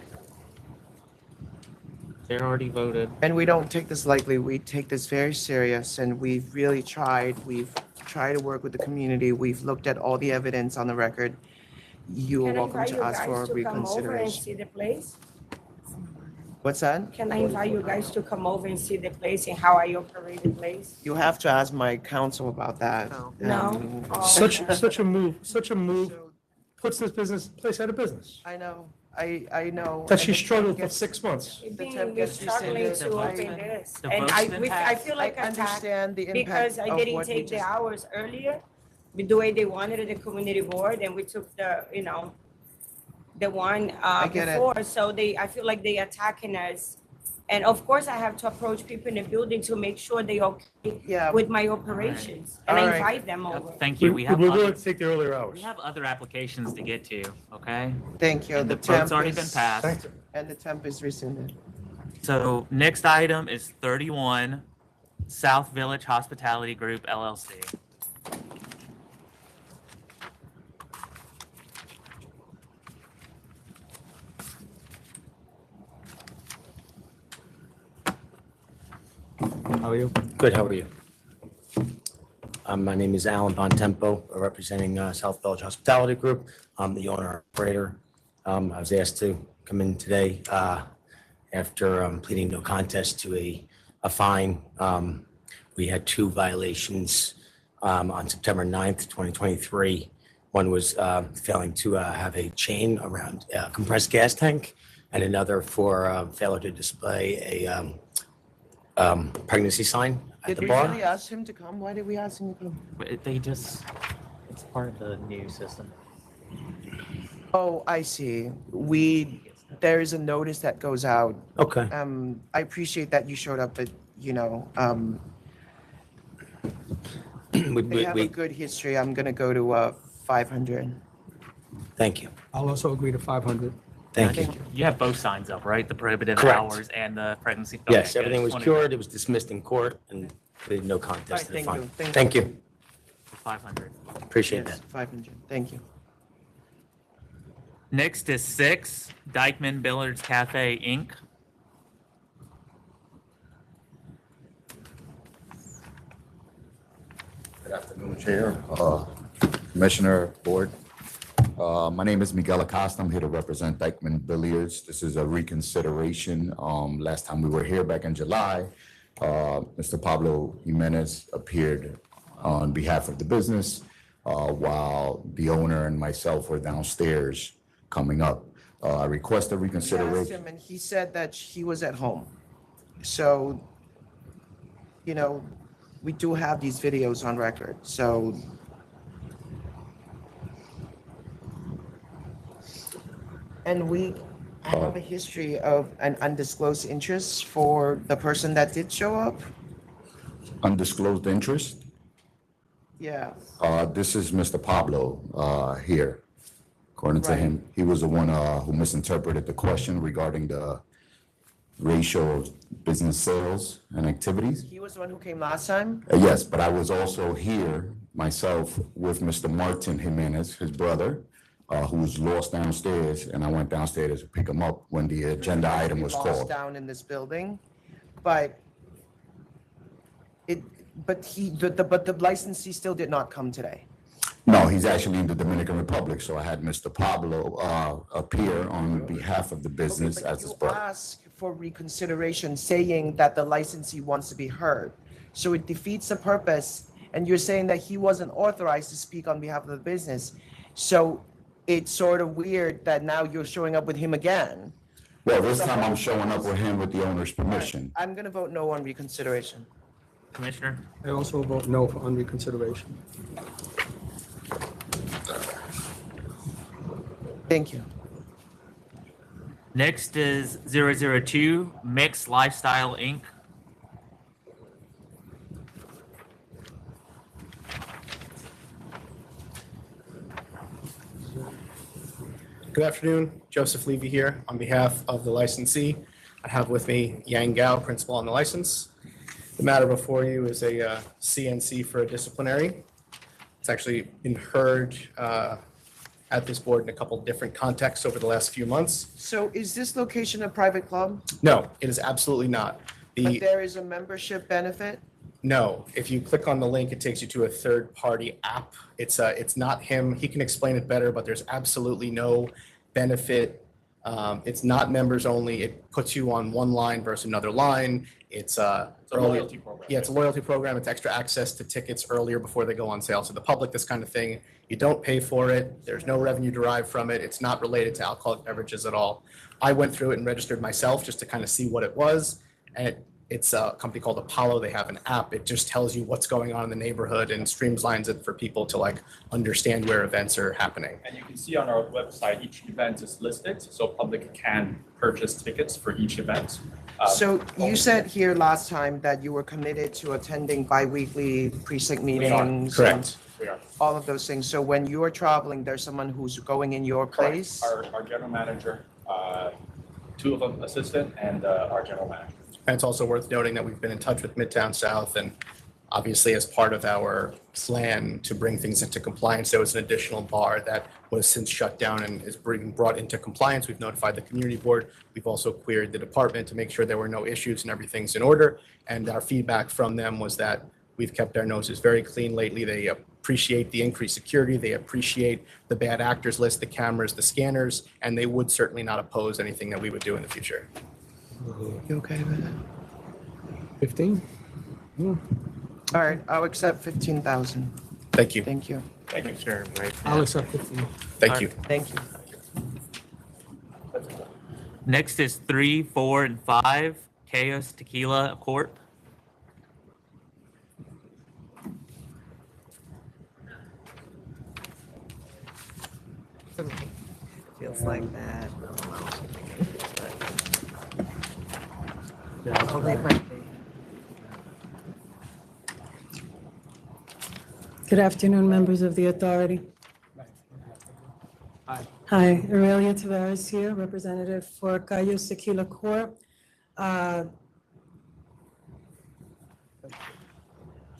S2: They already voted.
S6: And we don't take this lightly. We take this very serious, and we've really tried. We've tried to work with the community. We've looked at all the evidence on the record. You are
S9: Can I
S6: welcome
S9: invite
S6: to
S9: you
S6: ask for
S9: guys to come over and
S6: reconsideration.
S9: see the place?
S6: What's that?
S9: Can I invite you guys to come over and see the place and how I operate the place?
S6: You have to ask my counsel about that.
S9: No. Oh.
S3: Such a move puts this place out of business.
S6: I know, I know.
S3: That she struggled for 6 months.
S9: We're struggling to open this.
S2: The
S9: And
S2: vote's
S9: I,
S2: been
S9: I feel like
S6: I
S9: attacked
S6: understand the impact
S9: because I
S6: of
S9: didn't
S6: what we
S9: take the
S6: just-
S9: hours earlier, the way they wanted it, the community board, and we took the, the one
S6: get it.
S9: before, so I feel like they attacking us. And of course, I have to approach people in the building to make sure they okay with my operations. And I
S6: All right.
S9: invite them over.
S2: Thank you. We have
S3: We're willing
S2: other,
S3: to take the earlier hours.
S2: we have other applications to get to, okay?
S6: Thank you.
S2: And the
S6: temp
S2: vote's already been
S6: is-
S2: passed.
S6: And the temp is rescinded.
S2: So next item is 31, South Village Hospitality Group LLC.
S12: How are you? Good, how are you? My name is Alan Bontempo, representing South Village Hospitality Group. I'm the owner operator. I was asked to come in today after pleading no contest to a fine. We had 2 violations on September 9th, 2023. One was failing to have a chain around a compressed gas tank, and another for failure to display a pregnancy sign at
S6: Did
S12: the
S6: we
S12: bar.
S6: really ask him to come? Why did we ask him to come?
S2: It's part of the new system.
S6: Oh, I see. There is a notice that goes out.
S12: Okay.
S6: I appreciate that you showed up, but, they have a good history. I'm gonna go to 500.
S12: Thank you.
S10: I'll also agree to 500.
S12: Thank you.
S2: You have both signs up, right? The prohibitive
S12: Correct.
S2: hours and the pregnancy.
S12: Yes,
S2: Okay, good.
S12: everything was
S2: Just wanted-
S12: cured. It was dismissed in court and pleaded no contest to the
S6: Thank
S12: fine.
S6: you.
S12: Thank you.
S2: 500.
S12: Appreciate
S6: Yes,
S12: that.
S6: 500. Thank you.
S2: Next is 6, Dyckman Billiards Cafe, Inc.
S5: Good afternoon, Chair, Commissioner, Board. My name is Miguel Acosta. I'm here to represent Dyckman Billiards. This is a reconsideration. Last time we were here back in July, Mr. Pablo Jimenez appeared on behalf of the business while the owner and myself were downstairs coming up. I request a
S6: We asked
S5: reconsideration.
S6: him and he said that he was at home. So, you know, we do have these videos on record, so. And we have a history of an undisclosed interest for the person that did show up.
S5: Undisclosed interest.
S6: Yeah.
S5: This is Mr. Pablo here. According to him, he was the one who misinterpreted the question regarding the ratio of business sales and activities.
S6: He was the one who came last time?
S5: Yes, but I was also here myself with Mr. Martin Jimenez, his brother, who was lost downstairs, and I went downstairs to pick him up when the agenda item was
S6: Lost
S5: called.
S6: down in this building, but the licensee still did not come today.
S5: No, he's actually in the Dominican Republic, so I had Mr. Pablo appear on behalf of the business as his brother.
S6: Ask for reconsideration, saying that the licensee wants to be heard. So it defeats the purpose, and you're saying that he wasn't authorized to speak on behalf of the business. So it's sort of weird that now you're showing up with him again.
S5: Well, this time I'm showing up with him with the owner's permission.
S6: I'm gonna vote no on reconsideration.
S2: Commissioner?
S10: I also vote no on reconsideration.
S6: Thank you.
S2: Next is 002, MIXX Lifestyle, Inc.
S14: Good afternoon, Joseph Levy here on behalf of the licensee. I have with me Yang Gao, principal on the license. The matter before you is a CNC for a disciplinary. It's actually been heard at this board in a couple different contexts over the last few months.
S6: So is this location a private club?
S14: No, it is absolutely not.
S6: But there is a membership benefit?
S14: No, if you click on the link, it takes you to a third-party app. It's not him. He can explain it better, but there's absolutely no benefit. It's not members only. It puts you on one line versus another line. It's a loyalty program. Yeah, it's a loyalty program. It's extra access to tickets earlier before they go on sale to the public, this kind of thing. You don't pay for it. There's no revenue derived from it. It's not related to alcoholic beverages at all. I went through it and registered myself just to kind of see what it was. And it's a company called PALO. They have an app. It just tells you what's going on in the neighborhood and streamlines it for people to like understand where events are happening.
S15: And you can see on our website, each event is listed, so public can purchase tickets for each event.
S6: So you said here last time that you were committed to attending bi-weekly precinct meetings.
S14: Correct.
S15: We are.
S6: All of those things. So when you're traveling, there's someone who's going in your place?
S15: Our general manager, two of them assistant, and our general manager.
S14: And it's also worth noting that we've been in touch with Midtown South, and obviously as part of our plan to bring things into compliance, there was an additional bar that was since shut down and is being brought into compliance. We've notified the community board. We've also queried the department to make sure there were no issues and everything's in order. And our feedback from them was that we've kept our noses very clean lately. They appreciate the increased security. They appreciate the bad actors list, the cameras, the scanners, and they would certainly not oppose anything that we would do in the future.
S6: You okay with it?
S10: 15?
S6: All right, I'll accept 15,000.
S14: Thank you.
S6: Thank you.
S2: Thank you, sir.
S10: I'll accept 15.
S14: Thank you.
S6: Thank you.
S2: Next is 3, 4, and 5, CAYOS Tequila Corp.
S4: Feels like that.
S22: Good afternoon, members of the authority. Hi, Aurelia Tavares here, representative for CAYOS Tequila Corp.
S2: Did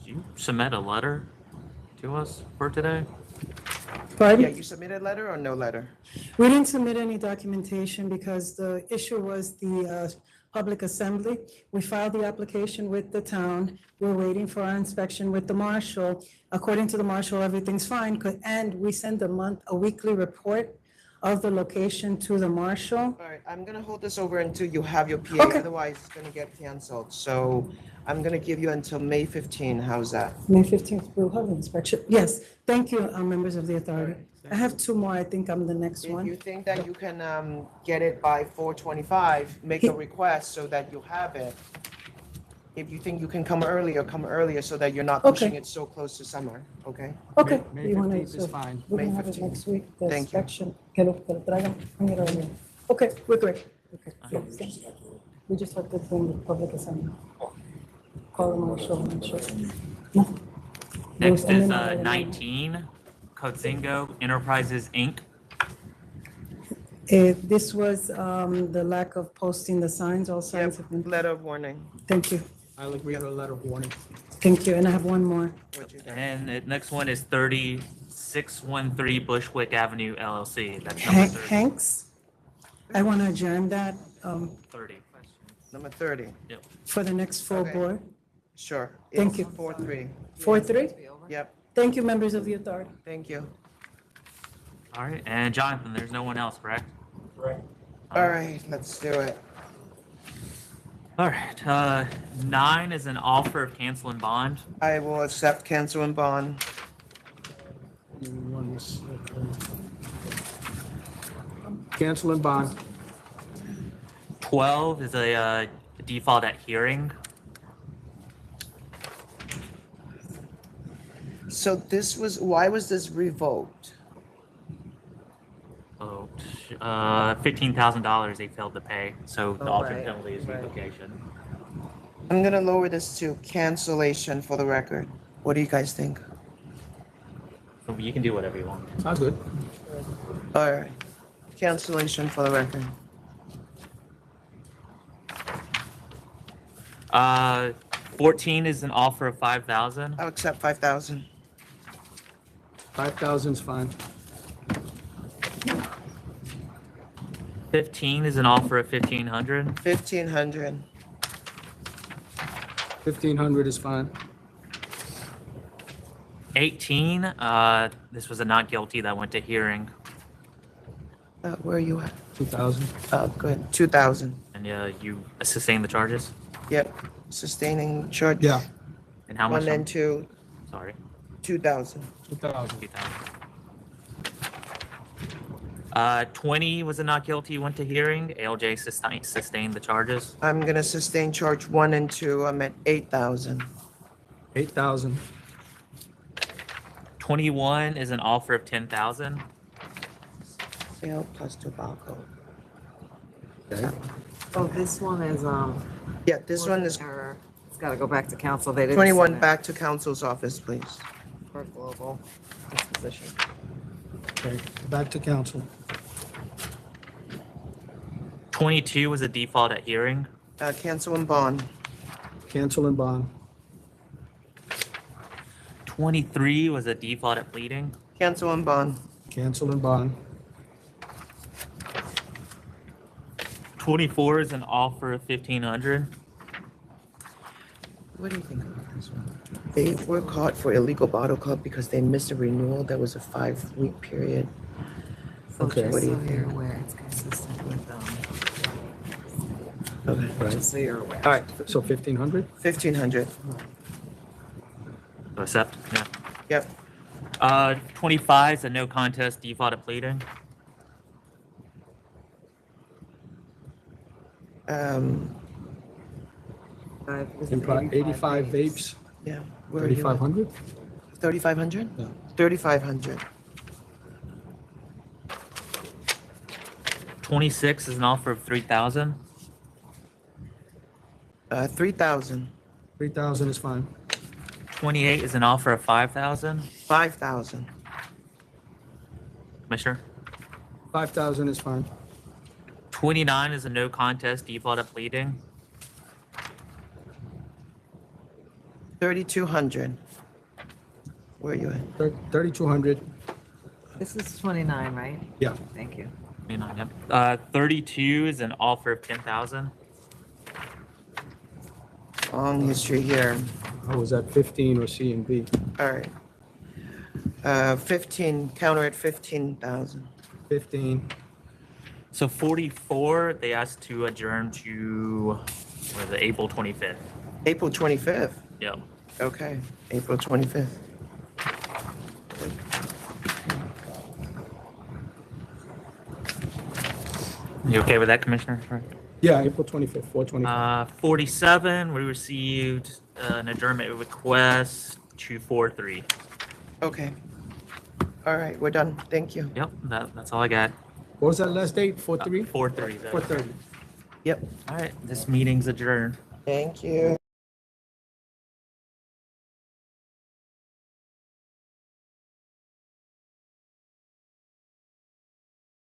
S2: you submit a letter to us for today?
S22: Pardon?
S6: Yeah, you submitted a letter or no letter?
S22: We didn't submit any documentation because the issue was the public assembly. We filed the application with the town. We're waiting for our inspection with the marshal. According to the marshal, everything's fine, and we send a weekly report of the location to the marshal.
S6: All right, I'm gonna hold this over until you have your PA, otherwise it's gonna get canceled. So I'm gonna give you until May 15. How's that?
S22: May 15th, we'll have the inspection. Yes, thank you, members of the authority. I have two more. I think I'm the next
S6: If
S22: one.
S6: you think that you can get it by 4:25, make a request so that you have it. If you think you can come earlier so that you're not
S22: Okay.
S6: pushing it so close to summer, okay?
S22: Okay.
S10: May
S22: You wanna-
S10: 15th is
S22: so
S10: fine.
S22: We're
S6: May
S22: gonna have it
S6: 15th.
S22: next week, the
S6: Thank you.
S22: inspection. Que lo traigan, bring it earlier. Okay, we're great. Okay. We just have to bring the public assembly. Call the marshal and show. No.
S2: Next
S22: And
S2: is
S22: then-
S2: 19, COATZINGO Enterprises, Inc.
S22: This was the lack of posting the signs, all signs have been.
S6: Letter of warning.
S22: Thank you,
S10: I'll agree to a letter of warning.
S22: thank you, and I have one more.
S2: And the next one is 3613 Bushwick Avenue LLC. That's number 30.
S22: Hanks, I want to adjourn that
S2: 30.
S6: Number 30.
S2: Yep.
S22: for the next full
S6: Okay.
S22: board.
S6: Sure.
S22: Thank you.
S6: 4-3.
S22: 4-3?
S6: Yep,
S22: Thank you, members of the authority.
S6: thank you.
S2: All right, and Jonathan, there's no one else, correct?
S6: All right, let's do it.
S2: All right, 9 is an offer of cancel and bond.
S6: I will accept cancel and bond.
S10: Cancel and bond.
S2: 12 is a default at hearing.
S6: So this was, why was this revoked?
S2: Oh, $15,000 they failed to pay, so the
S6: Oh,
S2: alternate
S6: right,
S2: penalty is
S6: right.
S2: revocation.
S6: I'm gonna lower this to cancellation for the record. What do you guys think?
S2: So you can do whatever you want.
S10: Sounds good.
S6: All right, cancellation for the record.
S2: 14 is an offer of 5,000.
S6: I'll accept 5,000.
S10: 5,000 is fine.
S2: 15 is an offer of 1,500.
S6: 1,500.
S10: 1,500 is fine.
S2: 18, this was a not guilty that went to hearing.
S6: Where are you at?
S10: 2,000.
S6: Oh, good. 2,000.
S2: And you sustain the charges?
S6: Yep. Sustaining charge.
S10: Yeah.
S2: And how much?
S6: 1 and 2.
S2: Sorry.
S6: 2,000.
S10: 2,000.
S2: 20 was a not guilty, went to hearing. ALJ sustained the charges.
S6: I'm gonna sustain charge 1 and 2. I'm at 8,000.
S10: 8,000.
S2: 21 is an offer of 10,000.
S6: Sale plus tobacco.
S4: Oh, this one is,
S6: Yeah, this one is
S4: error. It's got to go back to council. They didn't.
S6: 21
S4: send it
S6: back to council's office, please.
S4: For global disposition.
S10: Okay, back to council.
S2: 22 was a default at hearing.
S6: Cancel and bond.
S10: Cancel and bond.
S2: 23 was a default at pleading.
S6: Cancel and bond.
S10: Cancel and bond.
S2: 24 is an offer of 1,500.
S6: What do you think about this one? They were caught for illegal bottle club because they missed a renewal. That was a 5-week period.
S4: So
S10: Okay.
S4: just
S6: What do you
S4: so you're
S6: think?
S4: aware, it's consistent with,
S6: Okay.
S4: just so you're aware.
S10: All right, so 1,500?
S6: 1,500.
S2: Accept? Yeah.
S6: Yep.
S2: 25 is a no contest default at pleading.
S10: Imply 85 vapes,
S6: Yeah. Where are you at?
S10: 3,500?
S6: 3,500?
S10: Yeah.
S6: 3,500.
S2: 26 is an offer of 3,000.
S6: 3,000.
S10: 3,000 is fine.
S2: 28 is an offer of 5,000.
S6: 5,000.
S2: Commissioner?
S10: 5,000 is fine.
S2: 29 is a no contest default at pleading.
S6: 3,200. Where are you at?
S10: 3,200.
S4: This is 29, right?
S10: Yeah.
S4: Thank you.
S2: 29, yep. 32 is an offer of 10,000.
S6: Long history here.
S10: I was at 15 or C and B.
S6: All right. 15, counter at 15,000.
S10: 15.
S2: So 44, they asked to adjourn to, what is it, April 25th.
S6: April 25th.
S2: Yep.
S6: Okay, April 25th.
S2: You okay with that, Commissioner?
S10: Yeah, April 25th, 4/25.
S2: 47, we received an adjournment request 243.
S6: Okay. All right, we're done. Thank you.
S2: Yep, that's all I got.
S10: What was that last date? 4/3?
S2: 4/3.
S10: 4/30.
S6: Yep.
S2: All right, this meeting's adjourned.
S6: Thank you.